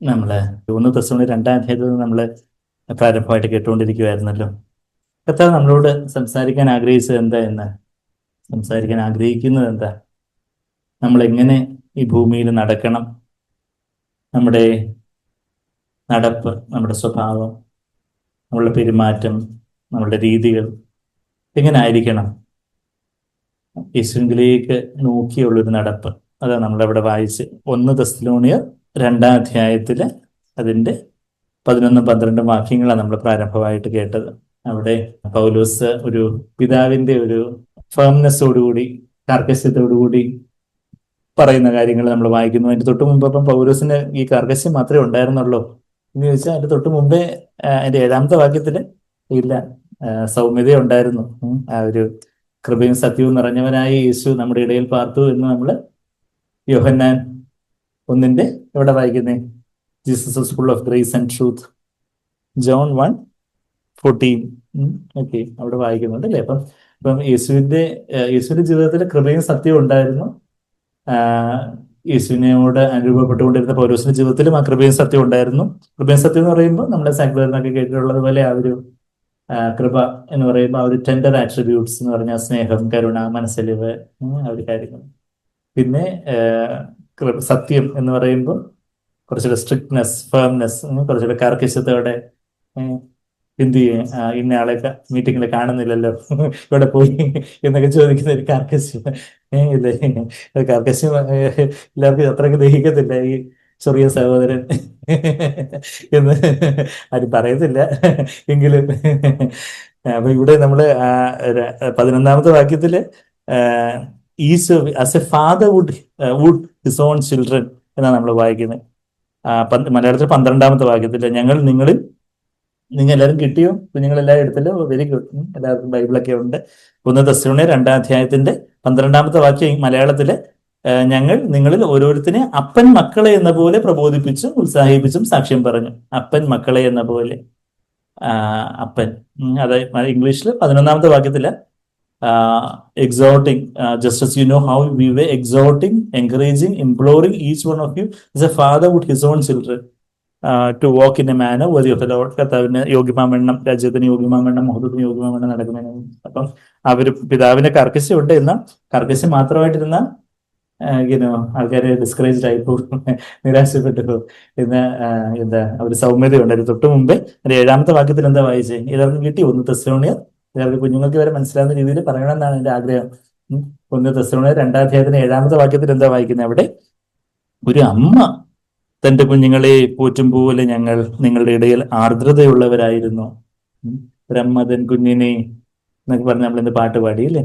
നമ്മള് 1 Thessalonians 2 നമ്മള് പ്രാരംഭമായിട്ട് കേട്ടുകൊണ്ടിരിക്കുകയായിരുന്നല്ലോ. കർത്താവ് നമ്മളോട് സംസാരിക്കാൻ ആഗ്രഹിച്ചത് എന്താ എന്ന്, സംസാരിക്കാൻ ആഗ്രഹിക്കുന്നത് എന്താ, നമ്മൾ എങ്ങനെ ഈ ഭൂമിയിൽ നടക്കണം, നമ്മുടെ നടപ്പ്, നമ്മുടെ സ്വഭാവം, നമ്മളുടെ പെരുമാറ്റം, നമ്മളുടെ രീതികൾ എങ്ങനെ ആയിരിക്കണം, യേശുവിലേക്ക് നോക്കിയുള്ളൊരു നടപ്പ്. അതാണ് നമ്മളവിടെ വായിച്ച് 1 Thessalonians 2 അതിൻ്റെ 11-12 വാക്യങ്ങളാണ് നമ്മൾ പ്രാരംഭമായിട്ട് കേട്ടത്. അവിടെ പൗലോസ് ഒരു പിതാവിന്റെ ഒരു ഫേംനെസ്സോടുകൂടി, കാർക്കശ്യത്തോടുകൂടി പറയുന്ന കാര്യങ്ങൾ നമ്മൾ വായിക്കുന്നു. അതിന്റെ തൊട്ട് മുമ്പ് അപ്പം പൗലോസിന് ഈ കാർക്കശ്യം മാത്രമേ ഉണ്ടായിരുന്നുള്ളൂ എന്ന് ചോദിച്ചാൽ അതിന്റെ തൊട്ട് മുമ്പേ അതിന്റെ 7-ാമത്തെ വാക്യത്തില് ഇല്ല, സൗമ്യത ഉണ്ടായിരുന്നു. ആ ഒരു കൃപയും സത്യവും നിറഞ്ഞവനായ യേശു നമ്മുടെ ഇടയിൽ പാർത്തു എന്ന് നമ്മൾ യോഹന്നാൻ 1 എവിടെ വായിക്കുന്നേ? Jesus is full of grace and truth, John 1:14. Okay, അവിടെ വായിക്കുന്നുണ്ട് അല്ലേ. അപ്പം യേശുവിന്റെ ജീവിതത്തിൽ കൃപയും സത്യവും ഉണ്ടായിരുന്നു. യേശുവിനോട് അനുരൂപപ്പെട്ടുകൊണ്ടിരുന്ന പൗലോസിന്റെ ജീവിതത്തിലും ആ കൃപയും സത്യം ഉണ്ടായിരുന്നു. കൃപയും സത്യം എന്ന് പറയുമ്പോൾ നമ്മുടെ സാക്രിഫൈസിനൊക്കെ കേട്ടിട്ടുള്ളത് പോലെ ആ ഒരു കൃപ എന്ന് പറയുമ്പോൾ ആ ഒരു ടെൻഡർ ആട്രിബ്യൂട്ട്സ് എന്ന് പറഞ്ഞാൽ സ്നേഹം, കരുണ, മനസ്സലിവ്, ആ ഒരു കാര്യങ്ങൾ. പിന്നെ സത്യം എന്ന് പറയുമ്പോൾ കുറച്ചുകൂടെ സ്ട്രിക്ട്നെസ്, ഫേംനെസ്, കുറച്ചുകൂടെ കാർക്കശ്യത്തോടെ എന്ത് ചെയ്യും, ഇന്ന ആളെ മീറ്റിങ്ങിൽ കാണുന്നില്ലല്ലോ, ഇവിടെ പോയി എന്നൊക്കെ ചോദിക്കുന്ന ഒരു കാർക്കശ്യം. ഇല്ലേ, കാർക്കശ്യം എല്ലാവർക്കും അത്രയ്ക്ക് ദഹിക്കത്തില്ല. ഈ ചെറിയ സഹോദരൻ എന്ന് ആരും പറയത്തില്ല എങ്കിലും. അപ്പൊ ഇവിടെ നമ്മള് 11-ാമത്തെ വാക്യത്തില് Isho as a father would his own children എന്നാണ് നമ്മൾ വായിക്കുന്നത്. മലയാളത്തിൽ 12-ാമത്തെ വാക്യത്തില് നിങ്ങൾ എല്ലാവരും കിട്ടിയോ? കുഞ്ഞുങ്ങൾ എല്ലാവരും എടുത്തല്ലോ? Very good. എല്ലാവർക്കും ബൈബിളൊക്കെ ഉണ്ട്. 1 Thessalonians 2 12-ാമത്തെ വാക്യം മലയാളത്തില് ഞങ്ങൾ നിങ്ങളിൽ ഓരോരുത്തരെ അപ്പൻ മക്കളെ എന്ന പോലെ പ്രബോധിപ്പിച്ചും ഉത്സാഹിപ്പിച്ചും സാക്ഷ്യം പറഞ്ഞു. അപ്പൻ മക്കളെ എന്ന പോലെ, അപ്പൻ. അതായത് ഇംഗ്ലീഷിൽ 11-ാമത്തെ വാക്യത്തില് exhorting, just as you know how we were exhorting, encouraging, imploring each one of you as a father would his own children to walk in a manner worthy of the Lord. കർത്താവിന് യോഗ്യമാവണ്ണം, രാജ്യത്തിന് യോഗ്യമാവണ്ണം, മഹത്വത്തിന് യോഗ്യമാവണ്ണം നടക്കുന്നതിന്. അപ്പം അവര് പിതാവിന്റെ കാർക്കശ്യം ഉണ്ട്, എന്ന കാർക്കശ്യം മാത്രമായിട്ടിരുന്ന ആൾക്കാരെ ഡിസ്കറേജ്ഡ് ആയി പോകും, നിരാശപ്പെട്ടു പോകും. പിന്നെ ഒരു സൗമ്യതയുണ്ട്. അതിന് തൊട്ട് മുമ്പേ 7-ാമത്തെ വാക്യത്തിൽ എന്താ വായിച്ചേ? എല്ലാവർക്കും കിട്ടി? 1 Thessalonians, എല്ലാവർക്കും കുഞ്ഞുങ്ങൾക്ക് വരെ മനസ്സിലാവുന്ന രീതിയിൽ പറയണമെന്നാണ് എൻ്റെ ആഗ്രഹം. 1 Thessalonians 2 7-ാമത്തെ വാക്യത്തിൽ എന്താ വായിക്കുന്നത്? അവിടെ ഒരു അമ്മ തന്റെ കുഞ്ഞുങ്ങളെ പോറ്റും പോലെ ഞങ്ങൾ നിങ്ങളുടെ ഇടയിൽ ആർദ്രതയുള്ളവരായിരുന്നു. ഒരമ്മ തൻ കുഞ്ഞിനെ എന്നൊക്കെ പറഞ്ഞ് നമ്മളിന്ന് പാട്ട് പാടിയില്ലേ?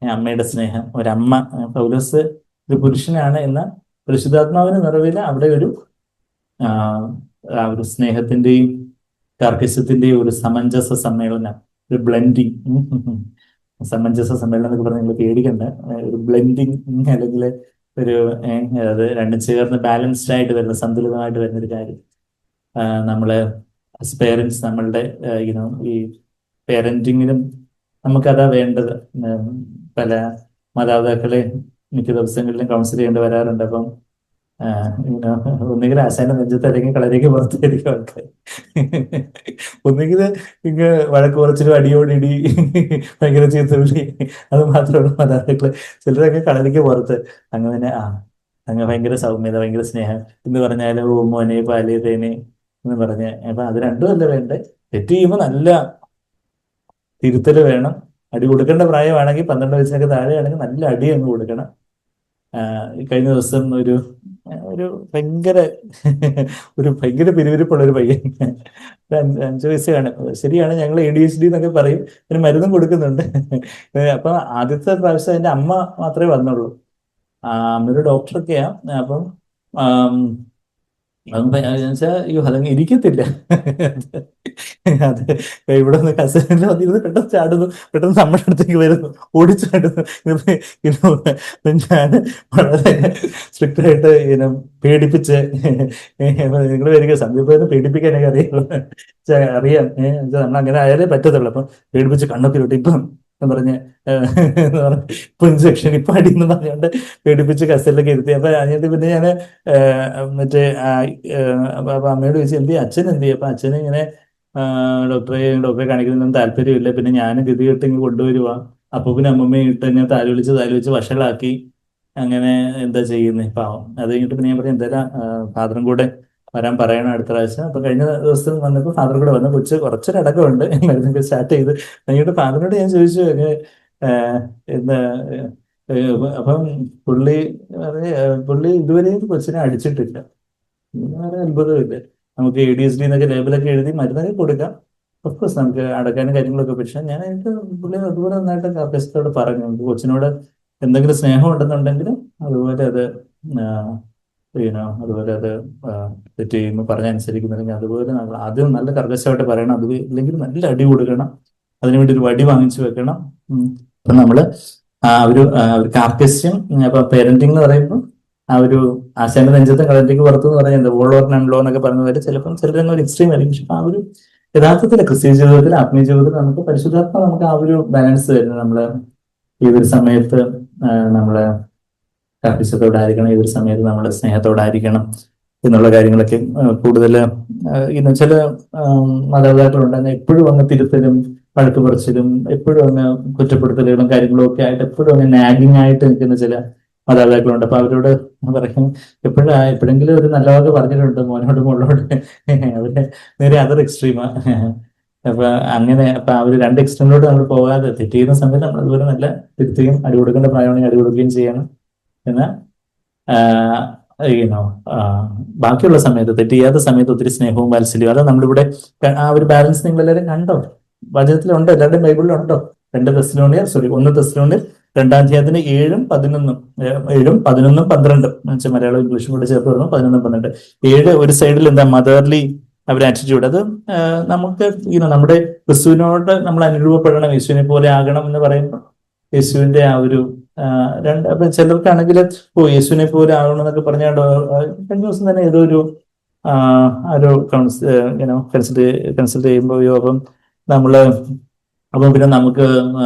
അമ്മയുടെ സ്നേഹം, ഒരമ്മ. പൗലോസ് ഒരു പുരുഷനാണ് എന്ന പരിശുദ്ധാത്മാവിന് നിറവില് അവിടെ ആ ഒരു സ്നേഹത്തിന്റെയും കാർക്കശ്യത്തിന്റെയും ഒരു സമഞ്ജസ സമ്മേളനം, ഒരു ബ്ലെൻഡിങ്. സമഞ്ജസ സമ്മേളനം എന്നൊക്കെ പറഞ്ഞ് നിങ്ങൾ പേടിക്കണ്ട. ഒരു ബ്ലെൻഡിങ്, അല്ലെങ്കിൽ ഒരു അത് രണ്ടും ചേർന്ന് ബാലൻസ്ഡ് ആയിട്ട് വരുന്ന, സന്തുലിതമായിട്ട് വരുന്ന ഒരു കാര്യം. നമ്മള് ആസ് പേരൻസ്, നമ്മളുടെ ഈ പേരന്റിങ്ങിലും നമുക്കതാ വേണ്ടത്. പല മാതാപിതാക്കളെ മിക്ക ദിവസങ്ങളിലും കൗൺസിൽ ചെയ്യേണ്ടി വരാറുണ്ട്. അപ്പം ഒന്നുകിൽ ആശാന്റെ നെഞ്ചത്ത് അല്ലെങ്കിൽ കളരിക്ക് പുറത്തായിരിക്കും ആൾക്കാർ. ഒന്നുകിൽ ഇങ്ങ് വഴക്ക് കുറച്ചിലും അടിയോടിടി, ഭയങ്കര ചീത്തവിളി, അത് മാത്രമുള്ള മാതാപിതാക്കള്. ചിലരൊക്കെ കളരിക്ക് പുറത്ത്. അങ്ങനെ അങ്ങ് ഭയങ്കര സൗമ്യത, ഭയങ്കര സ്നേഹം എന്ന് പറഞ്ഞാല് ഓ മോനെ പാലേ തേനെ എന്ന് പറഞ്ഞ്. അപ്പൊ അത് രണ്ടുമല്ല വേണ്ടേ. തെറ്റ് ചെയ്യുമ്പോൾ നല്ല തിരുത്തല് വേണം. അടി കൊടുക്കേണ്ട പ്രായമാണെങ്കിൽ 12 വയസ്സിനൊക്കെ താഴെയാണെങ്കിൽ നല്ല അടി അങ്ങ് കൊടുക്കണം. കഴിഞ്ഞ ദിവസം ഒരു ഭയങ്കര ഭയങ്കര പിരിവിരിപ്പുള്ള ഒരു പയ്യൻ, 5 വയസ്സ് കാണും. ശരിയാണ്, ഞങ്ങൾ ADHD എന്നൊക്കെ പറയും, പിന്നെ മരുന്നും കൊടുക്കുന്നുണ്ട്. അപ്പൊ ആദ്യത്തെ പ്രാവശ്യം അതിന്റെ അമ്മ മാത്രമേ വന്നുള്ളൂ. അമ്മയൊരു ഡോക്ടറൊക്കെയാ. അപ്പം അതങ്ങ് ഇരിക്കത്തില്ല. അത് ഇവിടെ നിന്ന് കസേരയിൽ വന്നിരുന്ന് പെട്ടെന്ന് ചാടുന്നു, പെട്ടെന്ന് നമ്മുടെ അടുത്തേക്ക് വരുന്നു, ഓടിച്ചാടുന്നു. ഞാൻ വളരെ സ്ട്രിക്റ്റ് ആയിട്ട് പേടിപ്പിച്ച്, നിങ്ങൾ വരിക സമീപം പേടിപ്പിക്കാനൊക്കെ അറിയാം. നമ്മൾ അങ്ങനെ ആയാലേ പറ്റത്തുള്ളൂ. അപ്പം പേടിപ്പിച്ച് കണ്ണൊക്കെ ഇട്ടു. ഇപ്പം എന്ന് പറഞ്ഞ് ഇപ്പൊ സെക്ഷൻ ഇപ്പൊ അടി എന്ന് പറഞ്ഞുകൊണ്ട് പേടിപ്പിച്ച് കസ്റ്റഡിയിലൊക്കെ ഇരുത്തി. അപ്പൊ അതിനകത്ത് പിന്നെ ഞാൻ മറ്റേ അപ്പൊ അമ്മയോട് ചോദിച്ചു എന്ത് അച്ഛൻ എന്ത് ചെയ്യും? അപ്പൊ അച്ഛന് ഇങ്ങനെ ഡോക്ടറെ കാണിക്കുന്നതിനൊന്നും താല്പര്യമില്ല, പിന്നെ ഞാൻ ഗതികെട്ട് ഇങ്ങ് കൊണ്ടുവരുവാ. അപ്പൊ പിന്നെ അമ്മമ്മയെ ഇട്ട് ഞാൻ താലോലിച്ച് വഷളാക്കി. അങ്ങനെ എന്താ ചെയ്യുന്നത് പാവം. അത് കഴിഞ്ഞിട്ട് പിന്നെ ഞാൻ പറഞ്ഞു എന്തായാലും ഫാദറും കൂടെ വരാൻ പറയണം അടുത്ത പ്രാവശ്യം. അപ്പൊ കഴിഞ്ഞ ദിവസം വന്നപ്പോൾ ഫാദർ കൂടെ വന്ന് കുറച്ചൊരടക്കമുണ്ട്, മരുന്നൊക്കെ സ്റ്റാർട്ട് ചെയ്ത്. കഴിഞ്ഞിട്ട് ഫാദറിനോട് ഞാൻ ചോദിച്ചു എന്താ അപ്പം പുള്ളി പുള്ളി ഇതുവരെയും കൊച്ചിനെ അടിച്ചിട്ടില്ല. വേറെ അത്ഭുതമില്ല. നമുക്ക് ADHD എന്നൊക്കെ ലേബലൊക്കെ എഴുതി മരുന്നൊക്കെ കൊടുക്കാം, ഓഫ്കോഴ്സ് നമുക്ക് അടക്കാനും കാര്യങ്ങളൊക്കെ. പക്ഷെ ഞാൻ എനിക്ക് പുള്ളി അതുപോലെ നന്നായിട്ട് കാപ്പസ്റ്റോട് പറഞ്ഞു, നമുക്ക് കൊച്ചിനോട് എന്തെങ്കിലും സ്നേഹം ഉണ്ടെന്നുണ്ടെങ്കിൽ അതുപോലെ അത് അതുപോലെ അത് തെറ്റ് ചെയ്യുമ്പോൾ പറഞ്ഞനുസരിക്കുന്നുണ്ടെങ്കിൽ അതുപോലെ നമ്മൾ ആദ്യം നല്ല കർക്കശമായിട്ട് പറയണം. അത് ഇല്ലെങ്കിൽ നല്ല അടി കൊടുക്കണം, അതിനുവേണ്ടി ഒരു വടി വാങ്ങിച്ചു വെക്കണം. അപ്പൊ നമ്മള് ഒരു കാർക്കശ്യം ഇപ്പൊ പേരന്റിംഗ് എന്ന് പറയുമ്പോൾ ആശാന്റെ നെഞ്ചത്തെ കളന്റിക്ക് പുറത്തു എന്ന് പറഞ്ഞാൽ എന്താ വോൾ ഓർ നൺ ലോ എന്നൊക്കെ പറഞ്ഞ പോലെ ചിലപ്പം ചിലരങ്ങ് ഒരു എക്സ്ട്രീം ആയിരിക്കും. പക്ഷെ യഥാർത്ഥത്തിൽ ക്രിസ്ത്യൻ ജീവിതത്തിൽ ആത്മീയ ജീവിതത്തിൽ നമുക്ക് പരിശുദ്ധാത്മ നമുക്ക് ബാലൻസ് തരുന്നത്. നമ്മള് ഏതൊരു സമയത്ത് നമ്മള് കാർക്കശ്യത്തോടായിരിക്കണം, ഏതൊരു സമയത്ത് നമ്മൾ സ്നേഹത്തോടായിരിക്കണം എന്നുള്ള കാര്യങ്ങളൊക്കെ കൂടുതൽ ചില മാതാപിതാക്കളുണ്ട് എപ്പോഴും അങ്ങ് തിരുത്തലും വഴക്ക് പറച്ചിലും എപ്പോഴും അങ്ങ് കുറ്റപ്പെടുത്തലുകളും കാര്യങ്ങളും ഒക്കെ ആയിട്ട് എപ്പോഴും അങ്ങ് നാഗിങ് ആയിട്ട് നിൽക്കുന്ന ചില മാതാപിതാക്കളുണ്ട്. അപ്പൊ അവരോട് പറയും എപ്പോഴെങ്കിലും ഒരു നല്ല വാക്ക് പറഞ്ഞിട്ടുണ്ട് മോനോട് മോളോട്, അവര് നേരെ അതർ എക്സ്ട്രീമാ. അപ്പൊ അപ്പൊ ആ ഒരു രണ്ട് എക്സ്ട്രീമിലോട്ട് നമ്മൾ പോകാതെ തെറ്റ് ചെയ്യുന്ന സമയത്ത് നമ്മൾ അതുപോലെ നല്ല തിരുത്തുകയും അടി കൊടുക്കേണ്ട പ്രായമാണെങ്കിൽ അടി കൊടുക്കുകയും ചെയ്യണം. എന്നാൽ ബാക്കിയുള്ള സമയത്ത് തെറ്റ് ചെയ്യാത്ത സമയത്ത് ഒത്തിരി സ്നേഹവും വാത്സല്യവും, അത് നമ്മളിവിടെ ആ ഒരു ബാലൻസ് നിങ്ങൾ എല്ലാവരും കണ്ടോ? വചനത്തിലുണ്ടോ? എല്ലാവരുടെയും ബൈബിളിലുണ്ടോ? 1 തെസ്സലോണിയർ 2 അധ്യായത്തിന് 7-11 വെച്ചാൽ മലയാളം ഇംഗ്ലീഷും കൂടെ ചേർത്ത് പറഞ്ഞു 11-12. 7 ഒരു സൈഡിൽ എന്താ മദർലി അവരുടെ ആറ്റിറ്റ്യൂഡ്, അത് നമുക്ക് നമ്മുടെ ക്രിസ്തുവിനോട് നമ്മൾ അനുരൂപപ്പെടണം, യേശുവിനെ പോലെ ആകണം എന്ന് പറയുമ്പോൾ യേശുവിന്റെ ആ ഒരു അപ്പൊ ചിലർക്കാണെങ്കിൽ യേശുവിനെ പോലെ ആകണം എന്നൊക്കെ പറഞ്ഞാൽ കഴിഞ്ഞ ദിവസം തന്നെ ഏതോ ഒരു കൺസൾട്ട് ചെയ്യുമ്പോൾ അപ്പം നമ്മള് പിന്നെ നമുക്ക്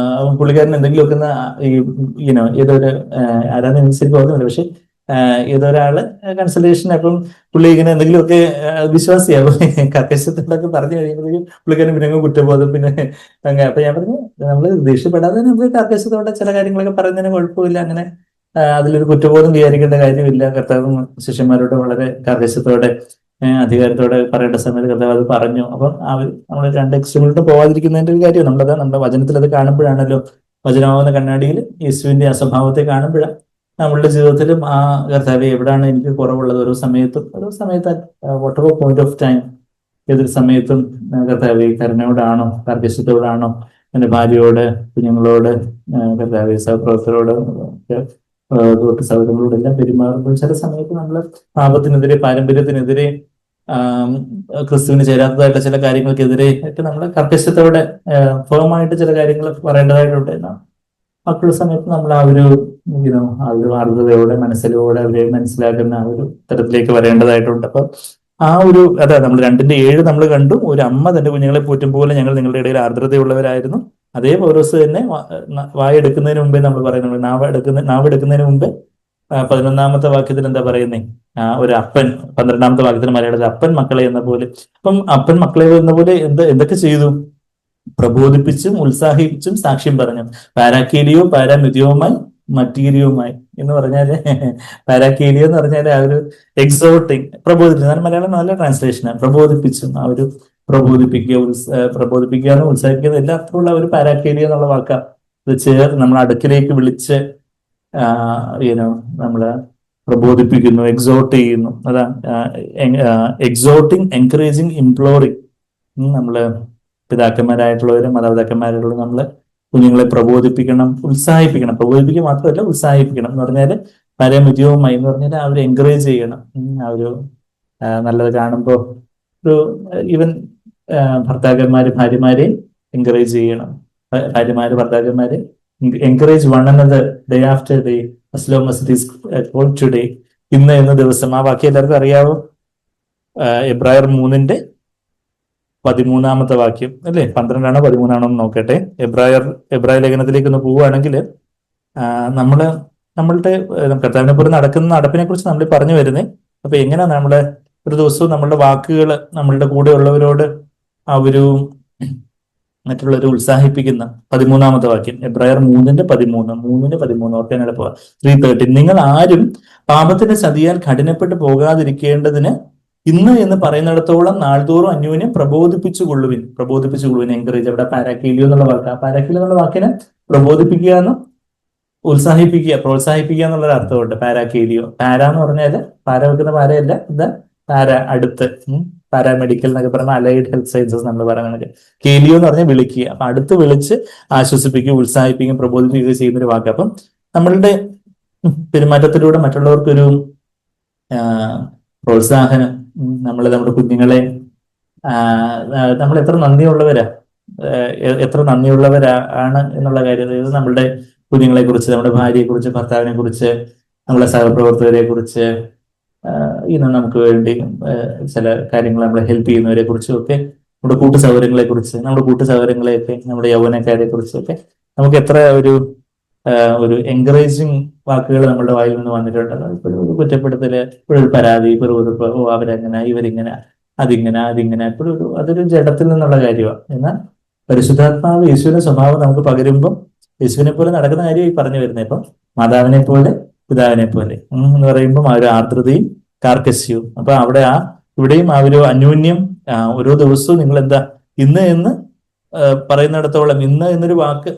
പുള്ളിക്കാരൻ എന്തെങ്കിലുമൊക്കെ ഏതൊരു ആരാധനനുസരിച്ച് ഓർക്കുന്നില്ല, പക്ഷെ ഏതൊരാള് കൺസൾട്ടേഷൻ അപ്പം പുള്ളി ഇങ്ങനെ എന്തെങ്കിലുമൊക്കെ വിശ്വാസിയാവും കർക്കശത്തോടൊക്കെ പറഞ്ഞു കഴിയുമ്പോഴേക്കും പുള്ളിക്കാരൻ പിന്നെ കുറ്റബോധം പിന്നെ അപ്പൊ ഞാൻ പറഞ്ഞു നമ്മള് ദേഷ്യപ്പെടാതെ നമ്മൾ കർക്കശത്തോടെ ചില കാര്യങ്ങളൊക്കെ പറയുന്നതിന് കുഴപ്പമില്ല, അങ്ങനെ അതിലൊരു കുറ്റബോധം വിചാരിക്കേണ്ട കാര്യമില്ല. കർത്താവും ശിഷ്യന്മാരോട് വളരെ കർക്കശത്തോടെ അധികാരത്തോടെ പറയേണ്ട സമയത്ത് കർത്താവ് അത് പറഞ്ഞു. അപ്പം നമ്മൾ രണ്ട് എക്സ്ട്രീമിലോട്ട് പോകാതിരിക്കുന്നതിന്റെ ഒരു കാര്യം നമ്മുടെ വചനത്തിൽ അത് കാണുമ്പോഴാണല്ലോ, വചനമാവുന്ന കണ്ണാടിയിൽ യേശുവിന്റെ അസ്വഭാവത്തെ കാണുമ്പോഴാണ് നമ്മളുടെ ജീവിതത്തിലും ആ കർത്താവ് എവിടെയാണ് എനിക്ക് കുറവുള്ളത് ഓരോ സമയത്ത് what ever point of time ഏതൊരു സമയത്തും കർത്താവ് കരുണയോടാണോ കർക്കശത്തോടാണോ എന്റെ ഭാര്യയോട് കുഞ്ഞുങ്ങളോട് കർത്താവ് സഹപ്രവർത്തകരോട് സൗകര്യങ്ങളോടെല്ലാം പെരുമാറുമ്പോൾ ചില സമയത്ത് നമ്മൾ പാപത്തിനെതിരെ പാരമ്പര്യത്തിനെതിരെ ക്രിസ്തുവിന് ചേരാത്തതായിട്ടുള്ള ചില കാര്യങ്ങൾക്കെതിരെ ഒക്കെ നമ്മൾ കർക്കശത്തോടെ ഫേമായിട്ട് ചില കാര്യങ്ങൾ പറയേണ്ടതായിട്ടുണ്ട്. മക്കളുടെ സമയത്ത് നമ്മൾ ആ ഒരു ആർദ്രതയോടെ മനസ്സിലൂടെ അവരെ മനസ്സിലാക്കുന്ന ആ ഒരു തരത്തിലേക്ക് വരേണ്ടതായിട്ടുണ്ട്. അപ്പൊ നമ്മൾ 2:7 നമ്മൾ കണ്ടു. ഒരു അമ്മ തന്റെ കുഞ്ഞുങ്ങളെ പോറ്റും പോലെ ഞങ്ങൾ നിങ്ങളുടെ ഇടയിൽ ആർദ്രതയുള്ളവരായിരുന്നു. അതേ പൗലോസ് തന്നെ വായെടുക്കുന്നതിന് മുമ്പേ നമ്മൾ പറയുന്നുണ്ട്, നാവെടുക്കുന്നതിന് മുമ്പേ 11-ാമത്തെ വാക്യത്തിൽ എന്താ പറയുന്നേ? ഒരു അപ്പൻ 12-ാമത്തെ വാക്യത്തിൽ മലയാളത്തിൽ അപ്പൻ മക്കളെ എന്ന പോലെ. അപ്പം അപ്പൻ മക്കളെ എന്ന പോലെ എന്തൊക്കെ ചെയ്തു? പ്രബോധിപ്പിച്ചും ഉത്സാഹിപ്പിച്ചും സാക്ഷ്യം പറഞ്ഞു. പാരാക്കീലിയോ പാരാമിതിയോമായി മറ്റീരിയവുമായി എന്ന് പറഞ്ഞാല് പാരാക്കീലിയോ എന്ന് പറഞ്ഞാല് ആ ഒരു എക്സോട്ടിങ് പ്രബോധിപ്പിച്ചു, മലയാളം നല്ല ട്രാൻസ്ലേഷനാണ്. പ്രബോധിപ്പിച്ചും ആ ഒരു പ്രബോധിപ്പിക്കുക ഉത്സാഹിപ്പിക്കുക എല്ലാ അർത്ഥമുള്ള ഒരു പാരാക്കീലിയോ എന്നുള്ള വാക്കാ ഇത് ചേർന്ന് നമ്മൾ അടുക്കിലേക്ക് വിളിച്ച് നമ്മള് പ്രബോധിപ്പിക്കുന്നു, എക്സോർട്ട് ചെയ്യുന്നു. അതാ എക്സോർട്ടിങ്, എൻകറേജിങ്, ഇംപ്ലോറിങ്. നമ്മള് പിതാക്കന്മാരായിട്ടുള്ളവരും മാതാപിതാക്കന്മാരായിട്ടുള്ളവരും നമ്മള് കുഞ്ഞുങ്ങളെ പ്രബോധിപ്പിക്കണം, ഉത്സാഹിപ്പിക്കണം. പ്രബോധിപ്പിക്കുക മാത്രമല്ല ഉത്സാഹിപ്പിക്കണം എന്ന് പറഞ്ഞാല് പരമിതിയവുമായി എന്ന് പറഞ്ഞാൽ അവരെ എൻകറേജ് ചെയ്യണം. നല്ലത് കാണുമ്പോൾ ഈവൻ ഭാര്യമാരെ എൻകറേജ് ചെയ്യണം. ഭർത്താക്കന്മാരെ encourage one another day after day as long as it is called today. ഇന്ന് എന്ന ദിവസം. ആ വാക്യം എല്ലാവർക്കും അറിയാവോ? എബ്രായർ 3:1 13-ാമത്തെ വാക്യം അല്ലേ, 12ആണോ 13ആണോ എന്ന് നോക്കട്ടെ. എബ്രായ ലേഖനത്തിലേക്ക് ഒന്ന് പോവുകയാണെങ്കിൽ നമ്മള് നമ്മളുടെ കർത്താവിനെ പോലെ നടക്കുന്ന നടപ്പിനെ കുറിച്ച് നമ്മൾ പറഞ്ഞു വരുന്നത്. അപ്പൊ എങ്ങനെയാണ് നമ്മള് ഒരു ദിവസവും നമ്മളുടെ വാക്കുകൾ നമ്മളുടെ കൂടെ ഉള്ളവരോട് ആ ഒരു മറ്റുള്ളവരെ ഉത്സാഹിപ്പിക്കുന്ന 13-ാമത്തെ വാക്യം, എബ്രായർ 3:13 ഓർക്കാൻ എളുപ്പമാണ്. 3:13 നിങ്ങൾ ആരും പാപത്തിന്റെ ചതിയാൽ കഠിനപ്പെട്ടു പോകാതിരിക്കേണ്ടതിന് ഇന്ന് എന്ന് പറയുന്നിടത്തോളം നാൾതോറും അന്യോന്യം പ്രബോധിപ്പിച്ചുകൊള്ളുവിൻ. എൻകറേജ്, അവിടെ പാരാക്കീലിയോ എന്നുള്ള വാക്ക്, ആ പാരാക്കീലിയോ എന്നുള്ള വാക്കിന് പ്രബോധിപ്പിക്കുക എന്നും പ്രോത്സാഹിപ്പിക്കുക എന്നുള്ളൊരു അർത്ഥമുണ്ട്. പാരാക്കീലിയോ, പാര എന്ന് പറഞ്ഞാല് പാര വെക്കുന്ന പാരയല്ല, ഇത് പാര അടുത്ത്, പാരാമെഡിക്കൽ എന്നൊക്കെ പറഞ്ഞ അലൈഡ് ഹെൽത്ത് സയൻസസ് നമ്മൾ പറയുന്നത്. കേലിയോ എന്ന് പറഞ്ഞാൽ വിളിക്കുക, അപ്പൊ അടുത്ത് വിളിച്ച് ആശ്വസിപ്പിക്കുക, ഉത്സാഹിപ്പിക്കുകയും പ്രബോധിപ്പിക്കുകയും ചെയ്യുന്ന ഒരു വാക്ക്. അപ്പം നമ്മളുടെ പെരുമാറ്റത്തിലൂടെ മറ്റുള്ളവർക്കൊരു പ്രോത്സാഹനം, നമ്മുടെ കുഞ്ഞുങ്ങളെ നമ്മൾ എത്ര നന്ദിയുള്ളവരാണ് എന്നുള്ള കാര്യം, അതായത് നമ്മളുടെ കുഞ്ഞുങ്ങളെ കുറിച്ച്, നമ്മുടെ ഭാര്യയെ കുറിച്ച്, ഭർത്താവിനെ കുറിച്ച്, നമ്മളെ സഹപ്രവർത്തകരെ കുറിച്ച്, നമുക്ക് വേണ്ടി ചില കാര്യങ്ങൾ നമ്മളെ ഹെൽപ്പ് ചെയ്യുന്നവരെ കുറിച്ചും ഒക്കെ, നമ്മുടെ കൂട്ടുസൗകര്യങ്ങളെയൊക്കെ, നമ്മുടെ യൗവനക്കാരെ കുറിച്ചൊക്കെ നമുക്ക് എത്ര ഒരു എൻകറേജിങ് വാക്കുകൾ നമ്മുടെ വായിൽ നിന്ന് വന്നിട്ടുണ്ട്. ഒരു കുറ്റപ്പെടുത്തല്, ഇപ്പോഴൊരു പരാതി, പെറുപെറുപ്പ്, അവരങ്ങനെ, ഇവരിങ്ങനെ, അതിങ്ങനെ എപ്പോഴും അതൊരു ജഡത്തിൽ നിന്നുള്ള കാര്യമാണ്. എന്നാൽ പരിശുദ്ധാത്മാവ് യേശുവിന്റെ സ്വഭാവം നമുക്ക് പകരുമ്പം യേശുവിനെ പോലെ നടക്കുന്ന കാര്യമായി പറഞ്ഞു വരുന്നത്. ഇപ്പം മാതാവിനെ പോലെ പിതാവിനെ പോലെ എന്ന് പറയുമ്പോൾ ആ ഒരു ആർദ്രതയും കാർക്കശ്യവും, അപ്പൊ ഇവിടെയും ആ ഒരു അന്യോന്യം, ഓരോ ദിവസവും നിങ്ങൾ എന്താ ഇന്ന് പറയുന്നിടത്തോളം, ഇന്ന് എന്നൊരു വാക്ക്,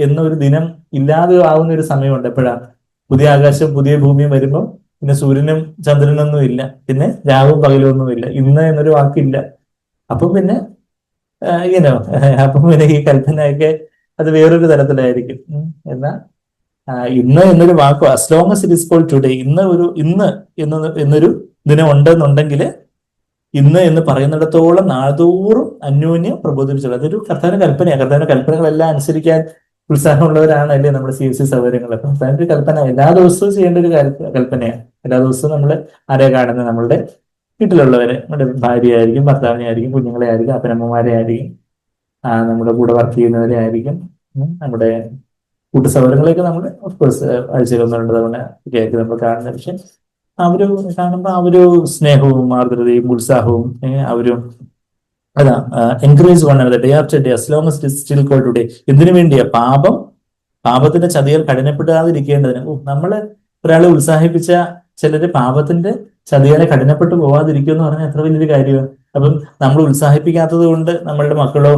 എന്നൊരു ദിനം ഇല്ലാതെ ആവുന്ന ഒരു സമയമുണ്ട്. എപ്പോഴാണ്? പുതിയ ആകാശം പുതിയ ഭൂമിയും വരുമ്പോൾ പിന്നെ സൂര്യനും ചന്ദ്രനൊന്നും ഇല്ല, പിന്നെ രാവും പകലും ഒന്നും ഇല്ല, ഇന്ന് എന്നൊരു വാക്കില്ല. അപ്പം പിന്നെ അപ്പം പിന്നെ ഈ കൽപ്പനയൊക്കെ അത് വേറൊരു തരത്തിലായിരിക്കും. എന്നാൽ ഇന്ന് എന്നൊരു വാക്കോ, as long as it is called today, ഇന്ന് എന്നൊരു ദിനം ഉണ്ടെന്നുണ്ടെങ്കിൽ ഇന്ന് എന്ന് പറയുന്നിടത്തോളം നാൾതോറും അന്യോന്യം പ്രബോധിപ്പിച്ചുള്ളത്. അതൊരു കർത്താവിന്റെ കൽപ്പനയാണ്. കർത്താവിന്റെ കൽപ്പനകളെല്ലാം അനുസരിക്കാൻ ഉത്സാഹമുള്ളവരാണ് അല്ലേ നമ്മുടെ CFC സൗകര്യങ്ങൾ. കർത്താവിന്റെ കൽപ്പന എല്ലാ ദിവസവും ചെയ്യേണ്ട ഒരു കൽപ്പനയാണ്. എല്ലാ ദിവസവും നമ്മൾ ആരെ കാണുന്നത്? നമ്മളുടെ വീട്ടിലുള്ളവരെ, നമ്മുടെ ഭാര്യയായിരിക്കും, ഭർത്താവിനെ ആയിരിക്കും, കുഞ്ഞുങ്ങളെ ആയിരിക്കും, അപ്പനമ്മമാരെ ആയിരിക്കും, നമ്മുടെ കൂടെ വർക്ക് ചെയ്യുന്നവരെ ആയിരിക്കും, നമ്മുടെ കൂട്ടുസൗകര്യങ്ങളെയൊക്കെ നമ്മൾ ഓഫ്കോഴ്സ് ആഴ്ചയിൽ 1-2 തവണ ഒക്കെ നമ്മൾ കാണുന്നത്. പക്ഷെ അവര് കാണുമ്പോൾ ആ ഒരു സ്നേഹവും ആർദ്രതയും ഉത്സാഹവും encourage one day after day, as long as it is still called today. എന്തിനു വേണ്ടിയാ? പാപത്തിന്റെ ചതിയാൽ കഠിനപ്പെടാതിരിക്കേണ്ടതിന്. നമ്മള് ഒരാളെ ഉത്സാഹിപ്പിച്ച ചിലര് പാപത്തിന്റെ ചതിയാലെ കഠിനപ്പെട്ടു പോവാതിരിക്കും എന്ന് പറഞ്ഞാൽ എത്ര വലിയൊരു കാര്യമാണ്. അപ്പം നമ്മൾ ഉത്സാഹിപ്പിക്കാത്തത് കൊണ്ട് നമ്മളുടെ മക്കളോ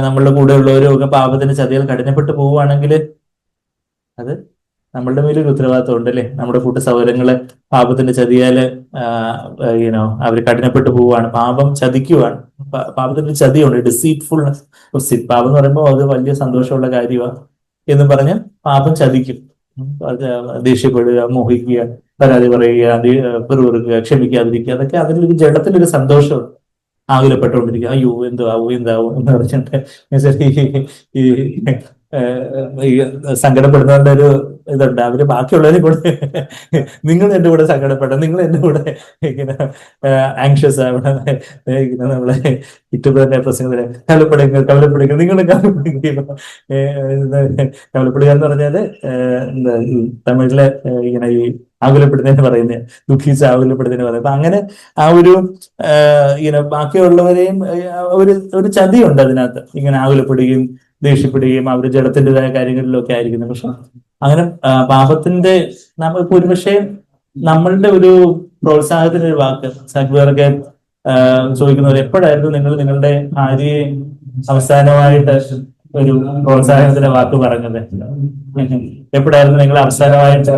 നമ്മളുടെ കൂടെ ഉള്ളവരോ ഒക്കെ പാപത്തിന്റെ ചതിയാൽ കഠിനപ്പെട്ടു പോവുകയാണെങ്കിൽ അത് നമ്മളുടെ മേലൊരു ഉത്തരവാദിത്വം ഉണ്ട് അല്ലേ. നമ്മുടെ കൂട്ടുസൗകര്യങ്ങള് പാപത്തിന്റെ ചതിയാല് അവർ കഠിനപ്പെട്ടു പോവുകയാണ്, പാപം ചതിക്കുവാണ്. പാപത്തിന്റെ ചതിയുണ്ട്, ഡിസീറ്റ്ഫുൾനെസ് ഓഫ് സിൻ. പാപം എന്ന് പറയുമ്പോൾ അത് വലിയ സന്തോഷമുള്ള കാര്യമാണ് എന്ന് പറഞ്ഞ് പാപം ചതിക്കും. ദേഷ്യപ്പെടുക, മോഹിക്കുക, പരാതി പറയുക, പെറുപെറുക്കുക, ക്ഷമിക്കാതിരിക്കുക, അതൊക്കെ അതിലൊരു ജഡത്തിലൊരു സന്തോഷമുണ്ട്. ആകുലപ്പെട്ടുകൊണ്ടിരിക്കുക, അയ്യോ എന്താവും എന്ന് പറഞ്ഞിട്ട് ഈ സങ്കടപ്പെടുന്നവരുടെ ഒരു ഇതുണ്ട്. അവര് ബാക്കിയുള്ളവരെ കൂടെ നിങ്ങൾ എന്റെ കൂടെ സങ്കടപ്പെടണം, നിങ്ങൾ എന്റെ കൂടെ ഇങ്ങനെ ആങ്ഷ്യസ് ആവണം, ഇങ്ങനെ നമ്മളെ ഇട്ടുപറഞ്ഞ പ്രസംഗത്തിന് കവലപ്പെടുക, നിങ്ങൾ കവലപ്പെടുക എന്ന് പറഞ്ഞാല് തമിഴിലെ ഇങ്ങനെ ഈ ആകുലപ്പെടുന്നതിന് പറയുന്നത്, ദുഃഖിച്ച് ആകുലപ്പെടുന്നതിന് പറയുന്നത്. അപ്പൊ അങ്ങനെ ആ ഒരു ബാക്കിയുള്ളവരെയും ഒരു ചതിയുണ്ട് അതിനകത്ത്, ഇങ്ങനെ ആകുലപ്പെടുകയും ദേഷ്യപ്പെടുകയും അവർ ജഡത്തിൻ്റെതായ കാര്യങ്ങളിലൊക്കെ ആയിരിക്കുന്നു. പക്ഷെ അങ്ങനെ പാപത്തിന്റെ ഇപ്പൊ ഒരുപക്ഷെ നമ്മളുടെ ഒരു പ്രോത്സാഹത്തിന്റെ ഒരു വാക്ക്, സാക്ഷിമാരൊക്കെ ചോദിക്കുന്നവർ, എപ്പോഴായിരുന്നു നിങ്ങൾ നിങ്ങളുടെ ഭാര്യയെ അവസാനമായിട്ട് ഒരു പ്രോത്സാഹനത്തിന്റെ വാക്ക് പറഞ്ഞത്? എപ്പോഴായിരുന്നു നിങ്ങൾ അവസാനമായിട്ട്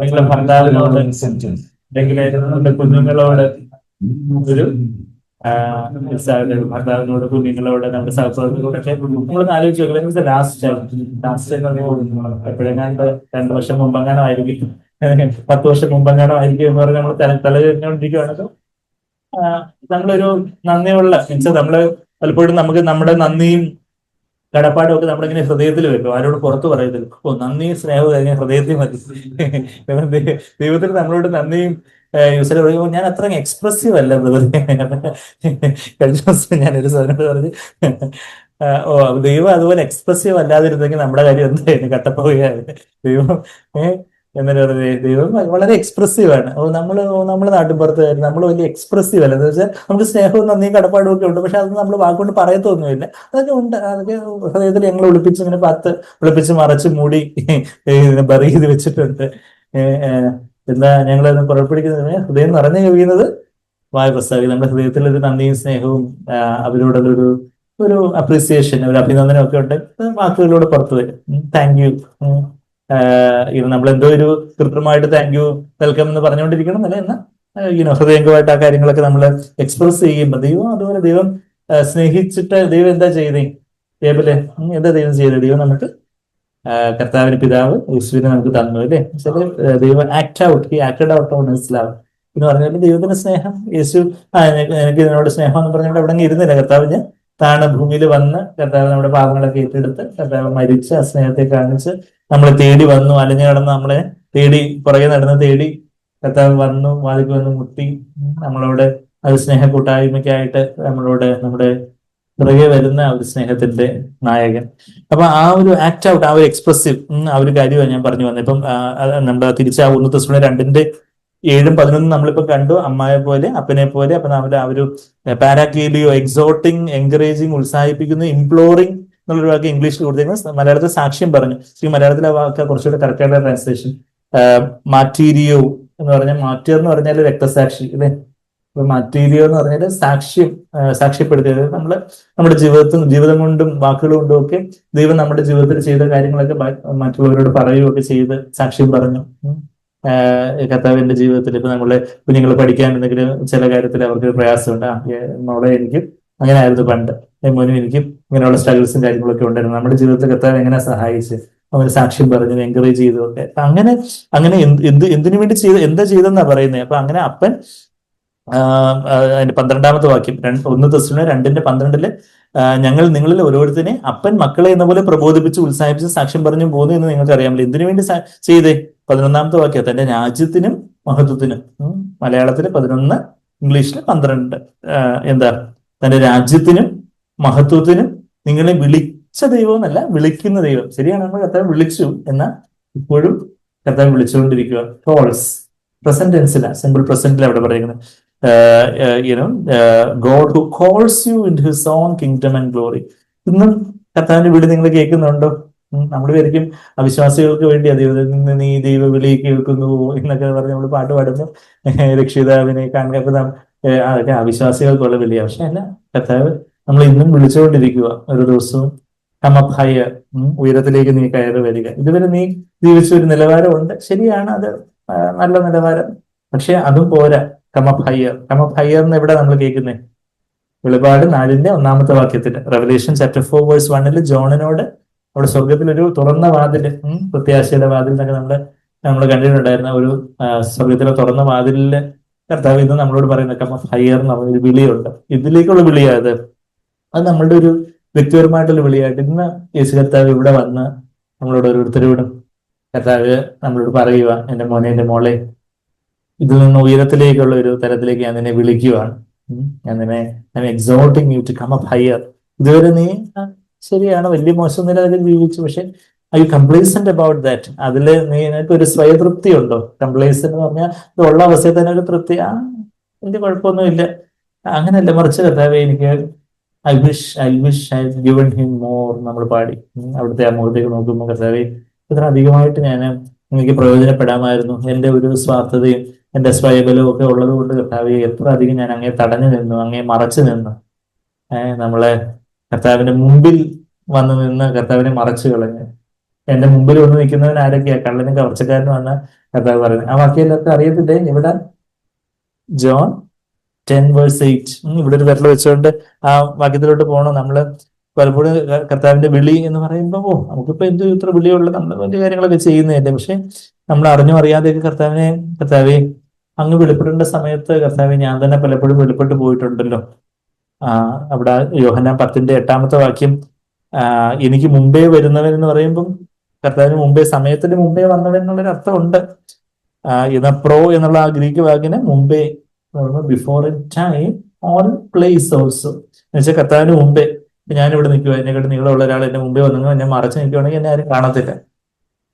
നിങ്ങളുടെ ഭർത്താവിനോട് അല്ലെങ്കിൽ നിങ്ങളുടെ കുഞ്ഞുങ്ങളോട് ഒരു ഭർത്താവിനോട്, കുഞ്ഞുങ്ങളോട്, നമ്മുടെ സഹപ്രവർത്തകരോടൊക്കെ നമ്മളൊന്ന് ആലോചിച്ച് നോക്കുക. ലാസ്റ്റ് എപ്പോഴെങ്ങാണ്ട് 2 വർഷം മുമ്പെങ്ങാനോ ആയിരിക്കും, 10 വർഷം മുമ്പെങ്ങാനോ ആയിരിക്കും എന്ന് പറഞ്ഞ് നമ്മൾ തലതിരിഞ്ഞുകൊണ്ടിരിക്കുകയാണെങ്കിൽ നമ്മളൊരു നന്ദിയുള്ള നമ്മള് പലപ്പോഴും നമുക്ക് നമ്മുടെ നന്ദിയും കടപ്പാടും ഒക്കെ നമ്മളിങ്ങനെ ഹൃദയത്തിൽ വെക്കും, ആരോട് പുറത്തു പറയത്തില്ല. നന്ദിയും സ്നേഹവും കഴിഞ്ഞ ഹൃദയത്തിൽ മതി. ദൈവത്തിന് നമ്മളോട് നന്ദിയും യൂസർ പറയുമ്പോൾ ഞാൻ അത്ര എക്സ്പ്രസീവ് അല്ല ബ്രദർ. കഴിഞ്ഞ ദിവസം ഞാനൊരു സാറിനോട് പറഞ്ഞ് ഓ ദൈവം അതുപോലെ എക്സ്പ്രസീവ് അല്ലാതിരുന്നെങ്കിൽ നമ്മുടെ കാര്യം എന്തായിരുന്നു, കട്ടപ്പോവുകയാണ് ദൈവം. എന്നിട്ട് പറഞ്ഞു ദൈവം വളരെ എക്സ്പ്രസീവ് ആണ്. നമ്മള് നാട്ടിൻപുറത്തുകാർ നമ്മൾ വലിയ എക്സ്പ്രസീവ് അല്ല എന്ന് വെച്ചാൽ നമുക്ക് സ്നേഹവും നന്ദിയും കടപ്പാടും ഒക്കെ ഉണ്ട്, പക്ഷെ അത് നമ്മൾ വാക്കുകൊണ്ട് പറയത്തൊന്നുമില്ല. അതൊക്കെ ഉണ്ട്, അതൊക്കെ ഹൃദയത്തിൽ ഞങ്ങൾ ഒളിപ്പിച്ച് ഇങ്ങനെ ഒളിപ്പിച്ച് മറച്ച് മൂടി ബറി ചെയ്ത് വെച്ചിട്ടുണ്ട്. എന്താ ഞങ്ങൾ പുറപ്പെടുവിക്കുന്നത് ഹൃദയം നിറഞ്ഞു കവിയുന്നത് വായ പ്രസ്താവിക്കും. നമ്മുടെ ഹൃദയത്തിൽ ഒരു നന്ദിയും സ്നേഹവും അവരോടുള്ള ഒരു അപ്രീസിയേഷൻ, ഒരു അഭിനന്ദനം ഒക്കെ ഉണ്ട്, വാക്കുകളിലൂടെ പുറത്തു വരും. Thank you. ഇത് നമ്മൾ എന്തോ ഒരു കൃത്രിമമായിട്ട് താങ്ക് യു വെൽക്കം എന്ന് പറഞ്ഞുകൊണ്ടിരിക്കണം എന്നല്ല, എന്നാൽ ഹൃദയംഗമായിട്ട് ആ കാര്യങ്ങളൊക്കെ നമ്മൾ എക്സ്പ്രസ് ചെയ്യുമ്പോൾ ദൈവം അതുപോലെ ദൈവം സ്നേഹിച്ചിട്ട് ദൈവം എന്താ ചെയ്തേ ഏബിലെ, എന്താ ദൈവം ചെയ്തത്? ദൈവം നമുക്ക് കർത്താവിന് പിതാവ് യേശുവിനെ നമുക്ക് തന്നു അല്ലേ. ചില ദൈവം acted out on his love എന്ന് പറഞ്ഞാൽ ദൈവത്തിന്റെ സ്നേഹം. യേശു എനിക്ക് ഇതിനോട് സ്നേഹം എന്ന് പറഞ്ഞുകൊണ്ട് അവിടെ ഇരുന്നില്ല. കർത്താവിന് താണ ഭൂമിയിൽ വന്ന് കർത്താവ് നമ്മുടെ പാപങ്ങളൊക്കെ ഏറ്റെടുത്ത് കർത്താവ് മരിച്ച് ആ സ്നേഹത്തെ കാണിച്ച് നമ്മളെ തേടി വന്നു, അലഞ്ഞു കിടന്ന് നമ്മളെ തേടി പുറകെ നടന്ന് തേടി കർത്താവ് വന്നു, വാതിക്ക് വന്ന് മുട്ടി നമ്മളോട് അത് സ്നേഹ കൂട്ടായ്മയ്ക്കായിട്ട് നമ്മുടെ പുറകെ വരുന്ന ആ ഒരു സ്നേഹത്തിന്റെ നായകൻ. അപ്പൊ ആ ഒരു ആക്ട് ഔട്ട്, ആ ഒരു എക്സ്പ്രസീവ് ആ ഒരു കാര്യമാണ് ഞാൻ പറഞ്ഞു വന്നത്. ഇപ്പം നമ്മുടെ തിരിച്ച് ആ 1 Thessalonians 2:7-11 നമ്മളിപ്പോ കണ്ടു. അമ്മയെ പോലെ അപ്പനെ പോലെ. അപ്പൊ നമ്മുടെ ആ ഒരു പാരാക്ലീലിയോ, എക്സോട്ടിങ്, എൻകറേജിങ്, ഉത്സാഹിപ്പിക്കുന്നു, ഇംപ്ലോറിങ് എന്നുള്ളൊരു വാക്ക് ഇംഗ്ലീഷിൽ കൊടുത്തേക്കുന്നത്. മലയാളത്തിൽ സാക്ഷ്യം പറഞ്ഞു. മലയാളത്തിലെ ആ വാക്ക് കുറച്ചുകൂടെ കറക്റ്റായിട്ടുള്ള ട്രാൻസ്ലേഷൻ മാറ്റീരിയോ എന്ന് പറഞ്ഞാൽ, മാറ്റീർ എന്ന് പറഞ്ഞാൽ രക്തസാക്ഷി അല്ലെ. അപ്പൊ മാറ്റീരിയോ എന്ന് പറഞ്ഞാൽ സാക്ഷ്യപ്പെടുത്തിയത്. നമ്മുടെ ജീവിതം കൊണ്ടും വാക്കുകൾ കൊണ്ടും ഒക്കെ ദൈവം നമ്മുടെ ജീവിതത്തിൽ ചെയ്ത കാര്യങ്ങളൊക്കെ മറ്റുള്ളവരോട് പറയുകയൊക്കെ ചെയ്ത് സാക്ഷ്യം പറഞ്ഞു. കർത്താവിന്റെ ജീവിതത്തിൽ ഇപ്പൊ നമ്മളെ കുഞ്ഞുങ്ങൾ പഠിക്കാൻ എന്തെങ്കിലും ചില കാര്യത്തിൽ അവർക്ക് പ്രയാസമുണ്ട്, മോളെ എനിക്ക് അങ്ങനെ ആയിരുന്നു പണ്ട്, മോനും എനിക്കും ഇങ്ങനെയുള്ള സ്ട്രഗിൾസും കാര്യങ്ങളൊക്കെ ഉണ്ടായിരുന്നു, നമ്മുടെ ജീവിതത്തിൽ കർത്താവ് എങ്ങനെ സഹായിച്ച് അവന് സാക്ഷ്യം പറഞ്ഞു, എൻകറേജ് ചെയ്തു ഒക്കെ. അങ്ങനെ എന്തിനു വേണ്ടി എന്താ ചെയ്തെന്നാ പറയുന്നത്. അപ്പൊ അങ്ങനെ അപ്പൻ അതിന്റെ 12ാമത്തെ വാക്യം 1 Thessalonians 2:12 ഞങ്ങൾ നിങ്ങളിൽ ഓരോരുത്തരെ അപ്പൻ മക്കളെ എന്ന പോലെ പ്രബോധിപ്പിച്ച് ഉത്സാഹിപ്പിച്ച് സാക്ഷ്യം പറഞ്ഞു പോകുന്നു എന്ന് നിങ്ങൾക്ക് അറിയാമല്ലോ. എന്തിനു വേണ്ടി ചെയ്തേ? 11ാമത്തെ വാക്യം തന്റെ രാജ്യത്തിനും മഹത്വത്തിനും. മലയാളത്തില് 11, ഇംഗ്ലീഷില് 12. എന്താ? തന്റെ രാജ്യത്തിനും മഹത്വത്തിനും നിങ്ങളെ വിളിച്ച ദൈവം എന്നല്ല, വിളിക്കുന്ന ദൈവം. ശരിയാണ്, നമ്മൾ കർത്താവ് വിളിച്ചു, എന്നാൽ ഇപ്പോഴും കർത്താവ് വിളിച്ചുകൊണ്ടിരിക്കുക. കോൾസ് പ്രസന്റ് ടെൻസിലാണ്, സിമ്പിൾ പ്രസന്റിൽ അവിടെ പറയുന്നത്. God who calls you into his own kingdom and glory. ഇന്നും കർത്താവിന്റെ വിളി നിങ്ങൾ കേൾക്കുന്നുണ്ടോ? നമ്മൾ വിചാരിക്കും അവിശ്വാസികൾക്ക് വേണ്ടി ദൈവത്തിൽ നിന്ന് നീ ദൈവ വിളി കേൾക്കുന്നു എന്നൊക്കെ പറഞ്ഞ് നമ്മൾ പാട്ട് പാടുന്നു, രക്ഷിതാവിനെ കാണുക. അപ്പൊ അതൊക്കെ അവിശ്വാസികൾക്കുള്ള വിളിയാണ്. പക്ഷെ അല്ല, കർത്താവ് നമ്മൾ ഇന്നും വിളിച്ചുകൊണ്ടിരിക്കുക. ഒരു ദിവസവും കം അപ്പ് ഹയർ, ഉയരത്തിലേക്ക് നീ കയറി വരിക. ഇതുവരെ നീ ജീവിച്ച ഒരു നിലവാരമുണ്ട്, ശരിയാണ്, അത് നല്ല നിലവാരം. പക്ഷെ അതും പോരാ. കം അപ്പ് ഹയർ എന്ന് എവിടെ നമ്മൾ കേൾക്കുന്നത്? വെളിപാട് 4:1 വാക്യത്തിൽ, Revelation chapter 4:1 ജോണിനോട് അവിടെ സ്വർഗത്തിൽ ഒരു തുറന്ന വാതില്, പ്രത്യാശയുടെ വാതിൽ എന്നൊക്കെ നമ്മൾ കണ്ടിട്ടുണ്ടായിരുന്ന ഒരു സ്വർഗത്തിലെ തുറന്ന വാതിലില് കർത്താവ് ഇന്ന് നമ്മളോട് പറയുന്ന കം അപ്പ് ഹയർ എന്ന് പറഞ്ഞൊരു വിളിയുണ്ട്. ഇതിലേക്കുള്ള വിളിയാത്. അത് നമ്മളുടെ ഒരു വ്യക്തിപരമായിട്ടുള്ള വിളിയായിട്ട് ഇന്ന് യേശു കർത്താവ് ഇവിടെ വന്ന് നമ്മളോട് ഓരോരുത്തരോടും കർത്താവ് നമ്മളോട് പറയുക, എന്റെ മോനെ, എന്റെ മോളെ, ഇതിൽ നിന്ന് ഉയരത്തിലേക്കുള്ള ഒരു തലത്തിലേക്ക് ഞാൻ നിന്നെ വിളിക്കുവാണ്. ഞാൻ exhorting you to come up higher. ഇതുവരെ നീ ശരിയാണ് വലിയ മോശം നിലയിൽ ജീവിച്ചു, പക്ഷെ I you complacent about that. അതില് നിനക്ക് ഒരു സ്വയതൃപ്തി ഉണ്ടോ? കംപ്ലേസന്റ് എന്ന് പറഞ്ഞാൽ ഇതുള്ള അവസ്ഥയിൽ തന്നെ ഒരു തൃപ്തി, വലിയ കുഴപ്പമൊന്നുമില്ല, അങ്ങനെയല്ല. മറിച്ച് കർത്താവേ, എനിക്ക് I wish I given him more നമ്മൾ പാടി. അവിടുത്തെ ആ മുഖത്തേക്ക് നോക്കുമ്പോൾ കർത്താവേ, ഇത്ര അധികമായിട്ട് എനിക്ക് പ്രയോജനപ്പെടാമായിരുന്നു. എന്റെ ഒരു സ്വാർത്ഥതയും എന്റെ സ്വയബലവും ഒക്കെ ഉള്ളത് കൊണ്ട് കർത്താവെ, എത്ര അധികം ഞാൻ അങ്ങേ തടഞ്ഞു നിന്നു, അങ്ങേ മറച്ചു നിന്നു. നമ്മളെ കർത്താവിന്റെ മുമ്പിൽ വന്ന് നിന്ന് കർത്താവിനെ മറച്ചു കളഞ്ഞു. എന്റെ മുമ്പിൽ വന്ന് നിൽക്കുന്നവൻ ആരൊക്കെയാ? കള്ളനും കവർച്ചക്കാരനുമാണ് കർത്താവ് പറയുന്നത്. ആ വാക്യങ്ങളൊക്കെ അറിയത്തില്ലേ? ഇവിടെ ജോൺ 10:8 ഇവിടെ ഒരു വിരൽ വെച്ചുകൊണ്ട് ആ വാക്യത്തിലോട്ട് പോകണം. നമ്മള് പലപ്പോഴും കർത്താവിന്റെ വിളി എന്ന് പറയുമ്പോൾ നമുക്കിപ്പോ എന്ത് ഇത്ര വിളിയുള്ളത്, നമ്മൾ വലിയ കാര്യങ്ങളൊക്കെ ചെയ്യുന്നതല്ലേ. പക്ഷെ നമ്മൾ അറിഞ്ഞോ അറിയാതെയൊക്കെ കർത്താവെ അങ്ങ് വെളിപ്പെടേണ്ട സമയത്ത് കർത്താവെ ഞാൻ തന്നെ പലപ്പോഴും വെളിപ്പെട്ട് പോയിട്ടുണ്ടല്ലോ. അവിടെ യോഹന്നാൻ 10:8 വാക്യം, എനിക്ക് മുമ്പേ വരുന്നവൻ എന്ന് പറയുമ്പം കർത്താവിന് മുമ്പേ, സമയത്തിന് മുമ്പേ വന്നവൻ എന്നുള്ളൊരു അർത്ഥമുണ്ട്. എന്നാൽ പ്രോ എന്നുള്ള ആ ഗ്രീക്ക് വാക്കിന് മുമ്പേ, before in time on place also എന്ന് വെച്ചാൽ കർത്താവിന് മുമ്പേ. ഞാനിവിടെ നിൽക്കുക, എന്നെക്കാട്ട് നീളമുള്ള ഒരാൾ എന്നെ മുമ്പേ വന്നു എന്നെ മറച്ചു നിൽക്കുകയാണെങ്കിൽ എന്നെ ആരും കാണത്തില്ല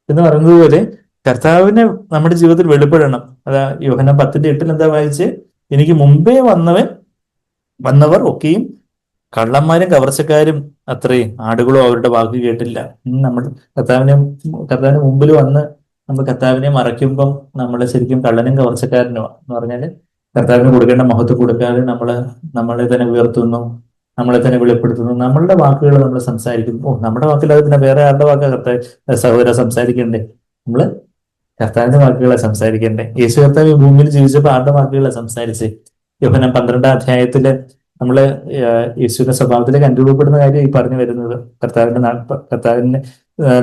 എന്ന് പറയുന്നത് പോലെ കർത്താവിനെ നമ്മുടെ ജീവിതത്തിൽ വെളിപ്പെടണം. അതാ യോഹന്നാൻ 10:8 എന്താ വായിച്ച്, എനിക്ക് മുമ്പേ വന്നവർ ഒക്കെയും കള്ളന്മാരും കവർച്ചക്കാരും അത്രേ, ആടുകളോ അവരുടെ വാക്ക് കേട്ടില്ല. നമ്മുടെ കർത്താവിന് മുമ്പിൽ വന്ന് നമ്മൾ കർത്താവിനെ മറയ്ക്കുമ്പം നമ്മൾ ശരിക്കും കള്ളനും കവർച്ചക്കാരനുമാണ് എന്ന് പറഞ്ഞാല് കർത്താവിന് കൊടുക്കേണ്ട മഹത്വം കൊടുക്കാതെ നമ്മളെ തന്നെ ഉയർത്തുന്നു, നമ്മളെ തന്നെ വെളിപ്പെടുത്തുന്നു, നമ്മളുടെ വാക്കുകൾ നമ്മൾ സംസാരിക്കുന്നു. നമ്മുടെ വാക്കില്ലാതെ പിന്നെ വേറെ ആരുടെ വാക്കാ സഹോദര സംസാരിക്കണ്ടേ? നമ്മള് കർത്താവിന്റെ വാക്കുകളെ സംസാരിക്കണ്ടേ? യേശു കർത്താവ് ഈ ഭൂമിയിൽ ജീവിച്ചപ്പോൾ ആരുടെ വാക്കുകളെ സംസാരിച്ച്? യോഹന്നാൻ 12 നമ്മള് യേശുവിന്റെ സ്വഭാവത്തിലേക്ക് അനുരൂപപ്പെടുന്ന കാര്യം ഈ പറഞ്ഞു വരുന്നത്. കർത്താവിന്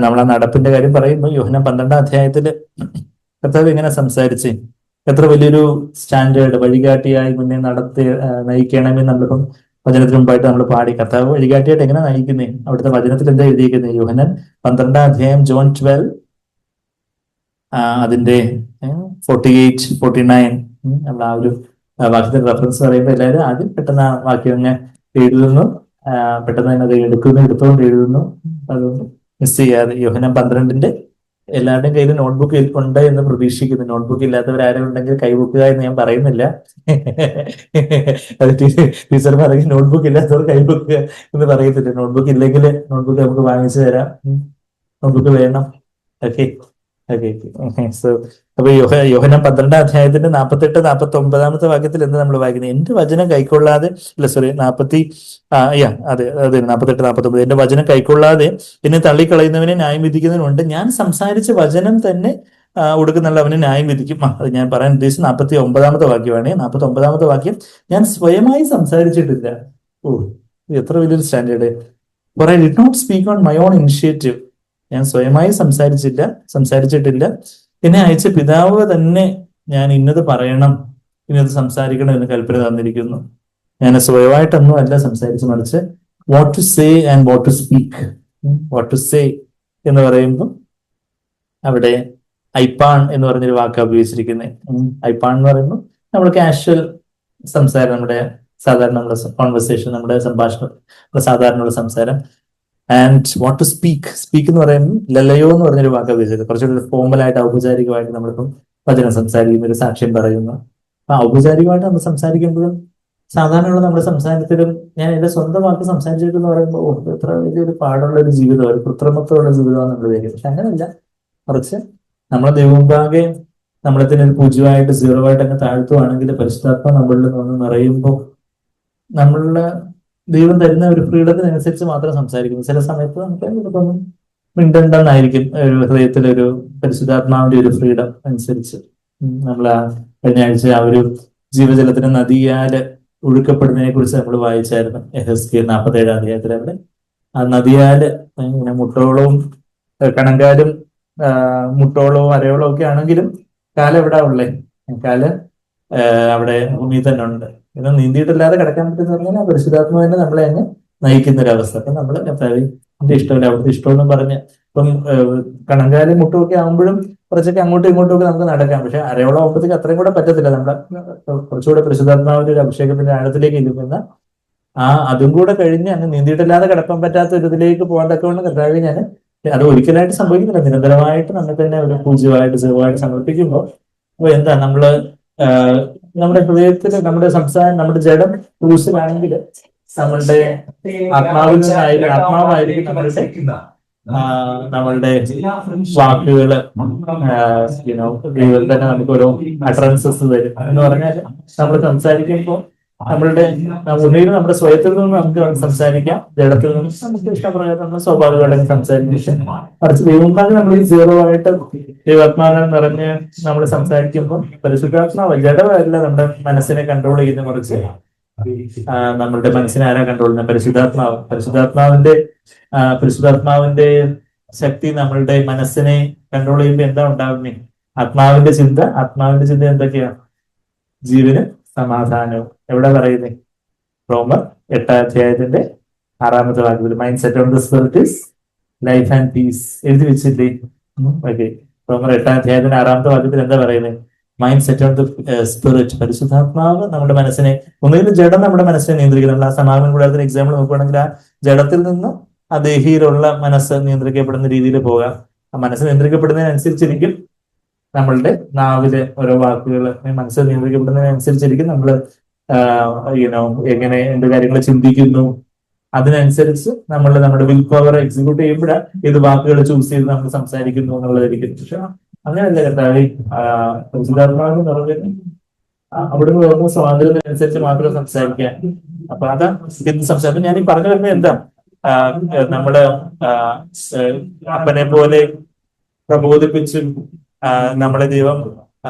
നമ്മളെ നടപ്പിന്റെ കാര്യം പറയുമ്പോൾ യോഹന്നാൻ 12 കർത്താവ് എങ്ങനെ സംസാരിച്ച്, എത്ര വലിയൊരു സ്റ്റാൻഡേർഡ് വഴികാട്ടിയായി മുന്നേ നയിക്കണമെന്ന് നമ്മളിപ്പം വചനത്തിന് മുമ്പായിട്ട് നമ്മൾ പാടി. കർത്താവ് വഴികാട്ടിയായിട്ട് എങ്ങനെ നയിക്കുന്നേ? അവിടുത്തെ വചനത്തിൽ എന്താ എഴുതിയിരിക്കുന്നത്? യോഹന്നാൻ 12 ജോൺ 12 അതിന്റെ 48, 49 നമ്മൾ ആ ഒരു വാക്യത്തിന്റെ റെഫറൻസ് പറയുമ്പോൾ എല്ലാവരും ആദ്യം പെട്ടെന്ന് ആ വാക്യം അങ്ങ് എഴുതുന്നു, പെട്ടെന്ന് തന്നെ അത് എടുത്തുകൊണ്ട് എഴുതുന്നു. അതൊന്ന് മിസ് ചെയ്യാതെ. യോഹന്നാൻ 12 എല്ലാവരുടെയും കയ്യിൽ നോട്ട്ബുക്ക് ഉണ്ട് എന്ന് പ്രതീക്ഷിക്കുന്നു. നോട്ട്ബുക്ക് ഇല്ലാത്തവരാരും ഉണ്ടെങ്കിൽ കൈവക്കുക എന്ന് ഞാൻ പറയുന്നില്ല. അത് ടീച്ചർ പറയും നോട്ട്ബുക്ക് ഇല്ലാത്തവർ കൈവക്കുക എന്ന് പറയത്തില്ല. നോട്ട്ബുക്ക് ഇല്ലെങ്കിൽ നോട്ട്ബുക്ക് നമുക്ക് വാങ്ങിച്ചു തരാം. നോട്ട്ബുക്ക് വേണം. Okay okay okay. സോ അപ്പൊ യോഹന്നാൻ 12 48, 49 വാക്യത്തിൽ എന്താ നമ്മൾ വായിക്കുന്നത്? എന്റെ വചനം കൈക്കൊള്ളാതെ, അല്ല സോറി 48, 49, എന്റെ വചനം കൈക്കൊള്ളാതെ എന്നെ തള്ളിക്കളയുന്നവനെ ന്യായം വിധിക്കുന്നതിനുണ്ട്. ഞാൻ സംസാരിച്ച വചനം തന്നെ കൊടുക്കുന്നുള്ള അവനെ ന്യായം വിധിക്കും. അത് ഞാൻ പറയാൻ ഉദ്ദേശിച്ചത് 49 വാക്യമാണ്. 49 വാക്യം, ഞാൻ സ്വയമായി സംസാരിച്ചിട്ടില്ല. എത്ര വലിയൊരു standard! For I did not speak on my own initiative. ഞാൻ സ്വയമായി സംസാരിച്ചിട്ടില്ല. എന്നെ അയച്ച പിതാവ് തന്നെ ഞാൻ ഇന്നത് പറയണം, ഇന്നത് സംസാരിക്കണം എന്ന് കൽപ്പന തന്നിരിക്കുന്നു. ഞാൻ സ്വയമായിട്ടൊന്നും അല്ല സംസാരിച്ച്, മറിച്ച് what to say and what to speak. What to say എന്ന് പറയുമ്പോൾ അവിടെ ഐപ്പാൺ എന്ന് പറഞ്ഞൊരു വാക്കാണ് ഉപയോഗിച്ചിരിക്കുന്നത്. ഐപ്പാൺ എന്ന് പറയുമ്പോൾ നമ്മൾ കാഷ്വൽ സംസാരം, നമ്മുടെ സാധാരണ നമ്മുടെ കോൺവെർസേഷൻ, നമ്മുടെ സംഭാഷണം, സാധാരണയുള്ള സംസാരം. ആൻഡ് വാട്ട് ടു സ്പീക്ക് എന്ന് പറയുമ്പോൾ ലലയോ എന്ന് പറഞ്ഞൊരു വാക്ക് ഉപയോഗിച്ചത്. കുറച്ചുകൂടി ഫോർമലായിട്ട് ഔപചാരികമായിട്ട് നമ്മളിപ്പം വചനം സംസാരിക്കുന്ന, ഒരു സാക്ഷ്യം പറയുന്നു. അപ്പൊ ഔപചാരികമായിട്ട് നമ്മൾ സംസാരിക്കുമ്പോഴും സാധാരണയുള്ള നമ്മുടെ സംസാരത്തിലും ഞാൻ എന്റെ സ്വന്തം വാക്ക് സംസാരിച്ചിട്ടെന്ന് പറയുമ്പോൾ എത്ര വലിയൊരു പാടുള്ള ഒരു ജീവിതം, ഒരു കൃത്രിമത്വമുള്ള ജീവിതമാണ് നമ്മൾ വരും. പക്ഷെ അങ്ങനെയല്ല, കുറച്ച് നമ്മളെ ദൈവമുമ്പാകെ നമ്മളെ തന്നെ ഒരു 0 0 അങ്ങ് താഴ്ത്തുവാണെങ്കിൽ പരിശുദ്ധാത്മ നമ്മളിൽ നിന്ന് നിറയുമ്പോൾ നമ്മളുടെ ദൈവം തരുന്ന ഒരു ഫ്രീഡത്തിനനുസരിച്ച് മാത്രം സംസാരിക്കുന്നു. ചില സമയത്ത് നമുക്ക് ഇതൊന്നും മിണ്ടണ്ടെന്നായിരിക്കും ഒരു ഹൃദയത്തിലൊരു പരിശുദ്ധാത്മാവിന്റെ ഒരു ഫ്രീഡം അനുസരിച്ച്. നമ്മൾ കഴിഞ്ഞ ആഴ്ച ആ ഒരു ജീവജലത്തിന് നദിയാല് ഒഴുക്കപ്പെടുന്നതിനെ കുറിച്ച് നമ്മൾ വായിച്ചായിരുന്നു. എഹെസ്കേൽ 47 അവിടെ ആ നദിയാല് ഇങ്ങനെ മുട്ടോളവും കണങ്കാലും മുട്ടോളവും അരയോളവും ഒക്കെ ആണെങ്കിലും കാലം എവിടാ ഉള്ളേ? കാല് അവിടെ ഭൂമിയിൽ തന്നെ ഉണ്ട്. ഇത് നീന്തിയിട്ടില്ലാതെ കിടക്കാൻ പറ്റുന്ന പറഞ്ഞാൽ ആ പരിശുദ്ധാത്മ തന്നെ നമ്മളെ അങ്ങ് നയിക്കുന്ന ഒരു അവസ്ഥ. അപ്പൊ നമ്മള് കർത്താവിന്റെ ഇഷ്ടമില്ല, അവിടുത്തെ ഇഷ്ടമെന്ന് പറഞ്ഞ് ഇപ്പം കണങ്കാലും മുട്ടും ഒക്കെ ആകുമ്പോഴും കുറച്ചൊക്കെ അങ്ങോട്ടും ഇങ്ങോട്ടും ഒക്കെ നമുക്ക് നടക്കാം. പക്ഷെ അരയോളം ആകുമ്പോഴത്തേക്ക് അത്രയും കൂടെ പറ്റത്തില്ല. നമ്മളെ കുറച്ചുകൂടെ പരിശുദ്ധാത്മാവിന്റെ ഒരു അഭിഷേകത്തിന്റെ ആഴത്തിലേക്ക് ഇരിക്കുന്ന അതും കൂടെ കഴിഞ്ഞ് അങ്ങ് നീന്തിയിട്ടില്ലാതെ കിടക്കാൻ പറ്റാത്ത ഒരു ഇതിലേക്ക് പോകാൻ തക്കവണ്ണം കർത്താവ് ഞാൻ അത് ഒരിക്കലായിട്ട് സംഭവിക്കുന്നില്ല. നിരന്തരമായിട്ട് നമ്മൾ തന്നെ ഒരു പൂജ്യമായിട്ട് ചെറുതായിട്ട് സമർപ്പിക്കുമ്പോൾ അപ്പൊ എന്താ നമ്മള് നമ്മുടെ ഹൃദയത്തില് നമ്മുടെ സംസാരം, നമ്മുടെ ജഡം ക്രൂശിലാണെങ്കിൽ നമ്മളുടെ ആത്മാവായിരിക്കും നമ്മളുടെ വാക്കുകള് ദൈവം തന്നെ നമുക്ക് ഓരോ അട്രൻസസ് തരും. എന്ന് പറഞ്ഞാൽ നമ്മൾ സംസാരിക്കുമ്പോൾ ഒന്നുകിൽ നമ്മുടെ സ്വയത്തിൽ നിന്ന് നമുക്ക് സംസാരിക്കാം, ജഡത്തിൽ നിന്ന് നമുക്ക് ഇഷ്ടപ്രകാരം നമ്മൾ സ്വാഭാവികമായിട്ട് സംസാരിക്കും. മറിച്ച് ദൈവമാർക്ക് നമ്മൾ ഈ 0 ദൈവാത്മാനം നിറഞ്ഞ് നമ്മൾ സംസാരിക്കുമ്പോൾ പരിശുദ്ധാത്മാവ് ജഡമല്ല നമ്മുടെ മനസ്സിനെ കൺട്രോൾ ചെയ്യുന്ന, മറിച്ച് നമ്മളുടെ മനസ്സിനെ ആരാ കൺട്രോൾ ചെയ്യുന്നത്? പരിശുദ്ധാത്മാവിന്റെ ശക്തി നമ്മളുടെ മനസ്സിനെ കൺട്രോൾ ചെയ്യുമ്പോൾ എന്താ ഉണ്ടാവുന്നത്? ആത്മാവിന്റെ ചിന്ത എന്തൊക്കെയാണ്? ജീവനും സമാധാനവും. എവിടെ പറയുന്നത്? റോമർ 8 6 വാക്യത്തിൽ mind set on the spirit is life and piece എഴുതി വെച്ചില്ലേ? ഓക്കെ. റോമർ 8-ാം അധ്യായത്തിന്റെ 6-ാമത്തെ വാക്യത്തിൽ എന്താ പറയുന്നത്? Mind set on the spirit. പരിശുദ്ധാത്മാവ് നമ്മുടെ മനസ്സിനെ, ഒന്നുകിൽ ജഡം നമ്മുടെ മനസ്സിനെ നിയന്ത്രിക്കും. നമ്മൾ ആ സമാഗമന കൂടാരത്തിന് എക്സാമ്പിൾ നോക്കുകയാണെങ്കിൽ ആ ജഡത്തിൽ നിന്ന് ആ ദേഹിയിലുള്ള മനസ്സ് നിയന്ത്രിക്കപ്പെടുന്ന രീതിയിൽ പോകാം. ആ മനസ്സ് നിയന്ത്രിക്കപ്പെടുന്നതിനനുസരിച്ചിരിക്കും നമ്മളുടെ നാവിലെ ഓരോ വാക്കുകൾ, മനസ്സ് നിയന്ത്രിക്കപ്പെടുന്നതിനനുസരിച്ചിരിക്കും നമ്മൾ യുനോ എങ്ങനെ എന്ത് കാര്യങ്ങൾ ചിന്തിക്കുന്നു. അതിനനുസരിച്ച് നമ്മൾ നമ്മുടെ വിൽ പവർ എക്സിക്യൂട്ട് ചെയ്യുമ്പോഴാണ് ഏത് വാക്കുകൾ ചൂസ് ചെയ്ത് നമ്മൾ സംസാരിക്കുന്നു എന്നുള്ളതായിരിക്കും. പക്ഷെ അങ്ങനെയല്ല കർത്താവ്. പരിശുദ്ധാത്മാവ് നിറഞ്ഞ അവിടുന്ന് വരുന്ന സ്വാതന്ത്ര്യത്തിനനുസരിച്ച് മാത്രം സംസാരിക്കാൻ. അപ്പൊ അതാ എന്ത് സംസാരം ഞാൻ ഈ പറഞ്ഞു വരുന്നത് എന്താ, നമ്മള് അപ്പനെ പോലെ പ്രബോധിപ്പിച്ചും നമ്മളെ ദൈവം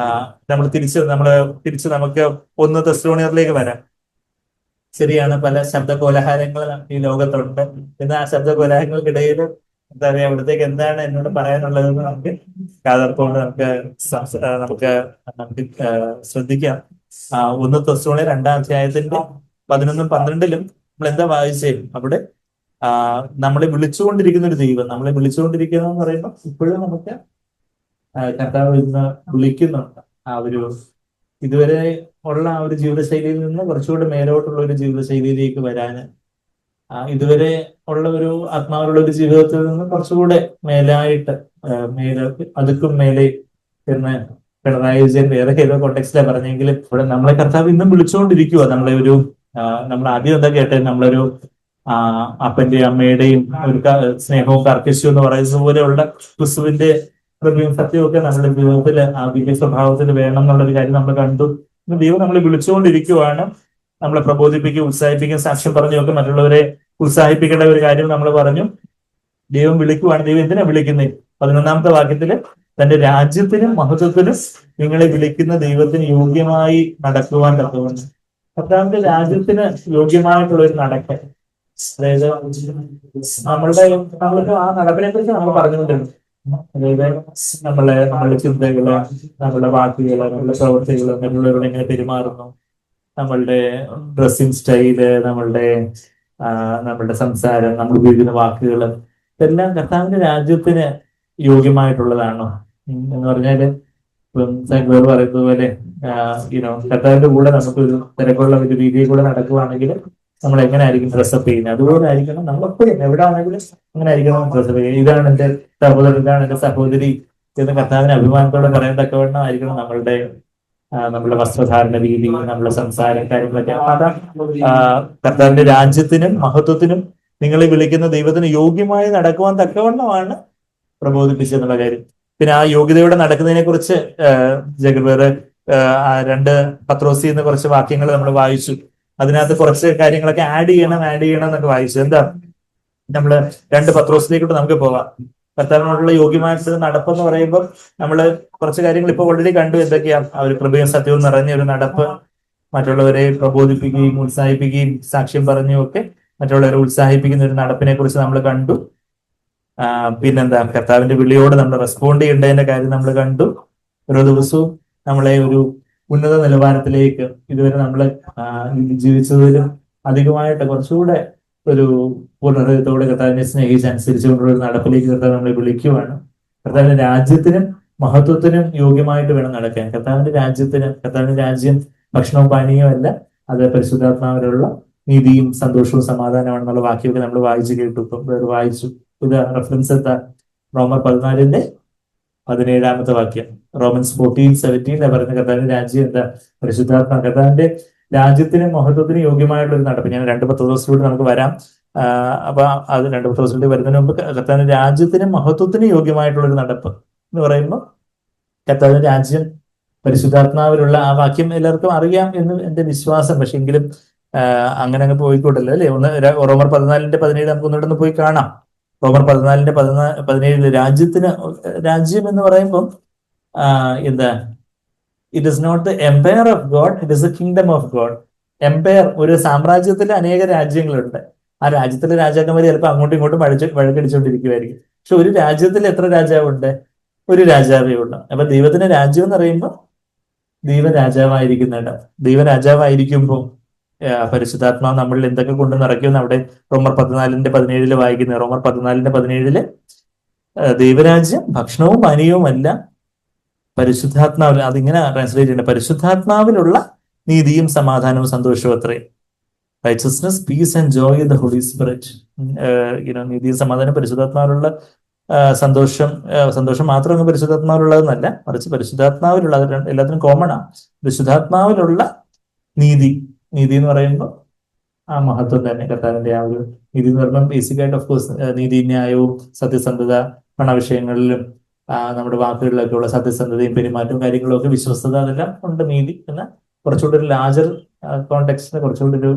നമ്മള് തിരിച്ച് നമുക്ക് 1 തെസ്സലോനിയരിലേക്ക് വരാം. ശരിയാണ്, പല ശബ്ദ കോലാഹലങ്ങൾ ഈ ലോകത്തുണ്ട്. എന്നാൽ ആ ശബ്ദ കോലാഹലങ്ങൾക്കിടയിൽ എന്താ പറയാ, അവിടത്തേക്ക് എന്താണ് എന്നോട് പറയാനുള്ളതെന്ന് നമുക്ക് കാതർക്കൊണ്ട് നമുക്ക് ശ്രദ്ധിക്കാം. 1 തെസ്സലോനിയർ 2-ാം അധ്യായത്തിന്റെ 11-12 നമ്മൾ എന്താ വായിച്ചേ? അവിടെ നമ്മളെ വിളിച്ചുകൊണ്ടിരിക്കുന്ന ഒരു ദൈവം, നമ്മളെ വിളിച്ചുകൊണ്ടിരിക്കുന്ന എന്ന് പറയുമ്പോൾ ഇപ്പോഴും നമുക്ക് കർത്താവ് ഇന്ന് വിളിക്കുന്നുണ്ട്. ആ ഒരു ഇതുവരെ ഉള്ള ആ ഒരു ജീവിതശൈലിയിൽ നിന്ന് കുറച്ചുകൂടി മേലോട്ടുള്ള ഒരു ജീവിതശൈലിയിലേക്ക് വരാന്, ഇതുവരെ ഉള്ള ഒരു ആത്മാവിലുള്ള ഒരു ജീവിതത്തിൽ നിന്ന് കുറച്ചുകൂടെ മേലായിട്ട് അതുക്കും മേലെ എന്ന് പിണറായി വിജയൻ വേറെ ഏതോ കോണ്ടെക്സ്റ്റിലാണ് പറഞ്ഞെങ്കിലും ഇവിടെ നമ്മളെ കർത്താവ് ഇന്നും വിളിച്ചുകൊണ്ടിരിക്കുക. നമ്മളെ ഒരു നമ്മൾ ആദ്യം എന്താ കേട്ടത്? നമ്മളൊരു അപ്പന്റെയും അമ്മയുടെയും ഒരു സ്നേഹവും കാർക്കശ്യവും എന്ന് പറയുന്നത് പോലെയുള്ള ക്രിസ്തുവിന്റെ കൃപയും സത്യവും നമ്മുടെ ജീവിതത്തിൽ ആ ദിവ്യ സ്വഭാവത്തിൽ വേണം എന്നുള്ളൊരു കാര്യം നമ്മൾ കണ്ടു. ദൈവം നമ്മളെ വിളിച്ചുകൊണ്ടിരിക്കുവാണ്. നമ്മളെ പ്രബോധിപ്പിക്കും, ഉത്സാഹിപ്പിക്കും, സാക്ഷ്യം പറഞ്ഞുമൊക്കെ മറ്റുള്ളവരെ ഉത്സാഹിപ്പിക്കേണ്ട ഒരു കാര്യം നമ്മൾ പറഞ്ഞു. ദൈവം വിളിക്കുവാണ്. ദൈവം എന്തിനാ വിളിക്കുന്നത്? 11-ാമത്തെ വാക്യത്തില് തന്റെ രാജ്യത്തിനും മഹത്വത്തിനും നിങ്ങളെ വിളിക്കുന്ന ദൈവത്തിന് യോഗ്യമായി നടക്കുവാൻ തക്കവണ്ണം. കർത്താവിന്റെ രാജ്യത്തിന് യോഗ്യമായിട്ടുള്ള ഒരു നടക്കൽ, അതായത് നമ്മൾക്ക് ആ നടപ്പിനെ കുറിച്ച് നമ്മൾ പറഞ്ഞുകൊണ്ടിരുന്നു. അതായത് നമ്മളുടെ ചിന്തകള്, നമ്മളുടെ വാക്കുകള്, നമ്മളുടെ പ്രവൃത്തികള്, മറ്റുള്ളവരോട് എങ്ങനെ പെരുമാറുന്നു, നമ്മളുടെ ഡ്രസ്സിങ് സ്റ്റൈല്, നമ്മളുടെ സംസാരം, നമ്മൾ ഉപയോഗിക്കുന്ന വാക്കുകള് ഇതെല്ലാം കർത്താവിന്റെ രാജ്യത്തിന് യോഗ്യമായിട്ടുള്ളതാണോ എന്ന് പറഞ്ഞാല്, ഇപ്പം സാങ്ക്വേർ പറയുന്നത് പോലെ കർത്താവിന്റെ കൂടെ നമുക്കൊരു തിരക്കുള്ള ഒരു രീതിയിൽ കൂടെ നടക്കുവാണെങ്കിൽ നമ്മൾ എങ്ങനെ ആയിരിക്കും ഡ്രസ്സപ്പ് ചെയ്യുന്നത്? അതുപോലെ ആയിരിക്കണം നമ്മളെപ്പോഴും എവിടെ ആണെങ്കിലും അങ്ങനെ ആയിരിക്കണം ഡ്രസ്സപ്പ് ചെയ്യുന്നത്. ഇതാണ് എന്റെ സഹോദരൻ, ഇതാണ് എന്റെ സഹോദരി എന്ന് കർത്താവിന് അഭിമാനത്തോടെ പറയത്തക്കവണ്ണം ആയിരിക്കണം നമ്മളുടെ വസ്ത്രധാരണ രീതി, നമ്മളുടെ സംസാരം, കാര്യങ്ങളൊക്കെ. അതാ കർത്താവിന്റെ രാജ്യത്തിനും മഹത്വത്തിനും നിങ്ങളെ വിളിക്കുന്ന ദൈവത്തിന് യോഗ്യമായി നടക്കുവാൻ തക്കവണ്ണമാണ് പ്രബോധിപ്പിച്ചെന്നുള്ള കാര്യം. പിന്നെ ആ യോഗ്യതയോടെ നടക്കുന്നതിനെ കുറിച്ച് ജഗബേറ് 2 പത്രോസി എന്ന കുറച്ച് വാക്യങ്ങൾ നമ്മൾ വായിച്ചു. അതിനകത്ത് കുറച്ച് കാര്യങ്ങളൊക്കെ ആഡ് ചെയ്യണം എന്നൊക്കെ വായിച്ചു. എന്താ, നമ്മള് 2 പത്രോസിലേക്കോട്ട് നമുക്ക് പോവാം. കർത്താവിനോടുള്ള യോഗ്യമായിട്ടുള്ള നടപ്പെന്ന് പറയുമ്പോൾ നമ്മള് കുറച്ച് കാര്യങ്ങൾ ഇപ്പൊ ഓൾറെഡി കണ്ടു. എന്തൊക്കെയാ? ആ ഒരു കൃപയും സത്യവും നിറഞ്ഞ ഒരു നടപ്പ്, മറ്റുള്ളവരെ പ്രബോധിപ്പിക്കുകയും ഉത്സാഹിപ്പിക്കുകയും സാക്ഷ്യം പറഞ്ഞും ഒക്കെ മറ്റുള്ളവരെ ഉത്സാഹിപ്പിക്കുന്ന ഒരു നടപ്പിനെ കുറിച്ച് നമ്മൾ കണ്ടു. പിന്നെന്താ, കർത്താവിന്റെ വിളിയോട് നമ്മൾ റെസ്പോണ്ട് ചെയ്യേണ്ടതിന്റെ കാര്യം നമ്മൾ കണ്ടു. ഓരോ ദിവസവും നമ്മളെ ഒരു ഉന്നത നിലവാരത്തിലേക്ക്, ഇതുവരെ നമ്മൾ ജീവിച്ചതിലും അധികമായിട്ട് കുറച്ചുകൂടെ ഒരു പൂർണ്ണതയോടെ കർത്താവിനെ സ്നേഹിച്ചനുസരിച്ചുകൊണ്ടുള്ള ഒരു നടപ്പിലേക്ക് കർത്താവ് നമ്മളെ വിളിക്കുവാണ്. കർത്താവിന്റെ രാജ്യത്തിനും മഹത്വത്തിനും യോഗ്യമായിട്ട് വേണം നടക്കാൻ. കർത്താവിന്റെ രാജ്യം ഭക്ഷണവും പാനീയവും അല്ല, അത് പരിശുദ്ധാത്മാവിലുള്ള നീതിയും സന്തോഷവും സമാധാനമാണെന്നുള്ള വാക്യമൊക്കെ നമ്മൾ വായിച്ചു കേട്ടു. വായിച്ചു. ഇത് റെഫറൻസ് എന്താ? റോമർ 14-17 വാക്യം. റോമൻസ് 14:17 പറയുന്ന കർത്താവിന്റെ രാജ്യം എന്താ? പരിശുദ്ധാത്മാ. കർത്താവിന്റെ രാജ്യത്തിനും മഹത്വത്തിനും യോഗ്യമായിട്ടുള്ള ഒരു നടപ്പ്. ഞാൻ 2 പത്രോസിലൂടെ നമുക്ക് വരാം. അപ്പൊ അത് 2 പത്രോസിലൂടെ വരുന്നതിന് മുമ്പ് കർത്താവിന്റെ രാജ്യത്തിനും മഹത്വത്തിനും യോഗ്യമായിട്ടുള്ള ഒരു നടപ്പ് എന്ന് പറയുമ്പോൾ കർത്താവിന്റെ രാജ്യം പരിശുദ്ധാത്മാവിലുള്ള ആ വാക്യം എല്ലാവർക്കും അറിയാം എന്ന് എന്റെ വിശ്വാസം. പക്ഷെ എങ്കിലും അങ്ങനെ അങ്ങ് പോയിക്കോട്ടല്ലോ അല്ലെ. റോമർ 14:17 നമുക്ക് ഒന്നുകൂടെ പോയി കാണാം. റോമർ 14:17 രാജ്യം എന്ന് പറയുമ്പോൾ എന്താ? It is not the empire of God, it is the kingdom of God. Empire, ഒരു സാമ്രാജ്യത്തിലെ അനേക രാജ്യങ്ങളുണ്ട്. ആ രാജ്യത്തിലെ രാജാക്കന്മാർ ചിലപ്പോൾ അങ്ങോട്ടും ഇങ്ങോട്ടും വഴക്കടിച്ചുകൊണ്ടിരിക്കുമായിരിക്കും. പക്ഷെ ഒരു രാജ്യത്തിൽ എത്ര രാജാവുണ്ട്? ഒരു രാജാവേ ഉള്ളൂ. അപ്പൊ ദൈവത്തിന്റെ രാജ്യം എന്ന് പറയുമ്പോൾ ദൈവ രാജാവായിരിക്കുമ്പോൾ പരിശുദ്ധാത്മാവ് നമ്മളിൽ എന്തൊക്കെ കൊണ്ട് നിറയ്ക്കുമെന്ന് അവിടെ റോമർ 14:17 വായിക്കുന്നത്. റോമർ 14:17 ദൈവരാജ്യം ഭക്ഷണവും പാനീയവും അല്ല, പരിശുദ്ധാത്മാവിൽ, അതിങ്ങനെ ട്രാൻസ്ലേറ്റ് ചെയ്യേണ്ട, പരിശുദ്ധാത്മാവിലുള്ള നീതിയും സമാധാനവും സന്തോഷവും അത്രേ. Righteousness, peace and joy in the Holy Spirit. നീതിയും സമാധാനം പരിശുദ്ധാത്മാവിലുള്ള സന്തോഷം. സന്തോഷം മാത്രം അങ്ങ് പരിശുദ്ധാത്മാവിലുള്ളതെന്നല്ല, മറിച്ച് പരിശുദ്ധാത്മാവിലുള്ള, അത് എല്ലാത്തിനും കോമൺ ആണ്. പരിശുദ്ധാത്മാവിലുള്ള നീതി. നീതി എന്ന് പറയുമ്പോൾ ആ മഹത്വം തന്നെ കർത്താവിന്റെ ആ ഒരു നീതി എന്ന് പറയുമ്പോൾ ബേസിക് ആയിട്ട് ഓഫ് കോഴ്സ് നീതി, ന്യായവും സത്യസന്ധത, പണവിഷയങ്ങളിലും നമ്മുടെ വാക്കുകളിലൊക്കെ ഉള്ള സത്യസന്ധതയും പെരുമാറ്റവും കാര്യങ്ങളും ഒക്കെ, വിശ്വസ്തത, അതെല്ലാം ഉണ്ട് നീതി. എന്നാൽ കുറച്ചുകൂടി ഒരു ലാർജർ കോണ്ടെക്സ്റ്റിന് കുറച്ചുകൂടി ഒരു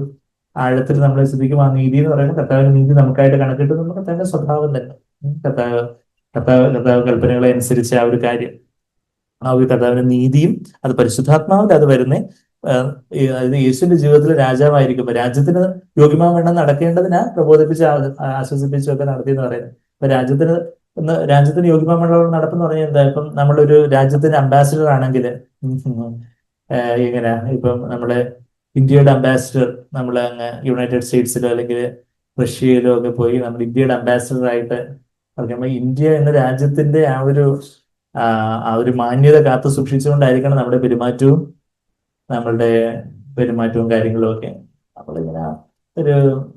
ആഴത്തിൽ നമ്മൾ ശ്രദ്ധിക്കും. ആ നീതി എന്ന് പറയുമ്പോൾ കർത്താവിന്റെ നീതി നമുക്കായിട്ട് കണക്കിട്ടുന്ന കർത്താവിന്റെ സ്വഭാവം തന്നെ. കർത്താവ് കർത്താവ് കർത്താവ് കൽപ്പനകളെ അനുസരിച്ച് ആ ഒരു കാര്യം, ആ ഒരു കർത്താവിന്റെ നീതിയും അത് പരിശുദ്ധാത്മാവിൽ അത് വരുന്നേ. അത് യേശുവിന്റെ ജീവിതത്തിൽ രാജാവായിരിക്കുമ്പോൾ രാജ്യത്തിന് യോഗ്യമാൻ വേണം നടക്കേണ്ടതിനാ പ്രബോധിപ്പിച്ച് ആശ്വസിപ്പിച്ചൊക്കെ നടത്തിയെന്ന് പറയുന്നത്. അപ്പൊ രാജ്യത്തിന് യോഗ്യമാൻ വേണം നടപ്പെന്ന് പറഞ്ഞാൽ എന്താ? ഇപ്പം നമ്മളൊരു രാജ്യത്തിന്റെ അംബാസിഡർ ആണെങ്കിൽ എങ്ങനെയാ, ഇപ്പം നമ്മള് ഇന്ത്യയുടെ അംബാസിഡർ, നമ്മൾ അങ്ങ് യുണൈറ്റഡ് സ്റ്റേറ്റ്സിലോ അല്ലെങ്കിൽ റഷ്യയിലോ ഒക്കെ പോയി നമ്മൾ ഇന്ത്യയുടെ അംബാസിഡർ ആയിട്ട് പറയുമ്പോൾ ഇന്ത്യ എന്ന രാജ്യത്തിന്റെ ആ ഒരു മാന്യത കാത്തു സൂക്ഷിച്ചുകൊണ്ടായിരിക്കണം നമ്മളുടെ പെരുമാറ്റവും കാര്യങ്ങളും ഒക്കെ. നമ്മളിങ്ങനെ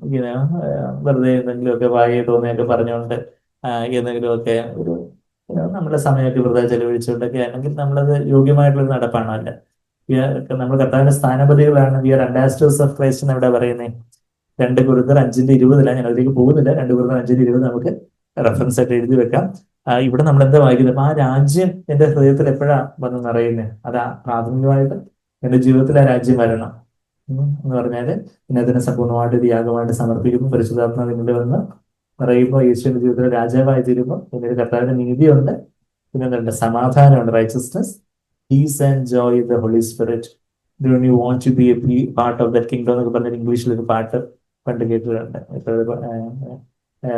ഇങ്ങനെ വെറുതെ എന്തെങ്കിലുമൊക്കെ വായി തോന്നിയൊക്കെ പറഞ്ഞുകൊണ്ട് എന്തെങ്കിലുമൊക്കെ നമ്മുടെ സമയമൊക്കെ വെറുതെ ചെലവഴിച്ചുകൊണ്ടൊക്കെ ആണെങ്കിൽ നമ്മളത് യോഗ്യമായിട്ടുള്ള നടപ്പാണോ? അല്ല. നമ്മൾ കർത്താവിന്റെ സ്ഥാനപതികളാണ്. We are ambassadors of Christ എന്ന് എവിടെ പറയുന്നേ? 2 കൊരിന്ത്യർ 5:20. ഞാൻ അതിലേക്ക് പോകുന്നില്ല. 2 കൊരിന്ത്യർ 5:20 നമുക്ക് റെഫറൻസ് ആയിട്ട് എഴുതി വെക്കാം. ഇവിടെ നമ്മൾ എന്താ വായിക്കുന്നത്? ആ രാജ്യം എന്റെ ഹൃദയത്തിൽ എപ്പോഴാ വന്ന് നിറയുന്നത്? അതാ പ്രാഥമികമായിട്ട് എന്റെ ജീവിതത്തിൽ ആ രാജ്യം വരണം എന്ന് പറഞ്ഞാല് പിന്നെ അതിനെ സമ്പൂർണ്ണമായിട്ട് ഒരു യാഗമായിട്ട് സമർപ്പിക്കുമ്പോൾ പരിശുദ്ധാത്മാവ് എന്നിൽ വന്ന് പറയുമ്പോൾ യേശുവിന്റെ ജീവിതത്തിൽ രാജാവായി തീരുമ്പോൾ പിന്നെ കർത്താവിന്റെ നീതിയുണ്ട്, പിന്നെ എന്തുണ്ട്? സമാധാനമുണ്ട്. Righteousness, peace and joy in the Holy Spirit. Do you want to be a part of that kingdom എന്നൊക്കെ പറഞ്ഞ ഇംഗ്ലീഷിൽ ഒരു പാട്ട് പണ്ട് കേട്ടിട്ടുണ്ട്.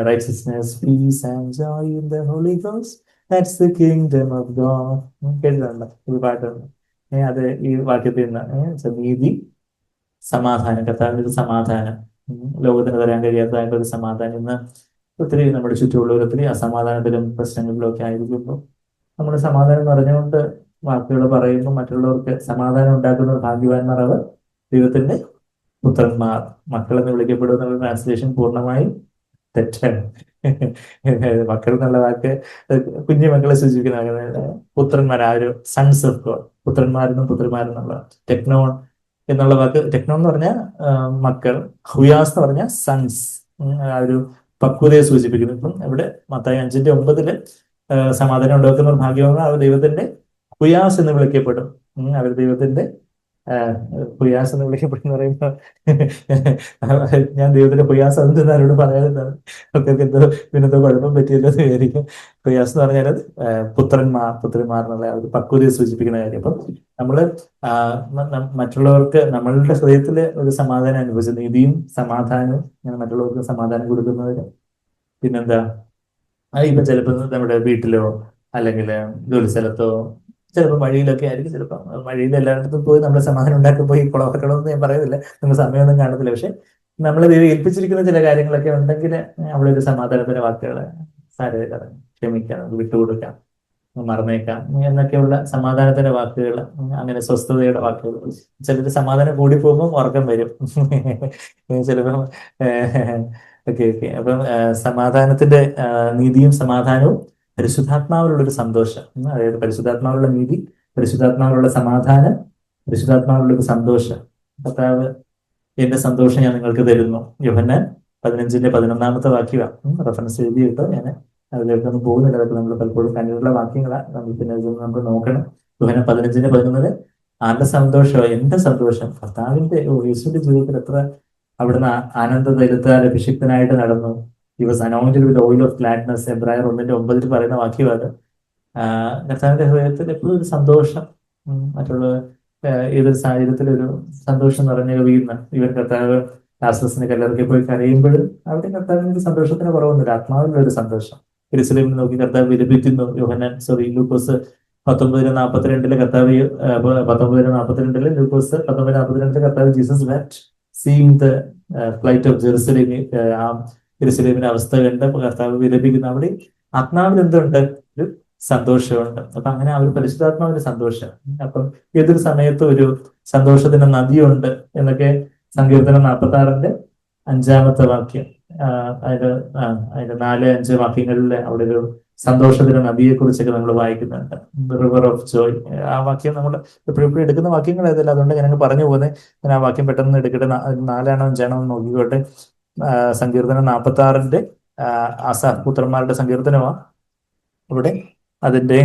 Righteousness, peace and joy in the Holy Ghost, that's the kingdom of God. കേട്ടിട്ടുണ്ട് ഒരു പാട്ടുണ്ട്. അത് ഈ വാക്യത്തിൽ നിന്ന് നീതി, സമാധാനം, കർത്താവിന്റെ ഒരു സമാധാനം, ലോകത്തിന് തരാൻ കഴിയാത്തതായിട്ട് ഒരു സമാധാനം. ഇന്ന് ഒത്തിരി നമ്മുടെ ചുറ്റുമുള്ളവർ ഒത്തിരി അസമാധാനത്തിലും പ്രശ്നങ്ങളിലും ഒക്കെ ആയിരിക്കുമ്പോൾ നമ്മൾ സമാധാനം പറഞ്ഞുകൊണ്ട് വാക്കുകൾ പറയുമ്പോൾ മറ്റുള്ളവർക്ക് സമാധാനം ഉണ്ടാക്കുന്ന ഭാഗ്യവാന്മാർ അവർ ദൈവത്തിന്റെ പുത്രന്മാർ. മക്കളെന്ന് വിളിക്കപ്പെടുന്ന ട്രാൻസ്ലേഷൻ പൂർണ്ണമായും തെറ്റാണ്. മക്കൾ എന്നുള്ള വാക്ക് കുഞ്ഞു മക്കളെ സൂചിപ്പിക്കുന്ന പുത്രന്മാർ, ആ ഒരു സൺസ് ഓഫ് ഗോഡ്, പുത്രന്മാരെന്നും പുത്രിമാരെന്നുള്ള. ടെക്നോൺ എന്നുള്ള വാക്ക്, ടെക്നോൺ എന്ന് പറഞ്ഞാൽ മക്കൾ, ഹുയാസ് എന്ന് പറഞ്ഞാൽ സൺസ്, ആ ഒരു പക്വതയെ സൂചിപ്പിക്കുന്നു. ഇപ്പം ഇവിടെ മത്തായി 5:9 സമാധാനം ഉണ്ടാക്കുന്ന ഭാഗ്യവാന്മാർ അവർ ദൈവത്തിന്റെ ഹുയാസ് എന്ന് വിളിക്കപ്പെടും. അവർ ദൈവത്തിന്റെ ഹുയാസ് എന്ന് വിളിക്കപ്പെടുന്ന പറയുമ്പോൾ ഞാൻ ദൈവത്തിന്റെ ഹുയാസ് അതെന്ന് ആരോട് പറയാതെന്താണ്, അവർക്ക് എന്തോ കുഴപ്പം പറ്റിയല്ലോ എന്ന് വിചാരിക്കും. ഹുയാസ് എന്ന് പറഞ്ഞാൽ പുത്രിമാർ എന്നുള്ള ഒരു പക്വതയെ സൂചിപ്പിക്കുന്ന കാര്യം. അപ്പം നമ്മള് മറ്റുള്ളവർക്ക് നമ്മളുടെ ഹൃദയത്തില് ഒരു സമാധാനം അനുഭവിച്ചു, നീതിയും സമാധാനവും ഇങ്ങനെ മറ്റുള്ളവർക്ക് സമാധാനം കൊടുക്കുന്നതിന്. പിന്നെന്താ, ഇപ്പൊ ചിലപ്പോൾ നമ്മുടെ വീട്ടിലോ അല്ലെങ്കിൽ ജോലി സ്ഥലത്തോ ചിലപ്പോൾ വഴിയിലൊക്കെ ആയിരിക്കും. ചിലപ്പോൾ വഴിയിൽ എല്ലായിടത്തും പോയി നമ്മൾ സമാധാനം ഉണ്ടാക്കി പോയി കുളവാക്കണമെന്ന് ഞാൻ പറയുന്നില്ല, നമുക്ക് സമയമൊന്നും കാണത്തില്ല. പക്ഷെ നമ്മൾ ഏൽപ്പിച്ചിരിക്കുന്ന ചില കാര്യങ്ങളൊക്കെ ഉണ്ടെങ്കിൽ അവിടെ ഒരു സമാധാനത്തിന്റെ വാക്കുകൾ, സാരമില്ല, ക്ഷമിക്കാം, വിട്ടുകൊടുക്കാം, മറന്നേക്കാം എന്നൊക്കെയുള്ള സമാധാനത്തിന്റെ വാക്കുകൾ, അങ്ങനെ സ്വസ്ഥതയുടെ വാക്കുകൾ. ചിലർ സമാധാനം കൂടി പോകുമ്പോൾ ഉറക്കം വരും ചിലപ്പം ഓക്കെ. അപ്പം സമാധാനത്തിന്റെ നീതിയും സമാധാനവും പരിശുദ്ധാത്മാവിലുള്ള ഒരു സന്തോഷം, അതായത് പരിശുദ്ധാത്മാവിലുള്ള നീതി, പരിശുദ്ധാത്മാവിലുള്ള സമാധാനം, പരിശുദ്ധാത്മാവിലുള്ള ഒരു സന്തോഷം. കർത്താവ് എന്റെ സന്തോഷം ഞാൻ നിങ്ങൾക്ക് തരുന്നു. യോഹന്നാൻ 15:11 വാക്യമാണ് റെഫറൻസ് എഴുതിയിട്ട് ഞാൻ അതിലേക്കൊന്നും പോകുന്നില്ല. അതൊക്കെ നമ്മൾ പലപ്പോഴും കണ്ടിട്ടുള്ള വാക്യങ്ങളാണ്. നമ്മൾ പിന്നെ നമുക്ക് നോക്കണം. യോഹന്നാൻ 15:11 ആരുടെ സന്തോഷം? എന്റെ സന്തോഷം. കർത്താവിന്റെ യേശുവിന്റെ ജീവിതത്തിൽ എത്ര അവിടുന്ന് ആനന്ദ തരുത്താൽ അഭിഷിക്തനായിട്ട് നടന്നു. He was anointed with oil of gladness. എബ്രായർ 1:9 പറയുന്ന വാക്യമാണ്. കർത്താവിന്റെ ഹൃദയത്തിൽ എപ്പോഴും ഒരു സന്തോഷം, മറ്റുള്ള ഏതൊരു സാഹചര്യത്തിലൊരു സന്തോഷം നിറഞ്ഞ കവിയുന്ന ഇവൻ കർത്താവ് ലാസറസിനെ കല്ലറക്കി പോയി കരയുമ്പോഴും അവിടെ കർത്താവിന് ഒരു സന്തോഷത്തിന് കുറവൊന്നുമില്ല, ആത്മാവിലുള്ള ഒരു സന്തോഷം. യെരൂശലേമിനെ നോക്കി കർത്താവ് വിലപിക്കുന്നു. ലൂക്കോസ് 19:42 കർത്താവ് 19:42 ലൂക്കോസ് 19:42 കർത്താവ് Jesus wept seeing the flight of Jerusalem. ആ യെരൂശലേമിന്റെ അവസ്ഥ കണ്ട് കർത്താവ് വിലപിക്കുന്നു. അവിടെ ആത്മാവിൽ എന്തുണ്ട്? ഒരു സന്തോഷമുണ്ട്. അപ്പൊ അങ്ങനെ ആ ഒരു പരിശുദ്ധാത്മാവിന്റെ സന്തോഷം. അപ്പം ഏതൊരു സമയത്തും ഒരു സന്തോഷത്തിന്റെ നദിയുണ്ട് എന്നൊക്കെ സങ്കീർത്തനം 46-ന്റെ 5-ാമത്തെ വാക്യം, അതിന്റെ അതിന്റെ 4-5 വാക്യങ്ങളിൽ അവിടെ ഒരു സന്തോഷത്തിന്റെ നദിയെ കുറിച്ചൊക്കെ നമ്മൾ വായിക്കുന്നുണ്ട്. River of Joy. ആ വാക്യം നമ്മൾ എപ്പോഴും എടുക്കുന്ന വാക്യങ്ങൾ ഏതല്ല, അതുകൊണ്ട് ഞാൻ പറഞ്ഞു പോകുന്നത്. ഞാൻ ആ വാക്യം പെട്ടെന്ന് എടുക്കട്ടെ. 4-ആണോ 5-ആണോ എന്ന് നോക്കിക്കോട്ടെ. സങ്കീർത്തനം 46-ന്റെ ആസാഫ് പുത്രന്മാരുടെ സങ്കീർത്തനമാണ് ഇവിടെ. അതിന്റെ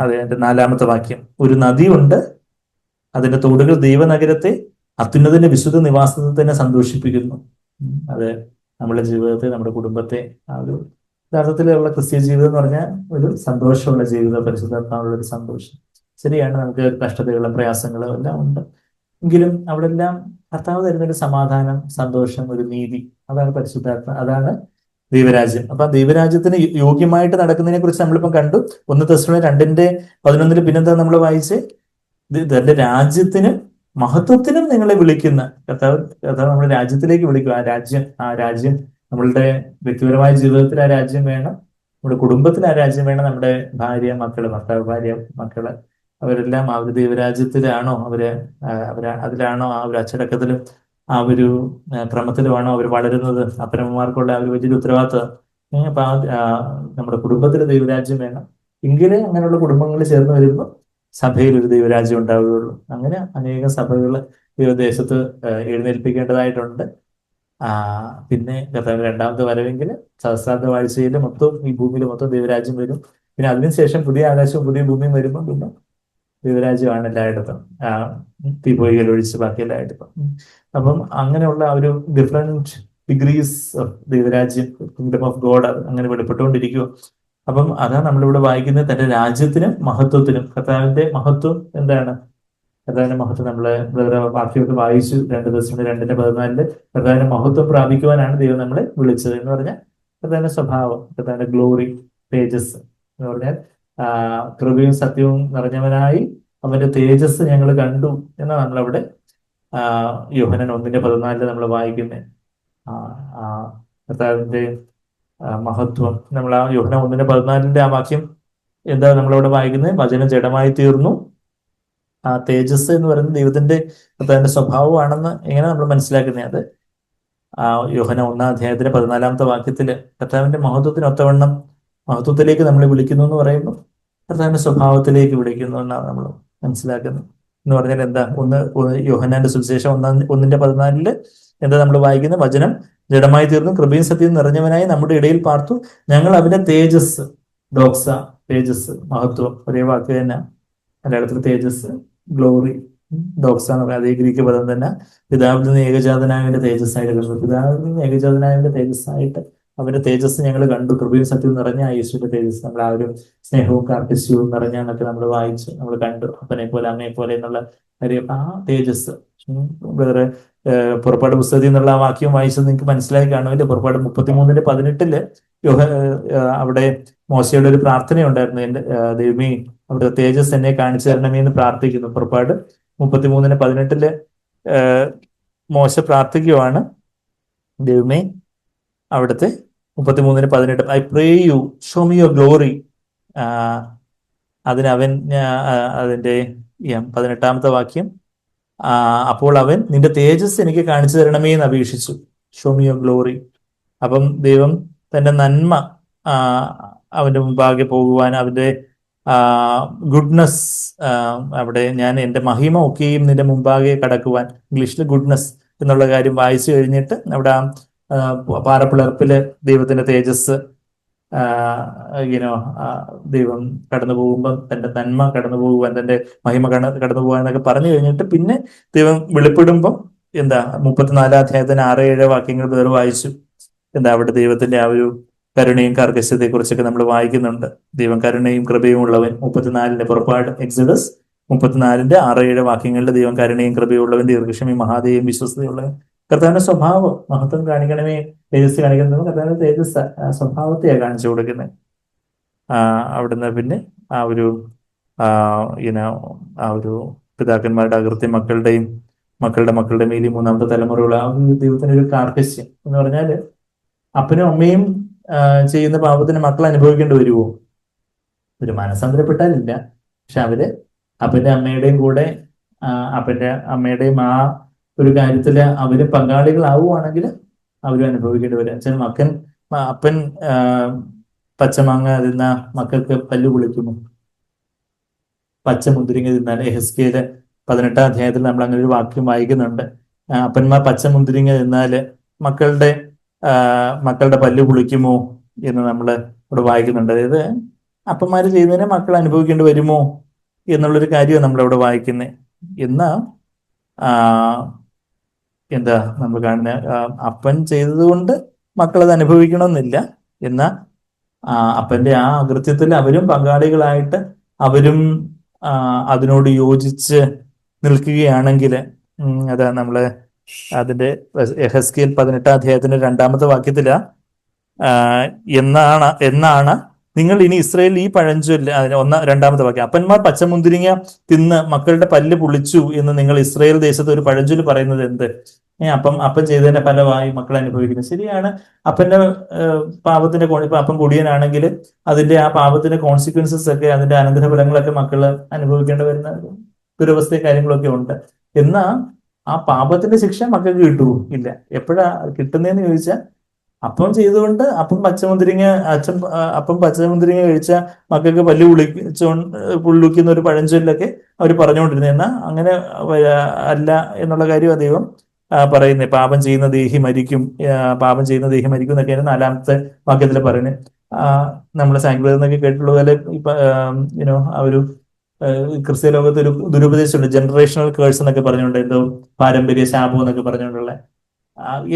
അതെ, അതിന്റെ 4-ാമത്തെ വാക്യം. ഒരു നദിയുണ്ട്, അതിന്റെ തോടുകൾ ദൈവനഗരത്തെ, അത്യുന്നതിന്റെ വിശുദ്ധ നിവാസത്തെ തന്നെ സന്തോഷിപ്പിക്കുന്നു. അത് നമ്മുടെ ജീവിതത്തെ, നമ്മുടെ കുടുംബത്തെ, ആ ഒരു യഥാർത്ഥത്തിലുള്ള ക്രിസ്ത്യ ജീവിതം എന്ന് പറഞ്ഞാൽ ഒരു സന്തോഷമുള്ള ജീവിതം, പരിശുദ്ധാത്മാവുള്ള ഒരു സന്തോഷം. ശരിയാണ്, നമുക്ക് കഷ്ടതകളും പ്രയാസങ്ങളും എല്ലാം ഉണ്ട്. എങ്കിലും അവിടെ എല്ലാം കർത്താവ് തരുന്നൊരു സമാധാനം, സന്തോഷം, ഒരു നീതി, അതാണ് പരിശുദ്ധാത്മ, അതാണ് ദൈവരാജ്യം. അപ്പൊ ദൈവരാജ്യത്തിന് യോഗ്യമായിട്ട് നടക്കുന്നതിനെ കുറിച്ച് നമ്മളിപ്പം കണ്ടു. 1 തെസ്സലോനിക്കർ 2:11 പിന്നെന്താ നമ്മൾ വായിച്ചേ? തന്റെ രാജ്യത്തിനും മഹത്വത്തിനും നിങ്ങളെ വിളിക്കുന്ന കർത്താവ് നമ്മുടെ രാജ്യത്തിലേക്ക് വിളിക്കും. ആ രാജ്യം നമ്മളുടെ വ്യക്തിപരമായ ജീവിതത്തിൽ ആ രാജ്യം വേണം, നമ്മുടെ കുടുംബത്തിൽ ആ രാജ്യം വേണം, നമ്മുടെ ഭാര്യ മക്കള്, ഭർത്താവ്, ഭാര്യ മക്കള്, അവരെല്ലാം ആ ഒരു ദൈവരാജ്യത്തിലാണോ, അതിലാണോ, ആ ഒരു അച്ചടക്കത്തിലും ആ ഒരു ക്രമത്തിലുമാണോ അവർ വളരുന്നത്? അപ്പനമ്മമാർക്കുള്ള ആ ഒരു വലിയൊരു ഉത്തരവാദിത്വം. അപ്പൊ നമ്മുടെ കുടുംബത്തിൽ ദൈവരാജ്യം വേണം. എങ്കിലേ അങ്ങനെയുള്ള കുടുംബങ്ങൾ ചേർന്ന് വരുമ്പോൾ സഭയിൽ ഒരു ദൈവരാജ്യം ഉണ്ടാവുകയുള്ളൂ. അങ്ങനെ അനേകം സഭകൾ ദൈവദേശത്ത് എഴുന്നേൽപ്പിക്കേണ്ടതായിട്ടുണ്ട്. പിന്നെ കർത്താവ് രണ്ടാമത്തെ വരവെങ്കിൽ സഹസ്രാബ്ദ വാഴ്ചയിൽ മൊത്തം ഈ ഭൂമിയിൽ മൊത്തം ദൈവരാജ്യം വരും. പിന്നെ അതിനുശേഷം പുതിയ ആകാശവും പുതിയ ഭൂമിയും വരുമ്പോൾ പിന്നെ ദൈവരാജ്യമാണ് എല്ലായിടത്തും, തീപോയികൾ ഒഴിച്ച് ബാക്കി എല്ലായിടത്തും. അപ്പം അങ്ങനെയുള്ള ഒരു ഡിഫറെന്റ് ഡിഗ്രീസ് ഓഫ് ദൈവരാജ്യം, കിങ്ഡം ഓഫ് ഗോഡ്, അങ്ങനെ വെളിപ്പെട്ടുകൊണ്ടിരിക്കുക. അപ്പം അതാണ് നമ്മളിവിടെ വായിക്കുന്നത്. തന്റെ രാജ്യത്തിനും മഹത്വത്തിനും. കർത്താവിന്റെ മഹത്വം എന്താണ്? കർത്താവിന്റെ മഹത്വം നമ്മള് വാക്യമൊക്കെ വായിച്ചു. 2 Thessalonians 2:14 കർത്താവിന്റെ മഹത്വം പ്രാപിക്കുവാനാണ് ദൈവം നമ്മളെ വിളിച്ചത് എന്ന് പറഞ്ഞാൽ കർത്താവിന്റെ സ്വഭാവം, കർത്താവിന്റെ ഗ്ലോറി, തേജസ് എന്ന് പറഞ്ഞാൽ കൃപയും സത്യവും നിറഞ്ഞവനായി അവന്റെ തേജസ് ഞങ്ങൾ കണ്ടു എന്നാണ് നമ്മളവിടെ യോഹന്നാൻ 1:14 നമ്മൾ വായിക്കുന്നത്. കർത്താവിന്റെ മഹത്വം നമ്മൾ ആ യോഹന്നാൻ 1:14 ആ വാക്യം എന്താ നമ്മളവിടെ വായിക്കുന്നത്? വചനം ജഡമായി തീർന്നു. ആ തേജസ് എന്ന് പറയുന്നത് ദൈവത്തിന്റെ കർത്താവിന്റെ സ്വഭാവമാണെന്ന് എങ്ങനെ നമ്മൾ മനസ്സിലാക്കുന്നത്? അത് യോഹന്നാൻ 1-ാം 14-ാമത്തെ വാക്യത്തില് കർത്താവിന്റെ മഹത്വത്തിനൊത്തവണ്ണം മഹത്വത്തിലേക്ക് നമ്മൾ വിളിക്കുന്നു എന്ന് പറയുമ്പോൾ കർത്താവിന്റെ സ്വഭാവത്തിലേക്ക് വിളിക്കുന്നു എന്നാണ് നമ്മൾ മനസ്സിലാക്കുന്നത്. എന്ന് പറഞ്ഞാൽ എന്താ? യോഹന്നാന്റെ സുവിശേഷം 1:14 എന്താ നമ്മൾ വായിക്കുന്നത്? വചനം ജഡമായി തീർന്നു, കൃപയും സത്യവും നിറഞ്ഞവനായി നമ്മുടെ ഇടയിൽ പാർത്തു, ഞങ്ങൾ അവന്റെ തേജസ്, ഡോക്സ, തേജസ്, മഹത്വം, ഒരേ വാക്ക് തന്നെ. മലയാളത്തിൽ തേജസ്, ഗ്ലോറി, ഡോക്സ എന്ന് പറയുന്നത് അതേ ഗ്രീക്ക് പദം തന്നെ. പിതാവിൽ നിന്ന് ഏകജാതനായവന്റെ തേജസ്സായിട്ട് കണ്ടു. പിതാവിൽ നിന്ന് ഏകജാതനായവന്റെ തേജസ്സായിട്ട് അവന്റെ തേജസ് ഞങ്ങൾ കണ്ടു, കൃപയും സത്യവും നിറഞ്ഞ യേശുവിന്റെ തേജസ്. നമ്മൾ ആ ഒരു സ്നേഹവും കാർക്കശ്യവും നിറഞ്ഞാന്നൊക്കെ നമ്മൾ വായിച്ചു, നമ്മൾ കണ്ടു. അപ്പനെ പോലെ അമ്മയെ പോലെ എന്നുള്ള കാര്യം, ആ തേജസ്. വേറെ പുറപ്പാട് പുസ്തകത്തിൽ നിന്നുള്ള ആ വാക്യം വായിച്ചത് നിങ്ങൾക്ക് മനസ്സിലായി കാണുമല്ലോ. പുറപ്പാട് 33:18 അവിടെ മോശയുടെ ഒരു പ്രാർത്ഥനയുണ്ടായിരുന്നു. എന്റെ ദൈവമേ, അവിടെ തേജസ് എന്നെ കാണിച്ചു തരണമേ എന്ന് പ്രാർത്ഥിക്കുന്നു. പുറപ്പാട് 33:18 മോശ പ്രാർത്ഥിക്കുവാണ്, ദൈവമേ അവിടുത്തെ 33:18 I pray you show me your glory. അതിനവൻ അതിന്റെ 18-ാമത്തെ വാക്യം, അപ്പോൾ അവൻ നിന്റെ തേജസ് എനിക്ക് കാണിച്ചു തരണമേ എന്ന് അപേക്ഷിച്ചു. Show me your glory. അപ്പം ദൈവം തന്റെ നന്മ അവന്റെ മുമ്പാകെ പോകുവാൻ, അവന്റെ ഗുഡ്നസ്, അവിടെ ഞാൻ എൻ്റെ മഹിമ ഒക്കെയും നിന്റെ മുമ്പാകെ കടക്കുവാൻ, ഇംഗ്ലീഷിൽ ഗുഡ്നസ് എന്നുള്ള കാര്യം വായിച്ചു കഴിഞ്ഞിട്ട് അവിടെ പാറപ്പിളർപ്പില് ദൈവത്തിന്റെ തേജസ് ദൈവം കടന്നു പോകുമ്പോൾ തന്റെ നന്മ കടന്നു പോകുവാൻ, തന്റെ മഹിമ കടന്നു പോകാൻ എന്നൊക്കെ പറഞ്ഞു കഴിഞ്ഞിട്ട് പിന്നെ ദൈവം വെളിപ്പെടുമ്പം എന്താ 34-ാം അധ്യായത്തിന് 6-7 വാക്യങ്ങൾ വേറെ വായിച്ചു. എന്താ അവിടെ ദൈവത്തിന്റെ ആ ഒരു കരുണയും കാർക്കശ്യത്തെ കുറിച്ചൊക്കെ നമ്മൾ വായിക്കുന്നുണ്ട്. ദൈവം കരുണയും കൃപയും ഉള്ളവൻ. 34-ന്റെ പുറപ്പാട്, എക്സഡസ് 34-ന്റെ 6-7 വാക്യങ്ങളിൽ ദൈവം കരുണയും കൃപയും ഉള്ളവൻ, ദീർഘക്ഷമയും മഹാദയും വിശ്വസ്തയുള്ളവൻ. കർത്താവിന്റെ സ്വഭാവം, മഹത്വം കാണിക്കണമേ, തേജസ് കാണിക്കുന്നത് കർത്താവിന്റെ തേജസ് സ്വഭാവത്തെയാണ് കാണിച്ചു കൊടുക്കുന്നത്. അവിടുന്ന് പിന്നെ ആ ഒരു ആ ഒരു പിതാക്കന്മാരുടെ അകൃത്യം മക്കളുടെയും മക്കളുടെ മേലും 3-ാമത്തെ തലമുറയുള്ള ആ ഒരു ദൈവത്തിന്റെ ഒരു കാർക്കശ്യം എന്ന് പറഞ്ഞാല് അപ്പനും അമ്മയും ചെയ്യുന്ന പാപത്തിന് മക്കൾ അനുഭവിക്കേണ്ടി വരുമോ? ഒരു മനസ്സാന്തരപ്പെട്ടാലില്ല. പക്ഷെ അവര് അപ്പന്റെ അമ്മയുടെയും കൂടെ അപ്പന്റെ അമ്മയുടെയും ആ ഒരു കാര്യത്തില് അവര് പങ്കാളികളാവുകയാണെങ്കിൽ അവരും അനുഭവിക്കേണ്ടി വരും. വെച്ചാൽ അപ്പൻ പച്ചമാങ്ങ തിന്ന മക്കൾക്ക് പല്ലു പൊളിക്കുമോ? പച്ച മുന്തിരിങ്ങ തിന്നാൽ എഹെസ്കേല് 18-ാം അധ്യായത്തിൽ നമ്മൾ അങ്ങനെ ഒരു വാക്യം വായിക്കുന്നുണ്ട്. അപ്പന്മാർ പച്ച മുന്തിരിങ്ങ തിന്നാല് മക്കളുടെ മക്കളുടെ പല്ല് പുളിക്കുമോ എന്ന് നമ്മൾ ഇവിടെ വായിക്കുന്നുണ്ട്. അതായത് അപ്പന്മാര് ചെയ്യുന്നതിനെ മക്കൾ അനുഭവിക്കേണ്ടി വരുമോ എന്നുള്ളൊരു കാര്യമാണ് നമ്മളിവിടെ വായിക്കുന്നത്. എന്നാ എന്താ നമ്മൾ കാണുന്ന അപ്പൻ ചെയ്തത് കൊണ്ട് മക്കളത് അനുഭവിക്കണമെന്നില്ല. എന്നാൽ അപ്പന്റെ ആ അകൃത്യത്തിൽ അവരും പങ്കാളികളായിട്ട് അവരും അതിനോട് യോജിച്ച് നിൽക്കുകയാണെങ്കിൽ അതാ നമ്മള് അതിന്റെ യെഹെസ്കേൽ 18-ാം അധ്യായത്തിന്റെ 2-ാമത്തെ വാക്യത്തില് എന്നാണ് നിങ്ങൾ ഇനി ഇസ്രായേൽ ഈ പഴഞ്ചൊല്ല് 2-ാമത്തെ വാക്യം, അപ്പന്മാർ പച്ചമുന്തിരിങ്ങ തിന്ന് മക്കളുടെ പല്ല് പുളിച്ചു എന്ന് നിങ്ങൾ ഇസ്രായേൽ ദേശത്ത് ഒരു പഴഞ്ചൊല്ല് പറയുന്നത് എന്ത്? അപ്പൻ ചെയ്തതിന്റെ ഫലമായി മക്കൾ അനുഭവിക്കുന്നത്. ശരിയാണ്, അപ്പന്റെ പാപത്തിന്റെ ഇപ്പൊ അപ്പൻ കുടിയനാണെങ്കിൽ അതിന്റെ ആ പാപത്തിന്റെ കോൺസിക്വൻസസ് ഒക്കെ, അതിന്റെ അനന്തരഫലങ്ങളൊക്കെ മക്കള് അനുഭവിക്കേണ്ടി വരുന്ന ദുരവസ്ഥയും കാര്യങ്ങളൊക്കെ ഉണ്ട്. എന്നാ ആ പാപത്തിന്റെ ശിക്ഷ മക്കൾക്ക് കിട്ടുമോ? ഇല്ല. എപ്പോഴാ കിട്ടുന്നതെന്ന് ചോദിച്ചാൽ, അപ്പം ചെയ്തുകൊണ്ട് അപ്പം പച്ചമുന്തിരിങ്ങ കഴിച്ച മക്കൾക്ക് പല്ല് പുള്ളിക്കുന്ന ഒരു പഴഞ്ചൊല്ലൊക്കെ അവർ പറഞ്ഞുകൊണ്ടിരുന്നത്. എന്നാൽ അങ്ങനെ അല്ല എന്നുള്ള കാര്യം അദ്ദേഹം പറയുന്നത്. പാപം ചെയ്യുന്ന ദേഹി മരിക്കും, പാപം ചെയ്യുന്ന ദേഹി മരിക്കും എന്നൊക്കെയാണ് 4-ാമത്തെ വാക്യത്തിൽ പറയുന്നത്. നമ്മളെ സാങ്ക്ലിയർ എന്നൊക്കെ കേട്ടിട്ടുള്ള പോലെ ഇപ്പൊ ആ ഒരു ക്രിസ്ത്യ ലോകത്ത് ഒരു ദുരുപദേശമുണ്ട്, ജനറേഷണൽ കേഴ്സ് എന്നൊക്കെ പറഞ്ഞുകൊണ്ട്, എന്തോ പാരമ്പര്യ ശാപം എന്നൊക്കെ പറഞ്ഞുകൊണ്ടുള്ള.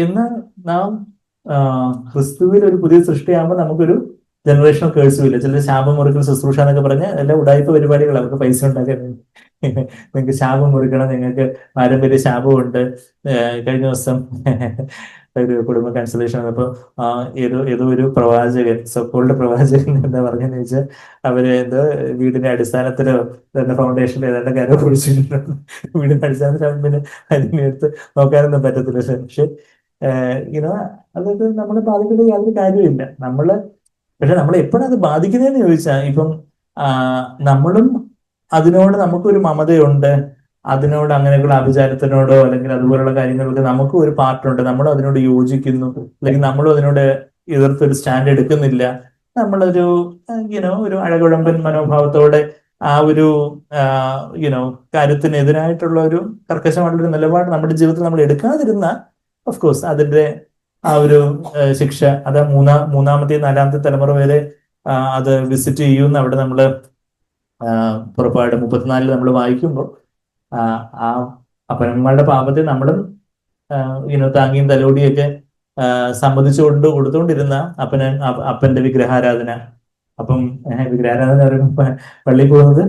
എന്ന് നാം ക്രിസ്തുവിൽ ഒരു പുതിയ സൃഷ്ടിയാകുമ്പോൾ നമുക്കൊരു ജനറേഷണൽ കേഴ്സും ഇല്ല. ചില ശാപം മുറിക്കൽ ശുശ്രൂഷ എന്നൊക്കെ പറഞ്ഞ് എല്ലാം ഉടായ്പ പരിപാടികൾ, അവർക്ക് പൈസ ഉണ്ടാക്കാൻ വേണ്ടി. നിങ്ങൾക്ക് ശാപം മുറിക്കണം, നിങ്ങൾക്ക് പാരമ്പര്യ ശാപമുണ്ട്. കഴിഞ്ഞ ദിവസം ഒരു കുടുംബ കൺസലേഷൻ വന്നപ്പോൾ ഏതോ ഒരു പ്രവാചകൻ, സപ്പോളുടെ പ്രവാചകൻ എന്താ പറഞ്ഞെന്ന് വെച്ചാൽ, അവര് എന്തോ വീടിന്റെ അടിസ്ഥാനത്തിലോ തന്നെ ഫൗണ്ടേഷനിൽ ഏതാണ്ട് കര പൊളിച്ചിട്ടുണ്ട്. വീടിന്റെ അടിസ്ഥാനത്തിൽ പിന്നെ അതിനെടുത്ത് നോക്കാനൊന്നും പറ്റത്തില്ല. പക്ഷെ അതൊക്കെ നമ്മളെ ബാധിക്കുന്ന യാതൊരു കാര്യമില്ല. പക്ഷെ നമ്മളെ എപ്പോഴാണ് അത് ബാധിക്കുന്നതെന്ന് ചോദിച്ചാൽ, ഇപ്പം നമ്മളും അതിനോട് നമുക്കൊരു മമതയുണ്ട്, അതിനോട് അങ്ങനെയുള്ള അഭിചാരത്തിനോടോ അല്ലെങ്കിൽ അതുപോലുള്ള കാര്യങ്ങൾക്ക് നമുക്കും ഒരു പാർട്ടുണ്ട്, നമ്മളും അതിനോട് യോജിക്കുന്നു, അല്ലെങ്കിൽ നമ്മളും അതിനോട് എതിർത്തൊരു സ്റ്റാൻഡ് എടുക്കുന്നില്ല. നമ്മളൊരു ഒരു അഴകുഴമ്പൻ മനോഭാവത്തോടെ ആ ഒരു കാര്യത്തിനെതിരായിട്ടുള്ള ഒരു കർക്കശമായിട്ടുള്ള നിലപാട് നമ്മുടെ ജീവിതത്തിൽ നമ്മൾ എടുക്കാതിരുന്ന, ഓഫ് കോഴ്സ് അതിന്റെ ആ ഒരു ശിക്ഷ അത് മൂന്നാമത്തെ 4-ാമത്തെ തലമുറ വരെ അത് വിസിറ്റ് ചെയ്യുമെന്ന് അവിടെ നമ്മള് പുറപ്പാട് 34 നമ്മൾ വായിക്കുമ്പോൾ, ആ അപ്പന്മാരുടെ പാപത്തെ നമ്മളും താങ്ങിയും തലോടിയൊക്കെ സമ്മതിച്ചുകൊണ്ട് കൊടുത്തുകൊണ്ടിരുന്ന അപ്പന്റെ വിഗ്രഹാരാധന. അപ്പം വിഗ്രഹാരാധന പറയുമ്പോൾ പള്ളിയിൽ പോകുന്നത്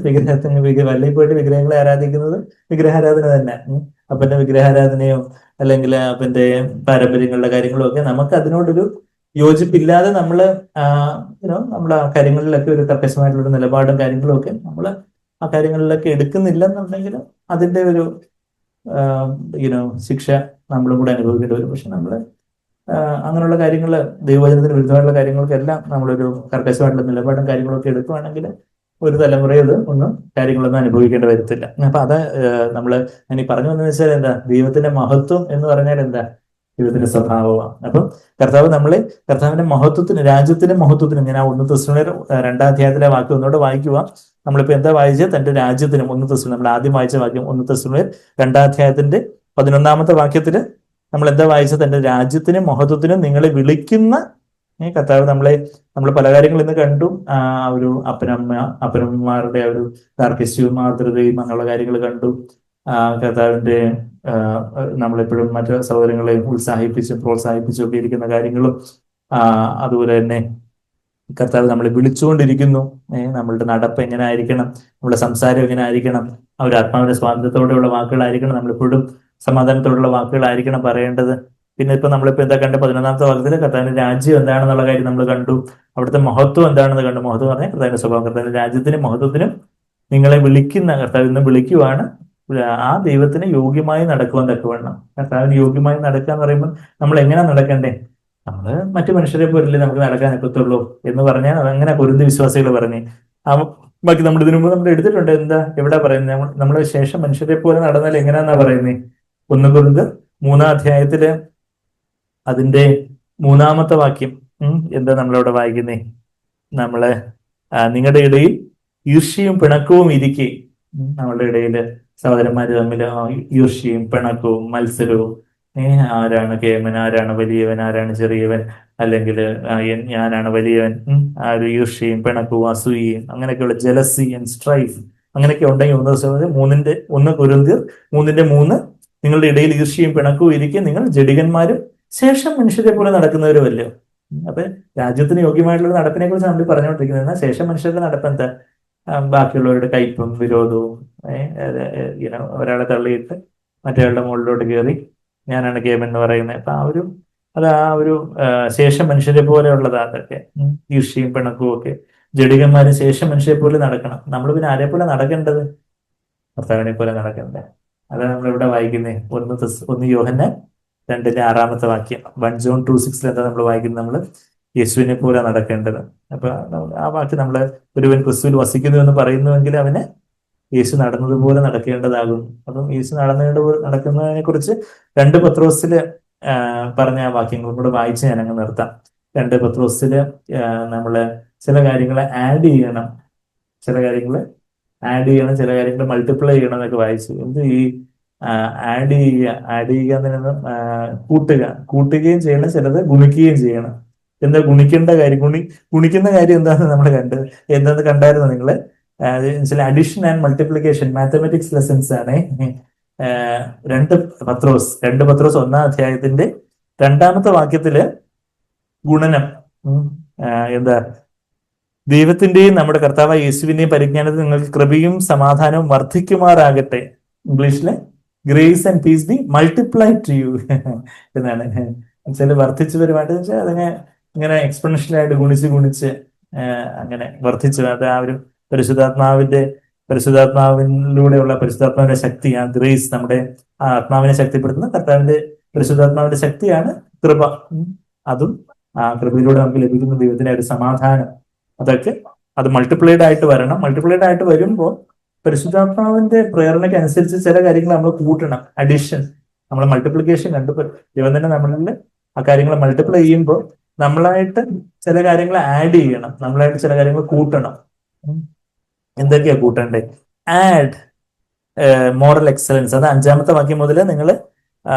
പള്ളിയിൽ പോയിട്ട് വിഗ്രഹങ്ങളെ ആരാധിക്കുന്നത് വിഗ്രഹാരാധന തന്നെ. അപ്പന്റെ വിഗ്രഹാരാധനയോ അല്ലെങ്കിൽ അപ്പന്റെ പാരമ്പര്യങ്ങളുടെ കാര്യങ്ങളും ഒക്കെ നമുക്ക് അതിനോടൊരു യോജിപ്പില്ലാതെ നമ്മള് നമ്മള് ആ കാര്യങ്ങളിലൊക്കെ ഒരു കർക്കശമായിട്ടുള്ള നിലപാടും കാര്യങ്ങളും ഒക്കെ നമ്മൾ ആ കാര്യങ്ങളിലൊക്കെ എടുക്കുന്നില്ലെന്നുണ്ടെങ്കിൽ അതിന്റെ ഒരു ശിക്ഷ നമ്മളും കൂടെ അനുഭവിക്കേണ്ടി വരും. പക്ഷെ നമ്മള് അങ്ങനെയുള്ള കാര്യങ്ങൾ, ദൈവവചനത്തിന് വിരുദ്ധമായിട്ടുള്ള കാര്യങ്ങൾക്കെല്ലാം നമ്മളൊരു കർക്കശമായിട്ടുള്ള നിലപാടും കാര്യങ്ങളൊക്കെ എടുക്കുകയാണെങ്കിൽ ഒരു തലമുറയിൽ കാര്യങ്ങളൊന്നും അനുഭവിക്കേണ്ടി വരത്തില്ല. അപ്പൊ അത് ഞാൻ ഈ പറഞ്ഞു വന്നതെന്ന് വെച്ചാൽ എന്താ, ദൈവത്തിന്റെ മഹത്വം എന്ന് പറഞ്ഞാൽ എന്താ, ദൈവത്തിന്റെ സ്വഭാവമാണ്. അപ്പം കർത്താവിന്റെ മഹത്വത്തിന്, രാജ്യത്തിന്റെ മഹത്വത്തിനും, ഞാൻ ആ 1 തെസ്സലോനിക്കർ 2-ാം അധ്യായത്തിലെ വാക്യം ഒന്നുകൂടെ വായിക്കുക. നമ്മളിപ്പോ എന്താ വായിച്ചത്? തന്റെ രാജ്യത്തിനും 1 തെസ്സലോനിക്കർ, നമ്മൾ ആദ്യം വായിച്ച വാക്യം 1 തെസ്സലോനിക്കർ 2-ാം അധ്യായത്തിന്റെ 11-ാമത്തെ വാക്യത്തില് നമ്മൾ എന്താ വായിച്ചത്? തന്റെ രാജ്യത്തിനും മഹത്വത്തിനും നിങ്ങളെ വിളിക്കുന്ന കർത്താവ് നമ്മൾ പല കാര്യങ്ങൾ ഇന്ന് കണ്ടു. ഒരു അപ്പനമ്മമാരുടെ ആ ഒരു കാർക്കശ്യവും മാതൃകയും അങ്ങനെയുള്ള കാര്യങ്ങൾ കണ്ടു. കർത്താവിന്റെ നമ്മളെപ്പോഴും മറ്റു സഹോദരങ്ങളെ ഉത്സാഹിപ്പിച്ചും പ്രോത്സാഹിപ്പിച്ചും ഒക്കെ ഇരിക്കുന്ന കാര്യങ്ങളും, അതുപോലെ തന്നെ കർത്താവ് നമ്മളെ വിളിച്ചുകൊണ്ടിരിക്കുന്നു. നമ്മളുടെ നടപ്പ് എങ്ങനെ ആയിരിക്കണം, നമ്മുടെ സംസാരം എങ്ങനെ ആയിരിക്കണം, ആ ഒരു ആത്മാവിന്റെ സ്വാതന്ത്ര്യത്തോടെയുള്ള വാക്കുകളായിരിക്കണം, നമ്മളെപ്പോഴും സമാധാനത്തോടുള്ള വാക്കുകളായിരിക്കണം പറയേണ്ടത്. പിന്നെ നമ്മളിപ്പോ എന്താ കണ്ടത്? 11-ാമത്തെ വാക്യത്തിൽ കർത്താവിന്റെ രാജ്യം എന്താണെന്നുള്ള കാര്യം നമ്മൾ കണ്ടു. അവിടുത്തെ മഹത്വം എന്താണെന്ന് കണ്ടു. മഹത്വം പറഞ്ഞാൽ കർത്താവിന്റെ സ്വഭാവം. കർത്താവിന്റെ രാജ്യത്തിനും മഹത്വത്തിനും നിങ്ങളെ വിളിക്കുന്ന കർത്താവ് ഇന്ന് വിളിക്കുവാണ്. ആ ദൈവത്തിന് യോഗ്യമായി നടക്കുവാൻ തക്കവണ്ണം, കർത്താവിന് യോഗ്യമായി നടക്കുക എന്ന് പറയുമ്പോൾ നമ്മൾ എങ്ങനെ നടക്കണ്ടേ? നമ്മള് മറ്റു മനുഷ്യരെ പോലല്ലേ നമുക്ക് നടക്കാൻ ഒക്കത്തുള്ളൂ എന്ന് പറഞ്ഞാൽ അതങ്ങനെ പൊരുന്ത് വിശ്വാസികൾ പറഞ്ഞ് ആ ബാക്കി നമ്മൾ ഇതിനു മുമ്പ് നമ്മൾ എടുത്തിട്ടുണ്ട്. എന്താ എവിടെ പറയുന്നത്? നമ്മള് ശേഷം മനുഷ്യരെ പോലെ നടന്നാൽ എങ്ങനെയാന്നാ പറയുന്നത്? ഒന്ന് കുറിന്ത് 3-ാം അധ്യായത്തില് അതിന്റെ 3-ാമത്തെ വാക്യം എന്താ നമ്മളിവിടെ വായിക്കുന്നേ? നമ്മള് നിങ്ങളുടെ ഇടയിൽ ഈർഷ്യയും പിണക്കവും ഇരിക്കെ, നമ്മളുടെ ഇടയിൽ സഹോദരന്മാര് തമ്മിൽ ഈർഷ്യയും പിണക്കവും മത്സരവും, ആരാണ് കേമൻ, ആരാണ് വലിയവൻ, ആരാണ് ചെറിയവൻ, അല്ലെങ്കിൽ ഞാനാണ് വലിയവൻ, ആ ഒരു ഈർഷ്യയും പിണക്കവും അസൂയയും അങ്ങനെയൊക്കെയുള്ള ജലസി ആൻഡ് സ്ട്രൈഫ് അങ്ങനെയൊക്കെ ഉണ്ടെങ്കിൽ 1 കൊരിന്ത്യർ 3:3 നിങ്ങളുടെ ഇടയിൽ ഈർഷ്യയും പിണക്കവും ഇരിക്കെ നിങ്ങൾ ജഡികന്മാരും ശേഷം മനുഷ്യരെ പോലെ നടക്കുന്നവരുമല്ലോ. അപ്പൊ രാജ്യത്തിന് യോഗ്യമായിട്ടുള്ള നടപ്പിനെ കുറിച്ച് നമ്മൾ പറഞ്ഞുകൊണ്ടിരിക്കുന്നത്. എന്നാൽ ശേഷം മനുഷ്യരുടെ നടപ്പ് എന്താ? ബാക്കിയുള്ളവരുടെ കയ്പും വിരോധവും, ഒരാളെ തള്ളിയിട്ട് മറ്റേയാളുടെ മുകളിലോട്ട് കയറി ഞാനാണ് കേമൻ എന്ന് പറയുന്നത്. അപ്പൊ ആ ഒരു ശേഷം മനുഷ്യരെ പോലെ ഉള്ളതാ അതൊക്കെ. ഈർഷ്യയും പിണക്കവും ഒക്കെ. ജഡികന്മാരും ശേഷം മനുഷ്യരെ പോലെ നടക്കണം. നമ്മൾ പിന്നെ ആരെ പോലെ നടക്കേണ്ടത്? ഭർത്താവിനെ പോലെ നടക്കണ്ടേ? അതാണ് നമ്മളിവിടെ വായിക്കുന്നത്. 1 യോഹന്നാൻ 2:6 വാക്യം. 1 John 2:6 എന്താ നമ്മൾ വായിക്കുന്നത്? നമ്മള് യേശുവിനെ പോലെ നടക്കേണ്ടത്. അപ്പൊ ആ വാക്യം നമ്മള് ഒരുവൻ ക്രിസ്തുവിൽ വസിക്കുന്നു എന്ന് പറയുന്നുവെങ്കിൽ അവന് യേശു നടന്നതുപോലെ നടക്കേണ്ടതാകും. അപ്പം യേശു നടക്കുന്നതിനെ കുറിച്ച് 2 പത്രോസില് പറഞ്ഞ ആ വാക്യങ്ങളും കൂടെ വായിച്ച് ഞാൻ അങ്ങ് നിർത്താം. 2 പത്രോസില് നമ്മള് ചില കാര്യങ്ങളെ ആഡ് ചെയ്യണം, ചില കാര്യങ്ങൾ മൾട്ടിപ്ലൈ ചെയ്യണം എന്നൊക്കെ വായിച്ചു. എന്ത് ഈ ആഡ് ചെയ്യുക എന്ന് പറയുന്നത് കൂട്ടുകയും ചെയ്യണം, ചിലത് ഗുണിക്കുകയും ചെയ്യണം. എന്താ ഗുണിക്കേണ്ട കാര്യം? ഗുണിക്കുന്ന കാര്യം എന്താണെന്ന് നമ്മൾ എന്താന്ന് കണ്ടായിരുന്നു നിങ്ങള്? ചില addition and multiplication mathematics lessons ആണ്. 2 പത്രോസ് 1-ാം അധ്യായത്തിന്റെ 2-ാമത്തെ വാക്യത്തില് ഗുണനം എന്താ? ദൈവത്തിന്റെയും നമ്മുടെ കർത്താവായ യേശുവിന്റെയും പരിജ്ഞാനത്തിൽ നിങ്ങൾക്ക് കൃപയും സമാധാനവും വർദ്ധിക്കുമാറാകട്ടെ. ഇംഗ്ലീഷില് grace and peace be multiplied to you എന്നാണ്. വർദ്ധിച്ചു വരുമായിട്ട് വെച്ചാൽ അതിനെ ഇങ്ങനെ എക്സ്പെൻഷ്യലായിട്ട് ഗുണിച്ച് അങ്ങനെ വർദ്ധിച്ചു. അത് ആ ഒരു പരിശുദ്ധാത്മാവിന്റെ ശക്തി, ആ ഗ്രേസ്, നമ്മുടെ ആ ആത്മാവിനെ ശക്തിപ്പെടുത്തുന്ന കർത്താവിന്റെ പരിശുദ്ധാത്മാവിന്റെ ശക്തിയാണ് കൃപ. അതും ആ കൃപയിലൂടെ നമുക്ക് ലഭിക്കുന്ന ദൈവത്തിന്റെ ഒരു സമാധാനം, അതൊക്കെ അത് മൾട്ടിപ്ലൈഡ് ആയിട്ട് വരണം. മൾട്ടിപ്ലൈഡ് ആയിട്ട് വരുമ്പോൾ പരിശുദ്ധാത്മാവിന്റെ പ്രേരണയ്ക്ക് അനുസരിച്ച് ചില കാര്യങ്ങൾ നമ്മൾ കൂട്ടണം. അഡിഷൻ, നമ്മൾ മൾട്ടിപ്ലിക്കേഷൻ കണ്ടു ദൈവം തന്നെ നമ്മളിൽ ആ കാര്യങ്ങൾ മൾട്ടിപ്ലൈ ചെയ്യുമ്പോൾ നമ്മളായിട്ട് ചില കാര്യങ്ങൾ ആഡ് ചെയ്യണം, നമ്മളായിട്ട് ചില കാര്യങ്ങൾ കൂട്ടണം. എന്തൊക്കെയാ കൂട്ടണ്ടേ? Add moral excellence. അത് 5-ാമത്തെ വാക്യം മുതൽ നിങ്ങൾ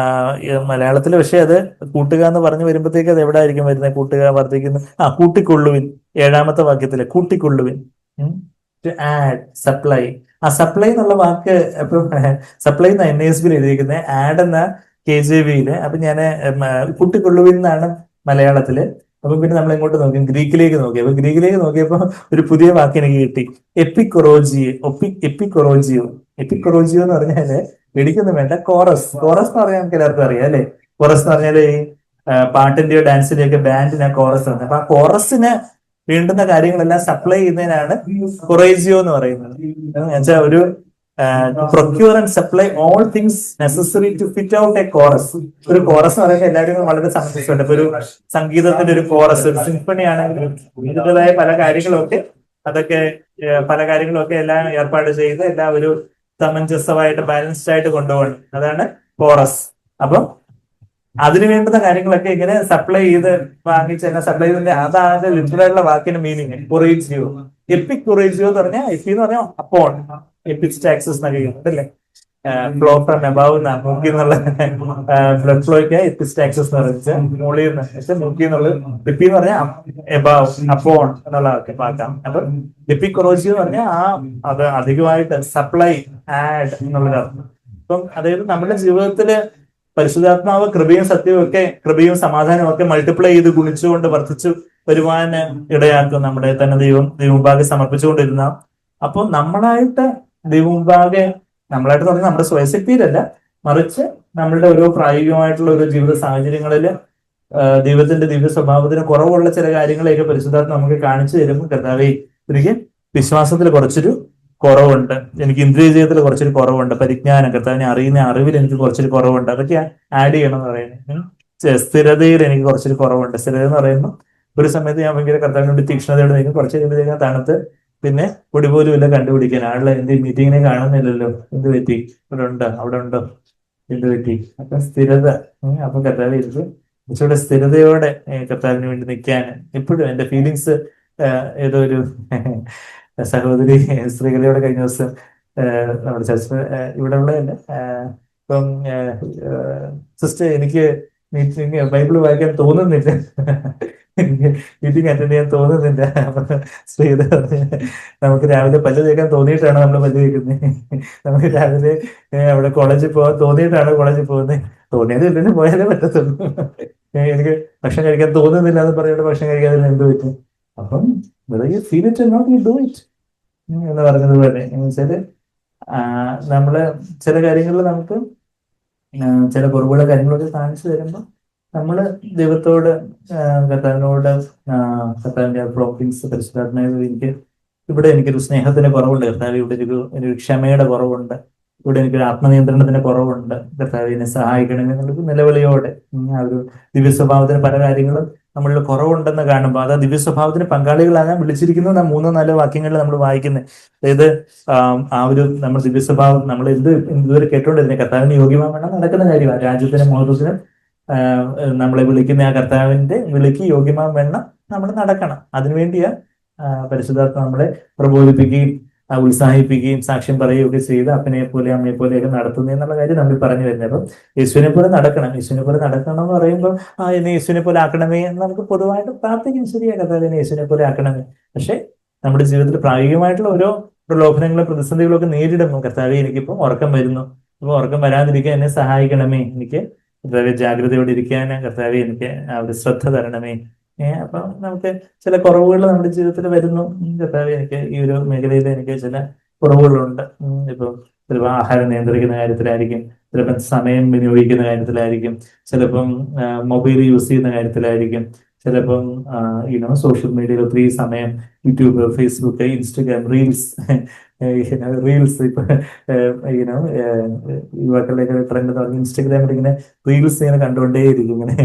മലയാളത്തിൽ, പക്ഷെ അത് കൂട്ടുക എന്ന് പറഞ്ഞു വരുമ്പോഴത്തേക്ക് അത് എവിടെ ആയിരിക്കും വരുന്നത്? കൂട്ടുക, വർദ്ധിക്കുന്നു, കൂട്ടിക്കൊള്ളുവിൻ. 7-ാമത്തെ വാക്യത്തില് കൂട്ടിക്കൊള്ളുവിൻ. Add, supply. ആ സപ്ലൈ എന്നുള്ള വാക്ക് ഇപ്പം സപ്ലൈ എന്ന NASB എഴുതിയിരിക്കുന്നത്, ആഡ് എന്ന KJV-യില്. അപ്പൊ ഞാൻ കൂട്ടിക്കൊള്ളുവിൻ എന്നാണ് മലയാളത്തില്. അപ്പൊ പിന്നെ നമ്മൾ ഇങ്ങോട്ട് നോക്കി ഗ്രീക്കിലേക്ക് നോക്കി. അപ്പൊ ഗ്രീക്കിലേക്ക് നോക്കിയപ്പോ ഒരു പുതിയ വാക്ക് എനിക്ക് കിട്ടി, എപ്പിക്കൊറോജിയോ എന്ന് പറഞ്ഞാല് പേടിക്കൊന്നും വേണ്ട, കോറസ് എന്ന് പറഞ്ഞാൽ നമുക്ക് എല്ലാവർക്കും അറിയാം അല്ലെ? കോറസ് എന്ന് പറഞ്ഞാല് ഈ പാട്ടിന്റെയോ ഡാൻസിന്റെയോ ഒക്കെ ബാൻഡിനാ കോറസ് ആണ്. അപ്പൊ ആ കോറസിന് വേണ്ടുന്ന കാര്യങ്ങളെല്ലാം സപ്ലൈ ചെയ്യുന്നതിനാണ് കൊറേജിയോ എന്ന് പറയുന്നത്. എന്നുവെച്ചാൽ ഒരു procure and supply all things necessary to fit out a chorus. ഒരു കോറസ് എന്ന് പറയുമ്പോൾ എല്ലാവരും വളരെ സംബന്ധിച്ചുണ്ട്. ഇപ്പൊ ഒരു സംഗീതത്തിന്റെ ഒരു കോറസ്, ഒരു സിംഫണി ആണെങ്കിലും ഇതിൻ്റെതായ പല കാര്യങ്ങളൊക്കെ എല്ലാം ഏർപ്പാട് ചെയ്ത് എല്ലാം ഒരു സമഞ്ജസമായിട്ട് ബാലൻസ്ഡ് ആയിട്ട് കൊണ്ടുപോകണം. അതാണ് കോറസ്. അപ്പം അതിന് വേണ്ടുന്ന കാര്യങ്ങളൊക്കെ ഇങ്ങനെ സപ്ലൈ ചെയ്ത് വാങ്ങിച്ച് സപ്ലൈ ചെയ്തിന്റെ അതാണ് ലിറ്ററലായിട്ടുള്ള വാക്കിന്റെ മീനിങ്. കൊറേജിയോ, എപ്പിക് കൊറേജിയോ എന്ന് പറഞ്ഞാൽ, എപ്പി എന്ന് പറഞ്ഞാൽ അപ്പോൺ, എപ്പിസ്റ്റാക്സിസ് എന്നൊക്കെ അല്ലേ? ഫ്ലോ ഫ്രം എബവ് മുക്കി എന്നുള്ള ബ്ലഡ് ഫ്ലോയ്ക്ക് എപ്പിസ്റ്റാക്സിസ് എന്ന് പറഞ്ഞാൽ മുകളിൽ നിന്ന് മുക്കി എന്നുള്ളത്. എപ്പി എന്ന് പറഞ്ഞാൽ എബവ്, അപ്പോൺ എന്നുള്ള വാക്കാം. അപ്പൊ എപ്പിക് കൊറേജിയോ എന്ന് പറഞ്ഞാൽ അത് അധികമായിട്ട് സപ്ലൈ, ആഡ് എന്നുള്ളൊരു അർത്ഥം. അപ്പം അതായത് നമ്മുടെ ജീവിതത്തില് പരിശുദ്ധാത്മാവ് കൃപയും സമാധാനവും ഒക്കെ മൾട്ടിപ്ലൈ ചെയ്ത് ഗുണിച്ചുകൊണ്ട് വർദ്ധിച്ചു വരുവാൻ ഇടയാക്കും. നമ്മുടെ തന്നെ ദൈവമുമ്പാകെ സമർപ്പിച്ചുകൊണ്ടിരുന്ന. അപ്പോൾ നമ്മളായിട്ട് പറഞ്ഞാൽ നമ്മുടെ സ്വയശക്തിയിലല്ല, മറിച്ച് നമ്മളുടെ ഓരോ പ്രായോഗികമായിട്ടുള്ള ഒരു ജീവിത സാഹചര്യങ്ങളിൽ ദൈവത്തിന്റെ ദിവ്യ സ്വഭാവത്തിന് കുറവുള്ള ചില കാര്യങ്ങളെയൊക്കെ പരിശുദ്ധാത്മ നമുക്ക് കാണിച്ചു തരുമ്പോൾ, കർത്താവേ എനിക്ക് വിശ്വാസത്തിൽ കുറച്ചൊരു കുറവുണ്ട്, എനിക്ക് ഇന്ദ്രിയ ജീവിതത്തിൽ കുറച്ചൊരു കുറവുണ്ട്, പരിജ്ഞാനം, കർത്താവിനെ അറിയുന്ന അറിവിൽ എനിക്ക് കുറച്ചൊരു കുറവുണ്ട്, അതൊക്കെ ആഡ് ചെയ്യണം എന്ന് പറയുന്നത്. സ്ഥിരതയിൽ എനിക്ക് കുറച്ചൊരു കുറവുണ്ട്. സ്ഥിരത എന്ന് പറയുമ്പോൾ ഒരു സമയത്ത് ഞാൻ ഭയങ്കര കർത്താവിന് വേണ്ടി തീക്ഷ്ണതയോടെ നിൽക്കും, കുറച്ച് കഴിയുമ്പോഴത്തേക്കും തണുത്ത് പിന്നെ പൊടി പോലും ഇല്ല കണ്ടുപിടിക്കാൻ. ആളുടെ എന്ത് മീറ്റിങ്ങിനെ കാണുന്നില്ലല്ലോ, എന്ത് പറ്റി, ഇവിടെ ഉണ്ടോ അവിടെ ഉണ്ടോ, എന്ത് പറ്റി. അപ്പൊ സ്ഥിരത. അപ്പൊ കർത്താവ് എനിക്ക് കുറച്ചുകൂടെ സ്ഥിരതയോടെ കർത്താവിന് വേണ്ടി നിൽക്കാൻ എപ്പോഴും എന്റെ ഫീലിങ്സ്. ഏതോ ഒരു സഹോദരി സ്ത്രീകളോട് കഴിഞ്ഞ ദിവസം നമ്മുടെ ചർച്ച ഇവിടെ ഉള്ളതല്ല, ഇപ്പം സിസ്റ്റർ എനിക്ക് മീറ്റിംഗ് ബൈബിള് വായിക്കാൻ തോന്നുന്നില്ല, എനിക്ക് മീറ്റിംഗ് അറ്റൻഡ് ചെയ്യാൻ തോന്നുന്നില്ല. അപ്പൊ ശ്രീധ നമുക്ക് രാവിലെ പല്ല് തേക്കാൻ തോന്നിയിട്ടാണ് നമ്മൾ പല്ല് തേക്കുന്നത്, നമുക്ക് രാവിലെ അവിടെ കോളേജിൽ പോകാൻ തോന്നിയിട്ടാണ് കോളേജിൽ പോകുന്നത്. തോന്നിയത് ഇല്ലെന്ന് പോയാലേ പറ്റത്തുള്ളൂ. എനിക്ക് ഭക്ഷണം കഴിക്കാൻ തോന്നുന്നില്ല എന്ന് പറഞ്ഞിട്ട് ഭക്ഷണം കഴിക്കാതെ എന്ത് പറ്റും. അപ്പം feel it not you do it എന്ന് പറഞ്ഞതുപോലെ എന്ന് വെച്ചാല് നമ്മള് ചില കാര്യങ്ങളിൽ നമുക്ക് ചില കുറവുള്ള കാര്യങ്ങളൊക്കെ കാണിച്ചു തരുമ്പോൾ നമ്മള് ദൈവത്തോട് കർത്താവിനോട് കർത്താവിന്റെ പ്രോബ്ലംസ് പരിശുദ്ധാത്മാവ് ഇവിടെ എനിക്കൊരു സ്നേഹത്തിന്റെ കുറവുണ്ട് കർത്താവ്, ഇവിടെ ഒരു ക്ഷമയുടെ കുറവുണ്ട്, ഇവിടെ എനിക്കൊരു ആത്മനിയന്ത്രണത്തിന്റെ കുറവുണ്ട്, കർത്താവ് എന്നെ സഹായിക്കണമെന്ന് എന്നുള്ളൊരു നിലവിളിയോടെ ആ ഒരു ദിവ്യ സ്വഭാവത്തിന് പല കാര്യങ്ങളും നമ്മളിൽ കുറവുണ്ടെന്ന് കാണുമ്പോൾ അത് ദിവ്യ സ്വഭാവത്തിന് പങ്കാളികളാകാൻ വിളിച്ചിരിക്കുന്നത് 3-4 വാക്യങ്ങളിൽ നമ്മൾ വായിക്കുന്നത്. അതായത് ആ ഒരു നമ്മൾ ദിവ്യ സ്വഭാവം നമ്മൾ ഇതുവരെ കേട്ടോണ്ടിരുന്നത് കർത്താവിന് യോഗ്യമാവണ്ണം നടക്കുന്ന കാര്യമാണ്. രാജ്യത്തിനും മഹത്വത്തിനും നമ്മളെ വിളിക്കുന്ന ആ കർത്താവിന്റെ വിളിക്ക് യോഗ്യമാവണ്ണം നമ്മൾ നടക്കണം. അതിനുവേണ്ടിയാ പരിശുദ്ധാത്മ നമ്മളെ പ്രബോധിപ്പിക്കുകയും ഉത്സാഹിപ്പിക്കുകയും സാക്ഷ്യം പറയുകയൊക്കെ ചെയ്ത് അപ്പനെ പോലെ അമ്മയെ പോലെയൊക്കെ നടത്തുന്നു എന്നുള്ള കാര്യം നമ്മൾ പറഞ്ഞു വരുന്നത്. അപ്പം യേശുവിനെ പോലെ നടക്കണം, യേശുവിനെ പോലെ നടക്കണം എന്ന് പറയുമ്പോൾ എന്നെ യേശുവിനെ പോലെ ആക്കണമേ എന്ന് നമുക്ക് പൊതുവായിട്ട് പ്രാർത്ഥിക്കും. ശരിയാ, കർത്താവിനെ യേശുവിനെ പോലെ ആക്കണമേ. പക്ഷെ നമ്മുടെ ജീവിതത്തിൽ പ്രായോഗികമായിട്ടുള്ള ഓരോ പ്രലോഭനങ്ങളും പ്രതിസന്ധികളും ഒക്കെ നേരിടുന്നു. കർത്താവെ എനിക്കിപ്പോൾ ഉറക്കം വരുന്നു, അപ്പൊ ഉറക്കം വരാതിരിക്കാൻ എന്നെ സഹായിക്കണമേ, എനിക്ക് കർത്താവെ ജാഗ്രതയോടെ ഇരിക്കാൻ കർത്താവെ എനിക്ക് ഒരു ശ്രദ്ധ തരണമേ. അപ്പൊ നമുക്ക് ചില കുറവുകൾ നമ്മുടെ ജീവിതത്തിൽ വരുന്നു. കർത്താവെ എനിക്ക് ഈ ഒരു മേഖലയിൽ എനിക്ക് ചില കുറവുകളുണ്ട്. ഇപ്പൊ ചിലപ്പോൾ ആഹാരം നിയന്ത്രിക്കുന്ന കാര്യത്തിലായിരിക്കും, ചിലപ്പം സമയം വിനിയോഗിക്കുന്ന കാര്യത്തിലായിരിക്കും, ചിലപ്പം മൊബൈൽ യൂസ് ചെയ്യുന്ന കാര്യത്തിലായിരിക്കും, ചിലപ്പം സോഷ്യൽ മീഡിയയിൽ ഒത്തിരി സമയം യൂട്യൂബ്, ഫേസ്ബുക്ക്, ഇൻസ്റ്റഗ്രാം, റീൽസ് ഇപ്പൊ യുവാക്കളുടെയൊക്കെ ട്രെൻഡ് എന്ന് പറഞ്ഞാൽ ഇൻസ്റ്റഗ്രാമിൽ ഇങ്ങനെ റീൽസ് ഇങ്ങനെ കണ്ടുകൊണ്ടേയിരിക്കും. ഇങ്ങനെ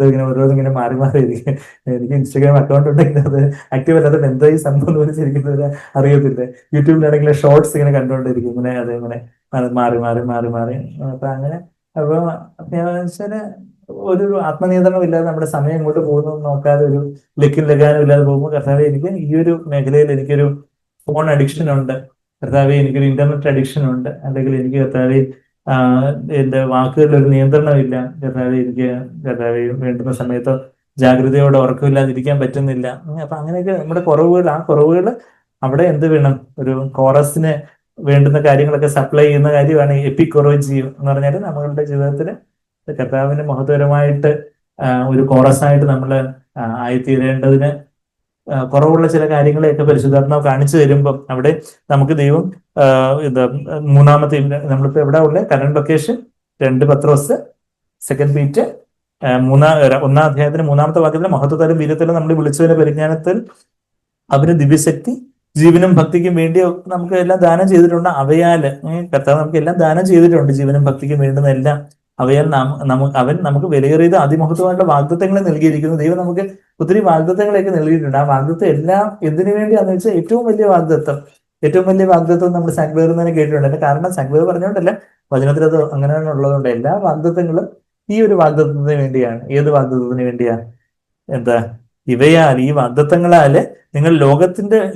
ഇങ്ങനെ ഓരോന്നും ഇങ്ങനെ മാറി മാറി ഇരിക്കും. എനിക്ക് ഇൻസ്റ്റഗ്രാം അക്കൗണ്ട് ഉണ്ടെങ്കിൽ അത് ആക്റ്റീവ് അല്ലാതെ എന്താ ഈ സംഭവം എന്ന് ശരിക്കും അറിയത്തില്ല. യൂട്യൂബിലാണെങ്കിൽ ഷോർട്സ് ഇങ്ങനെ കണ്ടുകൊണ്ടിരിക്കും, ഇങ്ങനെ അതേപോലെ മാറി മാറി മാറി മാറി. അപ്പൊ അങ്ങനെ അപ്പൊ വെച്ചാല് ഒരു ആത്മനിയന്ത്രണം ഇല്ലാതെ നമ്മുടെ സമയം എങ്ങോട്ട് പോകുന്നു നോക്കാതെ ഒരു ലക്കും ലഗാനും ഇല്ലാതെ പോകുമ്പോൾ കർത്താവെ എനിക്ക് ഈ ഒരു മേഖലയിൽ എനിക്കൊരു ഫോൺ അഡിക്ഷൻ ഉണ്ട്, കർത്താവെ എനിക്കൊരു ഇന്റർനെറ്റ് അഡിക്ഷൻ ഉണ്ട്, അല്ലെങ്കിൽ എനിക്ക് കർത്താവെ എന്റെ വാക്കുകളിൽ ഒരു നിയന്ത്രണമില്ല, കർത്താവെ വേണ്ടുന്ന സമയത്ത് ജാഗ്രതയോടെ ഉറക്കമില്ലാതിരിക്കാൻ പറ്റുന്നില്ല. അപ്പൊ അങ്ങനെയൊക്കെ നമ്മുടെ കുറവുകൾ, ആ കുറവുകൾ അവിടെ എന്ത് വേണം, ഒരു കോറസിന് വേണ്ടുന്ന കാര്യങ്ങളൊക്കെ സപ്ലൈ ചെയ്യുന്ന കാര്യമാണ് എപ്പിക്കൊറോജിയോ എന്ന് പറഞ്ഞാൽ നമ്മളുടെ ജീവിതത്തിൽ കർത്താവിന് മഹത്വകരമായിട്ട് ഒരു കോറസായിട്ട് നമ്മൾ ആയിത്തീരേണ്ടതിന് കുറവുള്ള ചില കാര്യങ്ങളെയൊക്കെ പരിശുദ്ധാത്മാവ് കാണിച്ചു തരുമ്പം അവിടെ നമുക്ക് ദൈവം ഇത് മൂന്നാമത്തെ നമ്മളിപ്പോ എവിടെ ഉള്ള കറണ്ട് ലൊക്കേഷൻ 2 പത്രോസ് 2 പീറ്റർ 1-ാം അധ്യായത്തിന് 3-ാമത്തെ വാക്യത്തിലെ മഹത്വത്താലും വീര്യത്തിലും നമ്മൾ വിളിച്ചതിന്റെ പരിജ്ഞാനത്തിൽ അവന് ദിവ്യശക്തി ജീവനും ഭക്തിക്കും വേണ്ടി നമുക്ക് എല്ലാം ദാനം ചെയ്തിട്ടുണ്ട്. അവയാല് കർത്താവ് നമുക്ക് എല്ലാം ദാനം ചെയ്തിട്ടുണ്ട്, ജീവനും ഭക്തിക്കും വേണ്ടുന്ന എല്ലാം. അവയാൽ അവൻ നമുക്ക് വിലയേറിയത് അതിമഹത്വമായിട്ടുള്ള വാഗ്ദത്തങ്ങളെ നൽകിയിരിക്കുന്നു. ദൈവം നമുക്ക് ഒത്തിരി വാഗ്ദത്തങ്ങളെയൊക്കെ നൽകിയിട്ടുണ്ട്. ആ വാഗ്ദത്തം എല്ലാം എന്തിനു വേണ്ടിയാന്ന് വെച്ചാൽ ഏറ്റവും വലിയ വാഗ്ദത്തം നമ്മൾ സാങ്ക്വേറിൽ തന്നെ കേട്ടിട്ടുണ്ട്. അതിന്റെ കാരണം സാങ്ക്വേർ പറഞ്ഞുകൊണ്ടല്ല, വചനത്തിൽ അത് അങ്ങനെ ഉള്ളതുകൊണ്ട് എല്ലാ വാഗ്ദത്തങ്ങളും ഈ ഒരു വാഗ്ദത്തത്തിന് വേണ്ടിയാണ്. ഏത് വാഗ്ദത്തത്തിന് വേണ്ടിയാ? എന്താ? ഈ വാഗ്ദത്തങ്ങളാല് നിങ്ങൾ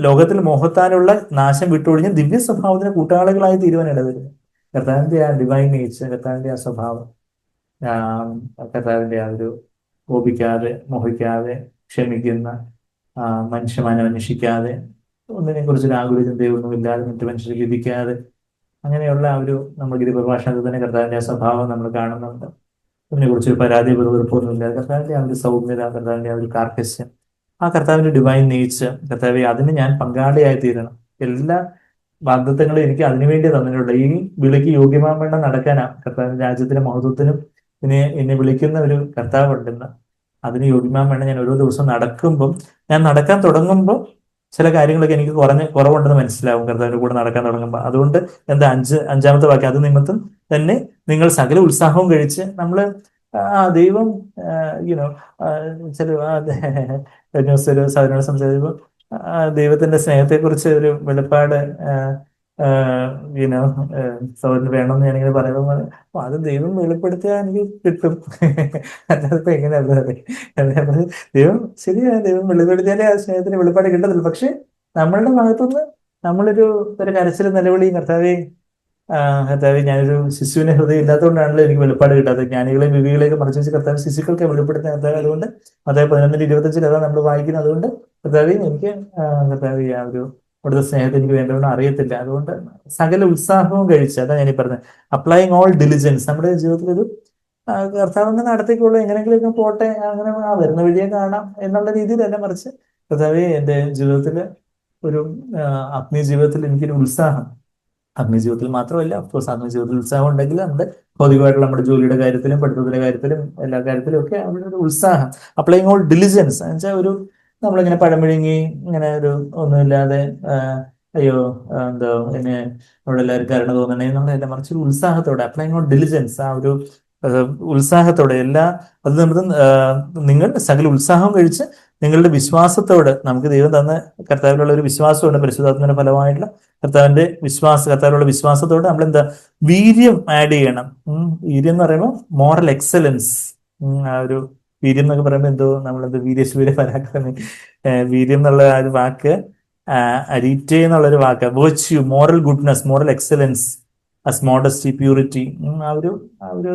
ലോകത്തിൽ മോഹത്താനുള്ള നാശം വിട്ടൊഴിഞ്ഞ് ദിവ്യ സ്വഭാവത്തിന് കൂട്ടാളികളായി തീരുവാൻ ഇടവരുന്നു. കർത്താവിന്റെ ആ ഡിവൈൻ നേച്ചർ, കർത്താവിന്റെ ആ സ്വഭാവം, കർത്താവിന്റെ ആ ഒരു കോപിക്കാതെ, മോഹിക്കാതെ, ക്ഷമിക്കുന്ന, മനുഷ്യമാനം അന്വേഷിക്കാതെ, ഒന്നിനെ കുറിച്ചൊരു ആകുല ചിന്തയൊന്നും ഇല്ലാതെ, മറ്റു മനുഷ്യരെ വിധിക്കാതെ, അങ്ങനെയുള്ള ആ ഒരു നമ്മൾ ഗിരിപ്രഭാഷണത്തിൽ തന്നെ കർത്താവിന്റെ ആ സ്വഭാവം നമ്മൾ കാണുന്നുണ്ട്. അതിനെ കുറിച്ച് പരാതി വെറുപ്പൊന്നുമില്ല. കർത്താവിന്റെ ആ ഒരു സൗമ്യത, കർത്താവിന്റെ ആ ഒരു കാർക്കശ്യം, ആ കർത്താവിന്റെ ഡിവൈൻ നേച്ചർ, കർത്താവെ അതിന് ഞാൻ പങ്കാളിയായി തീരണം. എല്ലാ വാഗ്ദത്തങ്ങളും എനിക്ക് അതിനുവേണ്ടി തന്നിട്ടുണ്ട്. ഈ വിളിക്ക് യോഗ്യമാവേണ്ട നടക്കാനാ കർത്താവിന്റെ രാജ്യത്തിന്റെ മഹത്വത്തിനും എന്നെ വിളിക്കുന്ന ഒരു കർത്താവ് ഉണ്ടെന്ന്. അതിന് യോഗ്യമാവേണ്ട ഞാൻ ഓരോ ദിവസം ഞാൻ നടക്കാൻ തുടങ്ങുമ്പോൾ ചില കാര്യങ്ങളൊക്കെ എനിക്ക് കുറവുണ്ടെന്ന് മനസ്സിലാവും കർത്താവിന്റെ കൂടെ നടക്കാൻ തുടങ്ങുമ്പോൾ. അതുകൊണ്ട് എന്താ 5-ാമത്തെ വാക്യം, അത് നിമിത്തം തന്നെ നിങ്ങൾ സകല ഉത്സാഹവും കഴിച്ച്, നമ്മൾ ദൈവം യുനോ ചില ന്യൂസ് ഒരു സാധനോട് സംസാരിച്ചപ്പോൾ ദൈവത്തിന്റെ സ്നേഹത്തെക്കുറിച്ച് ഒരു വെളിപ്പാട് യുനോ സൗദിന് വേണമെന്ന് ഞാനിങ്ങനെ പറയുമ്പോൾ അപ്പൊ അത് ദൈവം വെളിപ്പെടുത്തിയാൽ എനിക്ക് കിട്ടും. അല്ലാതെ ഇപ്പൊ എങ്ങനെയല്ല ദൈവം ശരിയാണ്, ദൈവം വെളിപ്പെടുത്തിയാലേ ആ സ്നേഹത്തിന് വെളിപ്പാട് കിട്ടത്തില്ല. പക്ഷെ നമ്മളുടെ ഭാഗത്തുനിന്ന് നമ്മളൊരു കരച്ചിൽ നിലവിളിയും കർത്താവേ കർത്താവേ ഞാനൊരു ശിശുവിനെ ഹൃദയം ഇല്ലാത്തതുകൊണ്ടാണല്ലോ എനിക്ക് വെളിപ്പാട് കിട്ടാത്തത്. ജ്ഞാനികളെയും വിവേകികളെയൊക്കെ മറച്ചു വെച്ച് കർത്താവ് ശിശുക്കൾക്ക് വെളിപ്പെടുത്തുന്ന കർത്താവ്. അതുകൊണ്ട് അതായത് 11:25 അതാണ് നമ്മൾ വായിക്കുന്നത്. അതുകൊണ്ട് കർത്താവേ എനിക്ക് കർത്താവേ ആ ഒരു അവിടുത്തെ സ്നേഹത്തെ എനിക്ക് വേണ്ടവണ്ണം അറിയത്തില്ല. അതുകൊണ്ട് സകല ഉത്സാഹവും കഴിച്ച്, അതാ ഞാനീ പറഞ്ഞത്, അപ്ലൈങ് ഓൾ ഡിലിജൻസ്. നമ്മുടെ ജീവിതത്തിലൊരു കർത്താവ് അങ്ങനെ നടത്തിക്കൊള്ളൂ, എങ്ങനെയെങ്കിലുമൊക്കെ പോട്ടെ, അങ്ങനെ വരുന്ന വഴിയെ കാണാം എന്നുള്ള രീതിയിലല്ല, മറിച്ച് കർത്താവേ എൻ്റെ ജീവിതത്തിൽ ഒരു ആത്മീയ ജീവിതത്തിൽ എനിക്കൊരു ഉത്സാഹം, ആത്മീയ ജീവിതത്തിൽ മാത്രമല്ല, ഓഫ്കോഴ്സ് ആത്മീയ ജീവിതത്തിൽ ഉത്സാഹം ഉണ്ടെങ്കിൽ നമ്മുടെ ഭൗതികമായിട്ടുള്ള നമ്മുടെ ജോലിയുടെ കാര്യത്തിലും പഠിത്തത്തിന്റെ കാര്യത്തിലും എല്ലാ കാര്യത്തിലും ഒക്കെ അവിടെ ഒരു ഉത്സാഹം, അപ്ലൈങ് ഓൾ ഡിലിജൻസ് എന്ന് വെച്ചാൽ ഒരു നമ്മളിങ്ങനെ പഴമിഴുങ്ങി ഇങ്ങനെ ഒരു ഒന്നുമില്ലാതെ അയ്യോ എന്തോ എന്നെ അവിടെ എല്ലാവരും കരുണ തോന്നണേ എന്നുള്ളതല്ല, മറിച്ച് ഒരു ഉത്സാഹത്തോടെ അപ്ലൈങ് ഓൾ ഡിലിജൻസ്, ആ ഒരു ഉത്സാഹത്തോടെ എല്ലാ അത് നമ്മൾ നിങ്ങൾ സകല ഉത്സാഹം കഴിച്ച് നിങ്ങളുടെ വിശ്വാസത്തോട്, നമുക്ക് ദൈവം തന്ന കർത്താവിലുള്ള ഒരു വിശ്വാസമുണ്ട്, പരിശുദ്ധാത്മയുടെ ഫലമായിട്ടുള്ള കർത്താവിലുള്ള വിശ്വാസത്തോടെ നമ്മൾ എന്താ വീര്യം ആഡ് ചെയ്യണം. വീര്യം എന്ന് പറയുമ്പോൾ മോറൽ എക്സലൻസ്. ആ ഒരു വീര്യം എന്നൊക്കെ പറയുമ്പോൾ എന്തോ നമ്മളെന്തോ വീര്യശൂര പരാക്രമി, വീര്യം എന്നുള്ള ആ ഒരു വാക്ക് അരീറ്റെ എന്നുള്ളൊരു വാക്ക്, virtue, moral goodness, moral excellence, as modesty, purity, ആ ഒരു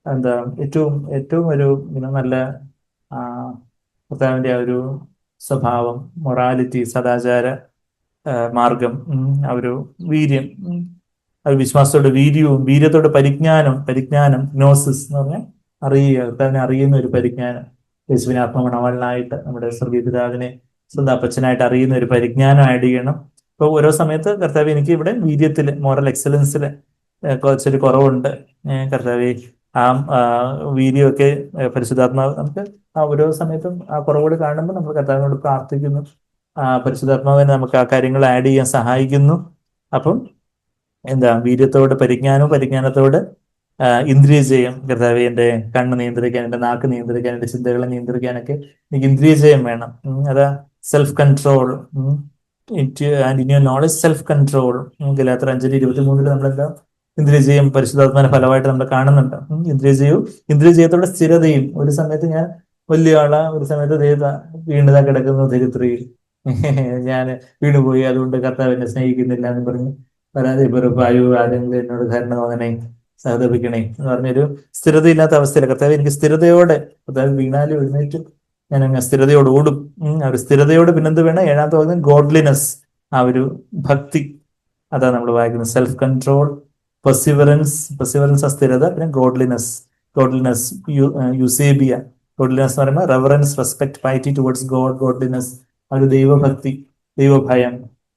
എന്താ ഏറ്റവും ഏറ്റവും ഒരു നല്ല കർത്താവിന്റെ ആ ഒരു സ്വഭാവം, മൊറാലിറ്റി, സദാചാര മാർഗം, ആ ഒരു വീര്യം, അത് വിശ്വാസത്തോടെ വീര്യവും വീര്യത്തോടെ പരിജ്ഞാനം ഗ്നോസിസ് എന്ന് പറഞ്ഞാൽ അറിയുക, കർത്താവിനെ അറിയുന്ന ഒരു പരിജ്ഞാനം, യേശുവിനെ ആത്മമണവാളനായിട്ട് നമ്മുടെ സ്വർഗീയ പിതാവിനെ സ്വന്തം അപ്പച്ചനായിട്ട് അറിയുന്ന ഒരു പരിജ്ഞാനം ആഡ് ചെയ്യണം. ഇപ്പൊ ഓരോ സമയത്ത് കർത്താവ് എനിക്ക് ഇവിടെ വീര്യത്തിൽ, മോറൽ എക്സലൻസിൽ കുറച്ചൊരു കുറവുണ്ട്, കർത്താവ് ആ വീര്യമൊക്കെ പരിശുദ്ധാത്മാവ് നമുക്ക് ആ ഓരോ സമയത്തും ആ കുറവുകൾ കാണുമ്പോൾ നമ്മൾ കർത്താവിനോട് പ്രാർത്ഥിക്കുന്നു, പരിശുദ്ധാത്മാവിനെ നമുക്ക് ആ കാര്യങ്ങൾ ആഡ് ചെയ്യാൻ സഹായിക്കുന്നു. അപ്പം എന്താ വീര്യത്തോട് പരിജ്ഞാനത്തോട് ഇന്ദ്രിയജയം, കർത്താവ് എൻ്റെ കണ്ണ് നിയന്ത്രിക്കാൻ, എൻ്റെ നാക്ക് നിയന്ത്രിക്കാൻ, എൻ്റെ ചിന്തകളെ നിയന്ത്രിക്കാനൊക്കെ എനിക്ക് ഇന്ദ്രിയജയം വേണം. അതാ self control, and in your knowledge self control. ഗലാത്യർ 5:23 നമ്മളെന്താ ഇന്ദ്രിയജയം പരിശുദ്ധാത്മാവിന്റെ ഫലമായിട്ട് നമ്മൾ കാണുന്നുണ്ട്. ഇന്ദ്രിയജയത്തോടെ സ്ഥിരതയും. ഒരു സമയത്ത് ഞാൻ വലിയ ആളാ, ഒരു സമയത്ത് വീണ്ടുതാ കിടക്കുന്നു ദരിദ്രയിൽ, ഞാൻ വീണുപോയി, അതുകൊണ്ട് കർത്താവ് എന്നെ സ്നേഹിക്കുന്നില്ല എന്ന് പറഞ്ഞ് പരാതി വെറുപ്പായു, ആരെങ്കിലും എന്നോട് കരുണ തോന്നണേ, സഹതപിക്കണേ എന്ന് പറഞ്ഞൊരു സ്ഥിരതയില്ലാത്ത അവസ്ഥയിൽ കർത്താവ് എനിക്ക് സ്ഥിരതയോടെ, കർത്താവ് വീണാലും എഴുന്നേറ്റും ഞാൻ അങ്ങ് സ്ഥിരതയോട് ഓടും. ആ ഒരു സ്ഥിരതയോട് പിന്നെന്ത് വേണം? ഏഴാമത്തെ ഭാഗം ഗോഡ്ലിനെസ്, ആ ഒരു ഭക്തി. അതാ നമ്മൾ വായിക്കുന്നത്. സെൽഫ് കൺട്രോൾ, പെർസിവറൻസ് അസ്ഥിരത, പിന്നെ ഗോഡ്ലിനെസ് യുസേബിയ. ഗോഡ്ലിനെസ് എന്ന് പറയുമ്പോൾ reverence, respect, piety towards God. Godliness ആ ഒരു ദൈവഭക്തി, ദൈവഭയം,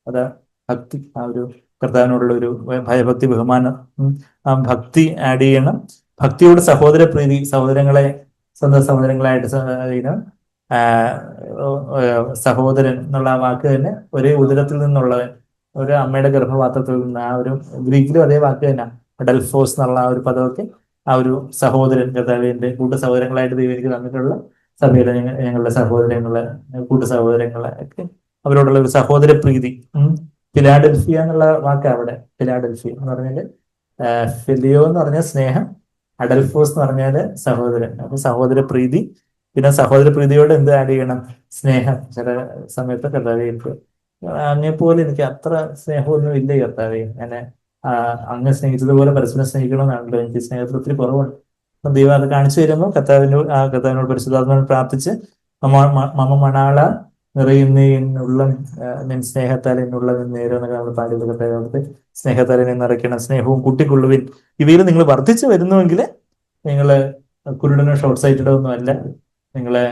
അതാ ഭക്തി, ആ ഒരു കർത്താവിനോടുള്ള ഒരു ഭയഭക്തി, ബഹുമാനം, ആ ഭക്തി ആഡ് ചെയ്യണം. ഭക്തിയോട് സഹോദര പ്രീതി, സഹോദരങ്ങളെ സ്വന്തം സഹോദരങ്ങളായിട്ട് സഹോദരൻ എന്നുള്ള ആ വാക്ക് തന്നെ ഒരേ ഉദരത്തിൽ നിന്നുള്ളവൻ, ഒരു അമ്മയുടെ ഗർഭപാത്രത്തിൽ നിന്ന്, ആ ഒരു ഗ്രീക്കിലും അതേ വാക്ക് തന്നെ അഡൽഫോസ് എന്നുള്ള ആ ഒരു പദമൊക്കെ ആ ഒരു സഹോദരൻ, കർത്താവിന്റെ കൂട്ടു സഹോദരങ്ങളായിട്ട് ദൈവം എനിക്ക് തന്നിട്ടുള്ള സഭയിലെ ഞങ്ങളുടെ സഹോദരങ്ങളെ, കൂട്ടു സഹോദരങ്ങളെ ഒക്കെ അവരോടുള്ള ഒരു സഹോദര പ്രീതി. ഫിലാഡൽഫിയ എന്നുള്ള വാക്ക് അവിടെ, ഫിലാഡൽഫിയ എന്ന് പറഞ്ഞാല് ഫിലിയോ എന്ന് പറഞ്ഞാൽ സ്നേഹം, അഡൽഫോസ് എന്ന് പറഞ്ഞാല് സഹോദരൻ. അപ്പൊ സഹോദര പ്രീതി, പിന്നെ സഹോദര പ്രീതിയോട് എന്ത് ആഡ് ചെയ്യണം? സ്നേഹം. ചില സമയത്ത് കർത്താവെ അങ്ങെപ്പോലെ എനിക്ക് അത്ര സ്നേഹമൊന്നും ഇല്ല കർത്താവെ, അങ്ങനെ അങ്ങ് സ്നേഹിച്ചതുപോലെ പരസ്പരം സ്നേഹിക്കണമെന്നാണല്ലോ, എനിക്ക് സ്നേഹത്തിൽ ഒത്തിരി കുറവുണ്ട്. അപ്പം ദൈവം അത് കാണിച്ചു തരുമ്പോൾ കർത്താവിനോട് പരിശുദ്ധാത്മാവിനോട് പ്രാർത്ഥിച്ച് മമ മണാള നിറയുന്ന നിൻ സ്നേഹത്താൽ എന്നുള്ള നേരം എന്നൊക്കെ നമ്മൾ പാടിയത് കർത്താവത്തെ സ്നേഹത്താൽ നിറയ്ക്കണം, സ്നേഹവും കൂട്ടിക്കൊള്ളുവിൻ. ഇവയിൽ നിങ്ങൾ വർദ്ധിച്ചു വരുന്നുവെങ്കിൽ നിങ്ങൾ കുരുടനോ ഷോർട്ട് സൈറ്റഡോ ഒന്നും അല്ല. നിങ്ങള്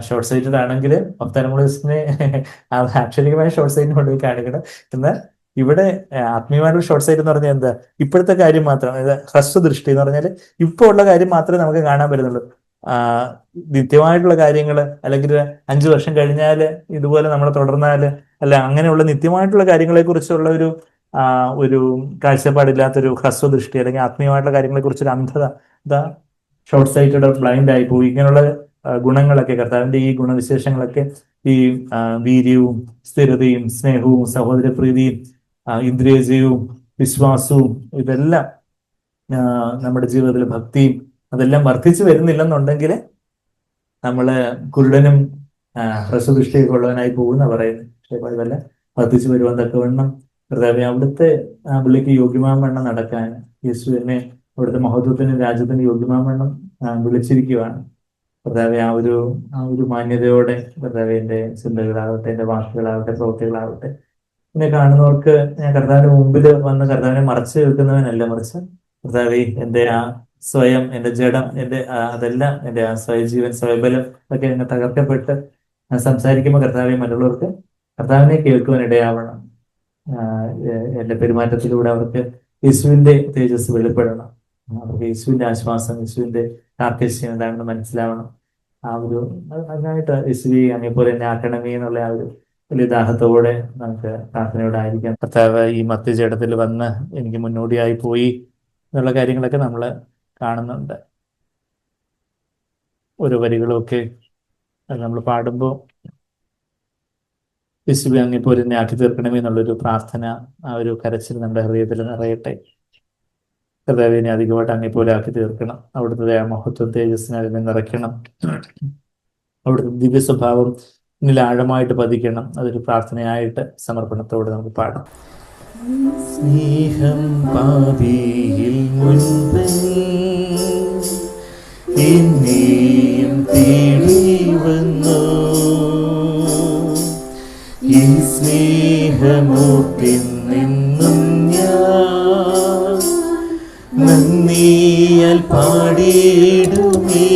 ഷോർട്ട് സൈറ്റഡ് ആണെങ്കിൽ ഒഫ്താൽമോളജിസ്റ്റിനെ ആക്ഷരികമായ ഷോർട്ട് സൈറ്റിന് കൊണ്ടുപോയി കാണിക്കണം. എന്നാൽ ഇവിടെ ആത്മീയമായിട്ടുള്ള ഷോർട്ട് സൈറ്റ് എന്ന് പറഞ്ഞാൽ എന്താ? ഇപ്പോഴത്തെ കാര്യം മാത്രം, ഹ്രസ്വദൃഷ്ടി എന്ന് പറഞ്ഞാൽ ഇപ്പോൾ ഉള്ള കാര്യം മാത്രമേ നമുക്ക് കാണാൻ പറ്റുന്നുള്ളൂ. നിത്യമായിട്ടുള്ള കാര്യങ്ങൾ, അല്ലെങ്കിൽ 5 വർഷം കഴിഞ്ഞാൽ ഇതുപോലെ നമ്മൾ തുടർന്നാല്, അല്ല അങ്ങനെയുള്ള നിത്യമായിട്ടുള്ള കാര്യങ്ങളെ കുറിച്ചുള്ള ഒരു ഒരു കാഴ്ചപ്പാടില്ലാത്തൊരു ഹ്രസ്വദൃഷ്ടി അല്ലെങ്കിൽ ആത്മീയമായിട്ടുള്ള കാര്യങ്ങളെക്കുറിച്ചൊരു അന്ധത, ഷോർട്ട് സൈറ്റഡ് ബ്ലൈൻഡ് ആയി പോയി. ഇങ്ങനെയുള്ള ഗുണങ്ങളൊക്കെ, കർത്താവിന്റെ ഈ ഗുണവിശേഷങ്ങളൊക്കെ, ഈ വീര്യവും സ്ഥിരതയും സ്നേഹവും സഹോദരപ്രീതിയും ഇന്ദ്രിയജയവും വിശ്വാസവും, ഇതെല്ലാം നമ്മുടെ ജീവിതത്തിൽ ഭക്തിയും അതെല്ലാം വർദ്ധിച്ചു വരുന്നില്ലെന്നുണ്ടെങ്കിൽ നമ്മള് കുരുടനും ഹ്രസ്വദൃഷ്ടിയൊക്കെ ഉള്ളവനായി പോകുന്ന പറയുന്നത്. പക്ഷേ ഇതെല്ലാം വർദ്ധിച്ചു വരുവാൻ തക്കവണ്ണം കർത്താവേ അവിടുത്തെ പുള്ളിക്ക് യോഗ്യമാവണ്ണം നടക്കാൻ യേശു എന്നെ അവിടുത്തെ മഹത്വത്തിനും രാജ്യത്തിന് യോഗ്യമാവണ്ണം വിളിച്ചിരിക്കുവാണ്. കർത്താവെ ആ ഒരു മാന്യതയോടെ കർത്താവെ എൻ്റെ ചിന്തകളാവട്ടെ, എൻ്റെ വാക്കുകളാവട്ടെ, പ്രവൃത്തികളാവട്ടെ, എന്നെ കാണുന്നവർക്ക് ഞാൻ കർത്താവിന്റെ മുമ്പിൽ വന്ന് കർത്താവിനെ മറച്ചു വെക്കുന്നവനല്ല, മറിച്ച് കർത്താവെ എൻ്റെ ആ സ്വയം, എൻ്റെ ജഡം, എൻ്റെ അതെല്ലാം, എൻ്റെ ആ സ്വയജീവൻ, സ്വയബലം ഒക്കെ എന്നെ തകർക്കപ്പെട്ട് സംസാരിക്കുമ്പോൾ കർത്താവെ മറ്റുള്ളവർക്ക് കർത്താവിനെ കേൾക്കുവാൻ ഇടയാവണം. എൻ്റെ പെരുമാറ്റത്തിലൂടെ അവർക്ക് യേശുവിൻ്റെ തേജസ് വെളിപ്പെടണം. അവർക്ക് യേശുവിൻ്റെ ആശ്വാസം, യേശുവിൻ്റെ കാർക്കശ്യം എന്താണെന്ന് മനസ്സിലാവണം. അതിനായിട്ട് യേശുവെ അങ്ങേപ്പോലെ എന്നെ ആക്കണമേ എന്നുള്ള ആ ഒരു വലിയ ദാഹത്തോടെ നമുക്ക് പ്രാർത്ഥനയോടെ ആയിരിക്കാം. കർത്താവ് ഈ മധ്യജടത്തിൽ വന്ന് എനിക്ക് മുന്നോടിയായി പോയി എന്നുള്ള കാര്യങ്ങളൊക്കെ നമ്മൾ കാണുന്നുണ്ട്. ഓരോ വരികളുമൊക്കെ നമ്മൾ പാടുമ്പോൾ യേശുവെ അങ്ങേപ്പോലെ എന്നെ ആക്കി തീർക്കണമേ എന്നുള്ളൊരു പ്രാർത്ഥന, ആ ഒരു കരച്ചിൽ നമ്മുടെ ഹൃദയത്തിൽ നിറയട്ടെ. കർത്താവിനെ അധികമായിട്ട് അങ്ങേപ്പോലെ ആക്കി തീർക്കണം. അവിടുത്തെ ആ മഹത്വം തേജസ്സിനെ അതിനെ നിറയ്ക്കണം. അവിടുത്തെ ദിവ്യ സ്വഭാവം എന്നിൽ ആഴമായിട്ട് പതിക്കണം. അതൊരു പ്രാർത്ഥനയായിട്ട് സമർപ്പണത്തോടെ നമുക്ക് പാടാം. സ്നേഹം പാപിയിൽ മുൻപ് എന്നെയും തേടി വന്നു, ഈ സ്നേഹമൂർത്തിൽ നിന്നും ഞാൻ നന്ദിയാൽ പാടിയിടുമേ.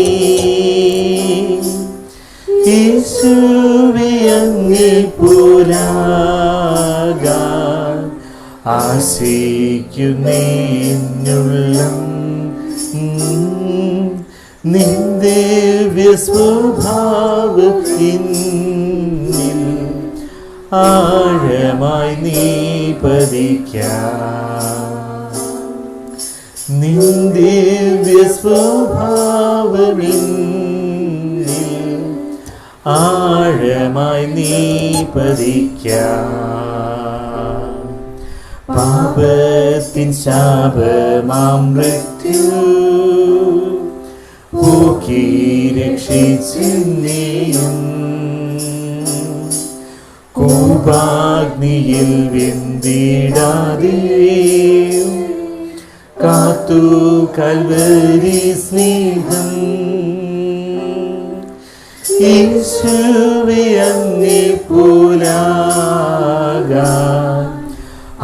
യേശുവേ അങ്ങേ പോലാകാൻ ആശിക്കുന്നേ എന്നുള്ളം, നിൻ ദിവ്യ സ്വഭാവത്തിൻ ആഴമായി നീ പതിക്കാം. നിൻ ദിവ്യ സ്വഭാവമിൻ ആഴമായി നീ പതിക്കാം. പാപത്തിൻ ശാപമാം മൃത്യു പോക്കി രക്ഷിച്ചെന്നെയും കോപാഗ്നിയിൽ വെന്തിടാതെയും കാത്തു കൽവരി സ്നേഹം. യേശുവേ അങ്ങേ പോലാകാൻ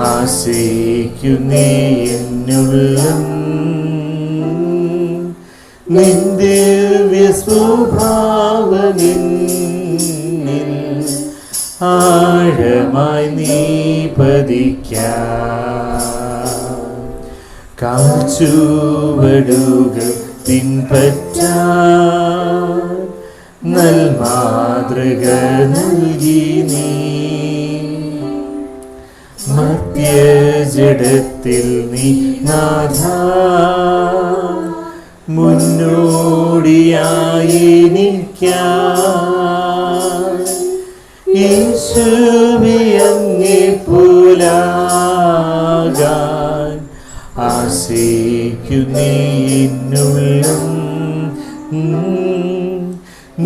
ആശിക്കുന്നേ എന്നുള്ളം, നിൻ ദിവ്യ സ്വഭാവമിൻ ആഴമായി നീ പതിക്കാം. കാൽച്ചുവടുകൾ പിൻപറ്റാൻ നൽമാതൃക നൽകി നീ, മധ്യജഡത്തിൽ നീ നാഥ മുന്നോടിയായി നിൽക്കാൻ. യേശുവേ അങ്ങേ പോലാകാൻ ആശിക്കുന്നേ എന്നുള്ളം,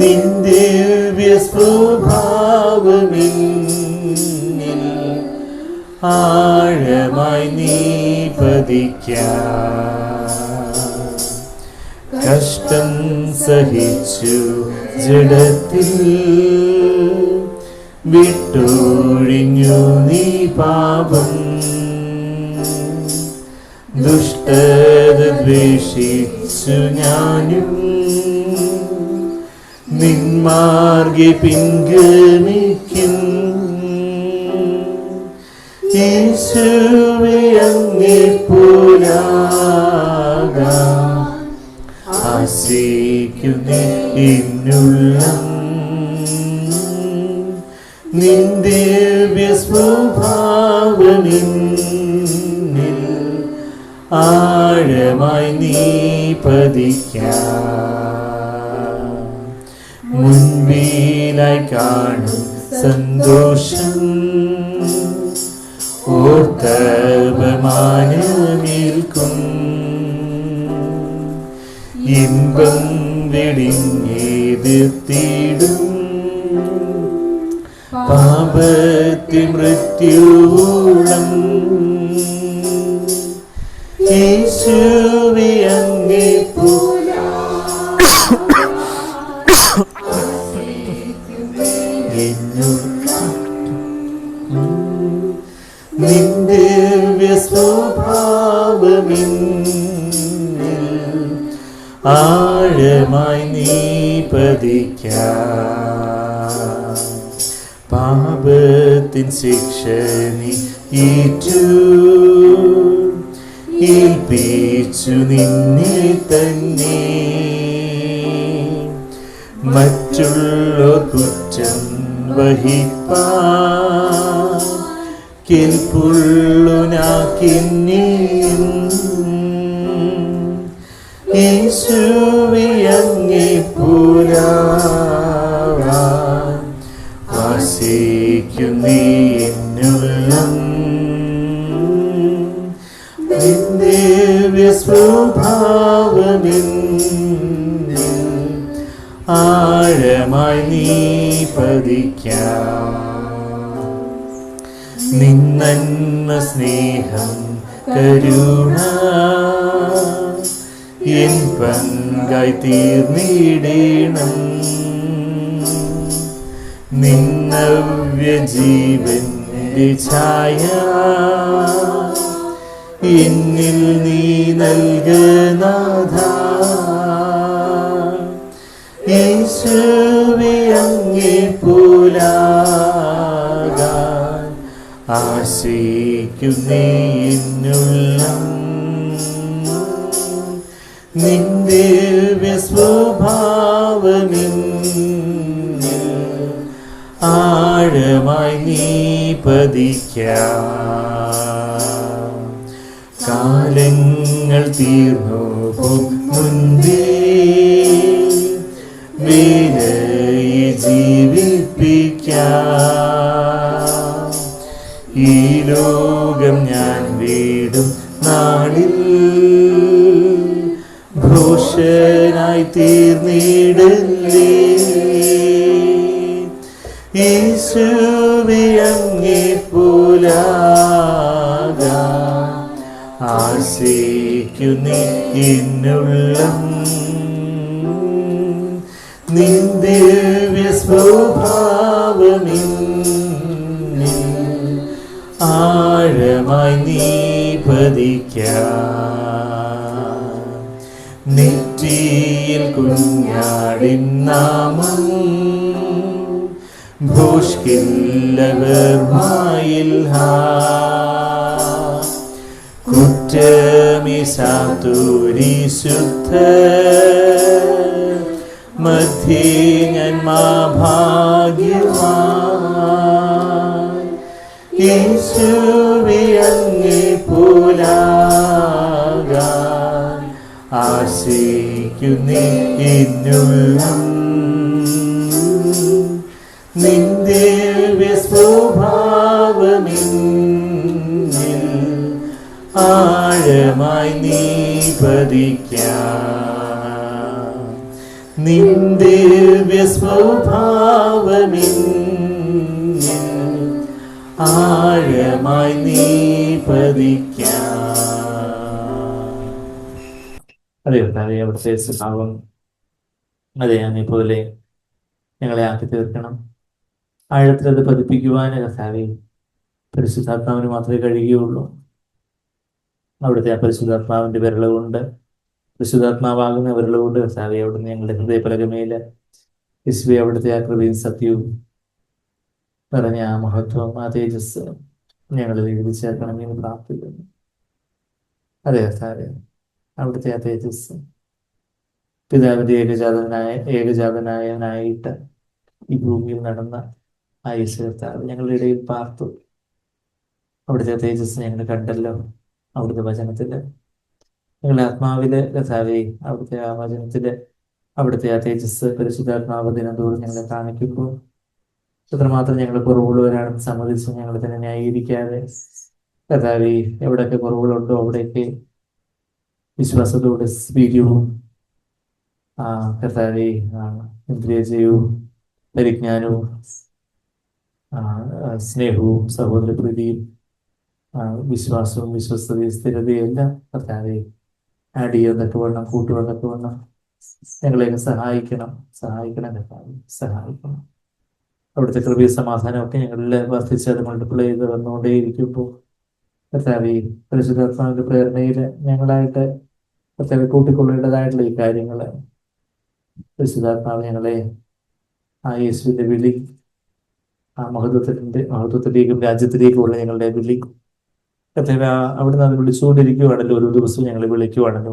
നിൻ ദിവ്യ സ്വഭാവമിൻ ആഴമായി നീ പതിക്കാം. കഷ്ടം സഹിച്ചു ജഡത്തിൽ വിട്ടൊഴിഞ്ഞു നീ പാപം, ദുഷ്ടത ദ്വേഷിച്ചു ഞാനും നിന്മാർഗെ പിൻഗമിക്കും. യേശുവേ അങ്ങേ പോലാകാൻ ആശിക്കുന്നേ എന്നുള്ളം, നിൻ ദിവ്യ സ്വഭാവമിൻ ആഴമായി നീ പതിക്കാം. മുൻപിലായി കാണും സന്തോഷം ഓർത്തപമാനമേൽക്കും. ഇമ്പം വെടിഞ്ഞെതിർത്തിടും പാപത്തിൽ മൃത്യുവോളം. യേശുവേ അങ്ങേ നിന്റെ സ്വഭാവമിന്നിൽ ആഴമായി നീ പതിക്കാം. പാപത്തിൻ ശിക്ഷ നീ ഏറ്റു ഏൽപ്പിച്ചു നിന്നെ തന്നെ. മറ്റുള്ളോർ കുറ്റം വഹിപ്പാൻ കെൽപ്പുള്ളനാക്കിന്നെയും. യേശുവേ അങ്ങേ പോരാവാൻ ആശിക്കുന്നേ എന്നുള്ളം. ദിവ്യ സ്വഭാവമെന്നിൽ ആഴമായി നീ പതിക്കാം. നിന്ന സ്നേഹം കരുണ എൻ പങ്കായി തീർന്നിടണം. നിന്നവ്യ ജീവന്റെ ഛായ എന്നിൽ നീ നൽകനാഥ. യേശുവേ അങ്ങേ പോലാകാൻ ആശിക്കുന്നേ എന്നുള്ളം. നിന്റെ സ്വഭാവമെന്നിൽ ആഴമായി നീ പതിക്കാം. കാലങ്ങൾ തീർന്നു മുൻപേ വേലയെ ജീവിപ്പിക്കാം. ഈ ലോകം ഞാൻ വീടും നാളിൽ ഭോഷനായി തീർന്നിടല്ലേ. യേശുവേ അങ്ങേ പോലാകാൻ ആശിക്കുന്നേ എന്നുള്ളം. നിന്റെ സ്വഭാവമെന്നിൽ ആഴമായി നീ പതിക്കാം. നെറ്റിയിൽ കുഞ്ഞാടിൻ നാമം ഭോഷ്കില്ലവർമായിൽഹ. കുറ്റമിസാത്തൂരി ശുദ്ധ മധ്യേ ഞാൻ ഭാഗ്യവാൻ. യേശുവേ അങ്ങേ പോലാകാൻ ആശിക്കുന്നേ എന്നുള്ളം. നിന്റെ സ്വഭാവമെന്നിൽ ആഴമായി നീ പതിക്കാം. നിന്റെ സ്വഭാവമെന്നിൽ ആഴമായി നീ പതിക്കാം. അതെ കർത്താവേ, അവിടുത്തെ സ്വഭാവം അതെ അങ്ങേ പോലെ ഞങ്ങളെ ആക്കി തീർക്കണം. ആഴത്തിലത് പതിപ്പിക്കുവാൻ കർത്താവേ പരിശുദ്ധാത്മാവിന് മാത്രമേ കഴിയുകയുള്ളൂ. അവിടുത്തെ ആ പരിശുദ്ധാത്മാവിൻ്റെ വിരലുകൊണ്ട്, പരിശുദ്ധാത്മാവാകുന്ന വിരലുകൊണ്ട് കർത്താവേ അവിടുന്ന് ഞങ്ങളുടെ ഹൃദയപലകമേൽ യേശുവേ അവിടുത്തെ ആ കൃപയും സത്യവും നിറഞ്ഞ ആ മഹത്വം, ആ തേജസ് ഞങ്ങളിൽ എഴുതി ചേർക്കണമെന്ന് പ്രാർത്ഥിക്കുന്നു. അതെ കർത്താവേ, അവിടുത്തെ ആ തേജസ് പിതാവിൻ്റെ ഏകജാതനായനായിട്ട് ഈ ഭൂമിയിൽ നടന്ന ആ യേശു കർത്താവ് ഞങ്ങളുടെ ഇടയിൽ പാർത്തു. അവിടുത്തെ തേജസ് ഞങ്ങൾ കണ്ടല്ലോ അവിടുത്തെ വചനത്തിൽ. ഞങ്ങളുടെ ആത്മാവിലെ കഥാവെ അവിടുത്തെ ആ വചനത്തില് അവിടുത്തെ ആ തേജസ് പരിശുദ്ധാത്മാവ് ദിനംതോറും ഞങ്ങളെ കാണിക്കുമ്പോൾ എത്രമാത്രം ഞങ്ങൾ കുറവുള്ളവരാണെന്ന് സമ്മതിച്ച് ഞങ്ങൾ തന്നെ ന്യായീകരിക്കാതെ കഥാവെ എവിടെയൊക്കെ കുറവുകളുണ്ടോ അവിടെയൊക്കെ വിശ്വാസത്തോടെ വീര്യവും ആ കർത്താവെ ഇന്ദ്രിയജയവും പരിജ്ഞാനവും സ്നേഹവും സഹോദരപ്രീതിയും വിശ്വാസവും വിശ്വസ്തതയും സ്ഥിരതയും എല്ലാം കർത്താവെ ആഡ് ചെയ്യുന്നതൊക്കെ വേണം, കൂട്ടുവന്നൊക്കെ വേണം. ഞങ്ങളെ സഹായിക്കണം കർത്താവെ, സഹായിക്കണം. അവിടുത്തെ കൃപയും സമാധാനമൊക്കെ ഞങ്ങളിൽ വർദ്ധിച്ച് അത് മൾട്ടിപ്ലൈ ചെയ്ത് വന്നുകൊണ്ടേയിരിക്കുമ്പോൾ കർത്താവെ പരിശുദ്ധാത്മാവിന്റെ പ്രേരണയിൽ ഞങ്ങളായിട്ട് കർത്താവെ കൂട്ടിക്കൊള്ളേണ്ടതായിട്ടുള്ള ഈ കാര്യങ്ങൾ പരിശുദ്ധാത്മാവ് ഞങ്ങളെ ആ യേശുവിന്റെ വിളി, ആ മഹത്വത്തിലേക്കും രാജ്യത്തിലേക്കുമുള്ള ഞങ്ങളുടെ വിളി കർത്താവെ അവിടുന്ന് അത് വിളിച്ചുകൊണ്ടിരിക്കുവാണല്ലോ. ഓരോ ദിവസവും ഞങ്ങളെ വിളിക്കുവാണല്ലോ.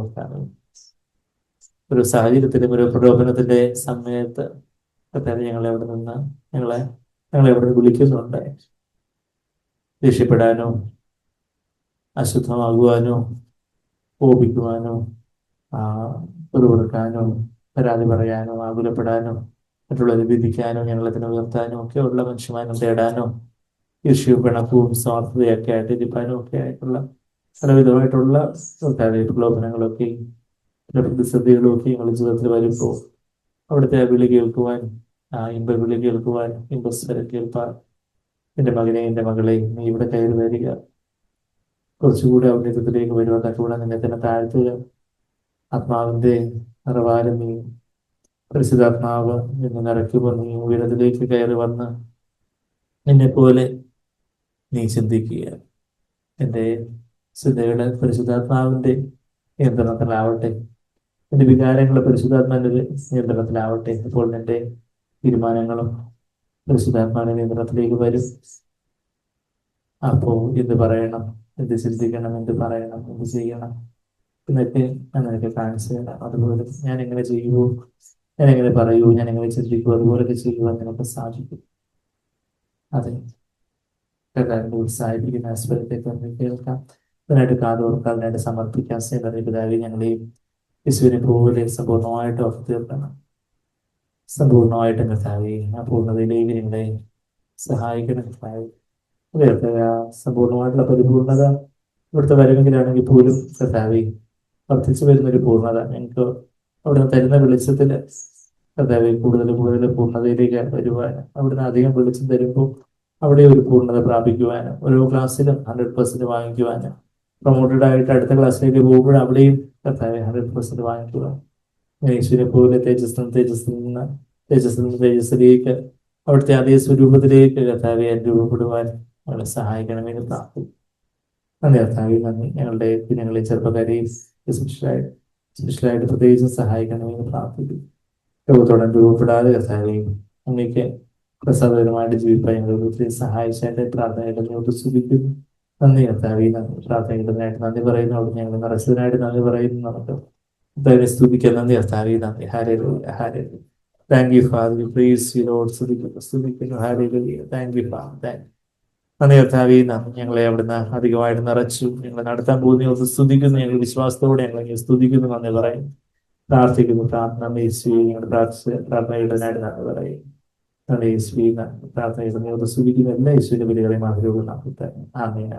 ഒരു സാഹചര്യത്തിലും ഒരു പ്രലോഭനത്തിന്റെ സമയത്ത് കർത്താവെ ഞങ്ങളെ അവിടെ നിന്ന് ഞങ്ങളെ അവിടെ നിന്ന് വിളിക്കുന്നുണ്ട്. ദേഷ്യപ്പെടാനോ അശുദ്ധമാകുവാനോ കോപിക്കുവാനോ പിറുപിറുക്കാനോ പരാതി പറയാനോ ആകുലപ്പെടാനോ മറ്റുള്ളവരെ വിധിക്കാനോ ഞങ്ങളെ തന്നെ ഉയർത്താനോ ഒക്കെ ഉള്ള മനുഷ്യമാനം തേടാനോ ഈർഷ്യവും പിണക്കവും സ്വാർത്ഥതയൊക്കെ ആയിട്ട് ഇരിപ്പാനും ഒക്കെ ആയിട്ടുള്ള പലവിധമായിട്ടുള്ള പ്രലോഭനങ്ങളൊക്കെ പ്രതിസന്ധികളും ഒക്കെ ഞങ്ങളുടെ ജീവിതത്തിൽ വരുമ്പോൾ അവിടുത്തെ വിളി കേൾക്കുവാൻ, ഇമ്പ വിളി കേൾക്കുവാൻ, ഇമ്പസ്വരം കേൾപ്പാൻ, എൻ്റെ മകനെ എൻ്റെ മകളെ നീ ഇവിടെ കയറി വരിക, കുറച്ചുകൂടി ഔന്നത്യത്തിലേക്ക് വരുവാനൊക്കെ കൂടെ നിന്നെ തന്നെ താഴ്ത്തുക, ആത്മാവിന്റെ നിറവാരം നീ പരിശുദ്ധാത്മാവ് നിന്ന് നിറയ്ക്കുമ്പോൾ നീ ഉയരത്തിലേക്ക് കയറി വന്ന് നിന്നെ പോലെ നീ ചിന്തിക്കുക. എൻ്റെ ചിന്തയുടെ പരിശുദ്ധാത്മാവിന്റെ നിയന്ത്രണത്തിലാവട്ടെ, എൻ്റെ വികാരങ്ങൾ പരിശുദ്ധാത്മാവിന്റെ നിയന്ത്രണത്തിലാവട്ടെ. അപ്പോൾ എൻ്റെ തീരുമാനങ്ങളും പരിശുദ്ധാത്മാവിന്റെ നിയന്ത്രണത്തിലേക്ക് വരും. അപ്പോൾ എന്ത് പറയണം, എന്ത് ചിന്തിക്കണം, എന്ത് പറയണം, എന്ത് ചെയ്യണം എന്നൊക്കെ ഞാൻ നിനക്ക് കാണിച്ചു തരാം. അതുപോലെ ഞാൻ എങ്ങനെ ചെയ്യുമോ, ഞാൻ എങ്ങനെ പറയൂ, ഞാൻ എങ്ങനെ ചിന്തിക്കൂ, അതുപോലൊക്കെ ചെയ്യുവാൻ നിനക്ക് സാധിക്കും. അതെ, ഉത്സാഹിപ്പിക്കുന്ന ആസ്പര്യത്തേക്ക് ഒന്ന് കേൾക്കാം. അതിനായിട്ട് കാതോർക്കാം, അതിനായിട്ട് സമർപ്പിക്കാൻ സ്നേഹിതാവി ഞങ്ങളെയും യേശുവിനെ പോലെ സമ്പൂർണ്ണമായിട്ട് ഓർത്ത് തീർക്കണം. സമ്പൂർണ്ണമായിട്ട് കർത്താവേ ആ പൂർണ്ണതയിലേക്ക് ഞങ്ങളെ സഹായിക്കണം കർത്താവേ. സമ്പൂർണ്ണമായിട്ടുള്ള പരിപൂർണത ഇവിടുത്തെ വരവെങ്കിലാണെങ്കിൽ പോലും കർത്താവേ വർദ്ധിച്ചു വരുന്നൊരു പൂർണ്ണത ഞങ്ങൾക്ക് അവിടുന്ന് തരുന്ന വെളിച്ചത്തിൽ കർത്താവേ കൂടുതൽ പൂർണ്ണതയിലേക്ക് വരുവാൻ, അവിടുന്ന് അധികം വെളിച്ചം തരുമ്പോൾ അവിടെ ഒരു പൂർണ്ണത പ്രാപിക്കുവാനും, ഓരോ ക്ലാസ്സിലും 100% വാങ്ങിക്കുവാനും, പ്രൊമോട്ടഡ് ആയിട്ട് അടുത്ത ക്ലാസ്സിലേക്ക് പോകുമ്പോൾ അവിടെയും കർത്താവെ 100% വാങ്ങിക്കുവാൻ, യേശുവിനെ പോലെ തേജസ്സിലേക്ക് അവിടുത്തെ അതേ സ്വരൂപത്തിലേക്ക് കർത്താവെ രൂപപ്പെടുവാൻ ഞങ്ങളെ സഹായിക്കണമെന്ന് പ്രാർത്ഥിക്കും. നന്ദി കർത്താവെ, നന്ദി. ഞങ്ങളുടെ കുഞ്ഞുങ്ങളെ ചെറുപ്പക്കാരെയും സ്പെഷ്യലായിട്ട് പ്രത്യേകിച്ചും സഹായിക്കണമെന്ന് പ്രാർത്ഥിക്കും. രോഗത്തോടെ രൂപപ്പെടാതെ കർത്താവെയും അങ്ങേക്ക് പ്രസാദകരമായിട്ട് ജീവിക്കാൻ ഞങ്ങൾ ഒത്തിരി സഹായിച്ചതിന്റെ പ്രാർത്ഥനയായിട്ട് സ്തുതിക്കുന്നു. നന്ദി കർത്താവെ, നന്ദി. പ്രാർത്ഥനയായിട്ട് നന്ദി പറയുന്നു. അവിടെ ഞങ്ങൾ നിറച്ചതിനായിട്ട് നന്ദി പറയുന്നു. നമുക്ക് സ്തുതിക്കാൻ നന്ദി കർത്താവെ, നന്ദി. ഹല്ലേലൂയ, ഹല്ലേലൂയ. Thank you father, we praise you lord. സ്തുതിക്കുന്നു. ഹല്ലേലൂയ, thank you father, thank you. നന്ദി കർത്താവെ, നന്ദി. ഞങ്ങളെ അവിടുന്ന് അധികമായിട്ട് നിറച്ചു. ഞങ്ങളെ നടത്താൻ പോകുന്ന ഒന്ന് സ്തുതിക്കുന്നു. ഞങ്ങൾ വിശ്വാസത്തോടെ ഞങ്ങൾ സ്തുതിക്കുന്നു, നന്ദി പറയുന്നു, പ്രാർത്ഥിക്കുന്നു. പ്രാർത്ഥന ഞങ്ങളുടെ പ്രാർത്ഥനയുടനായിട്ട് നന്ദി പറയുന്നു. യേശുവിനെ പ്രാർത്ഥനയുടെ സ്തുതിക്കുന്ന എല്ലാ യേശുവിന്റെ വിളികളെ മാതൃകകൾ നമുക്ക് ആമേൻ.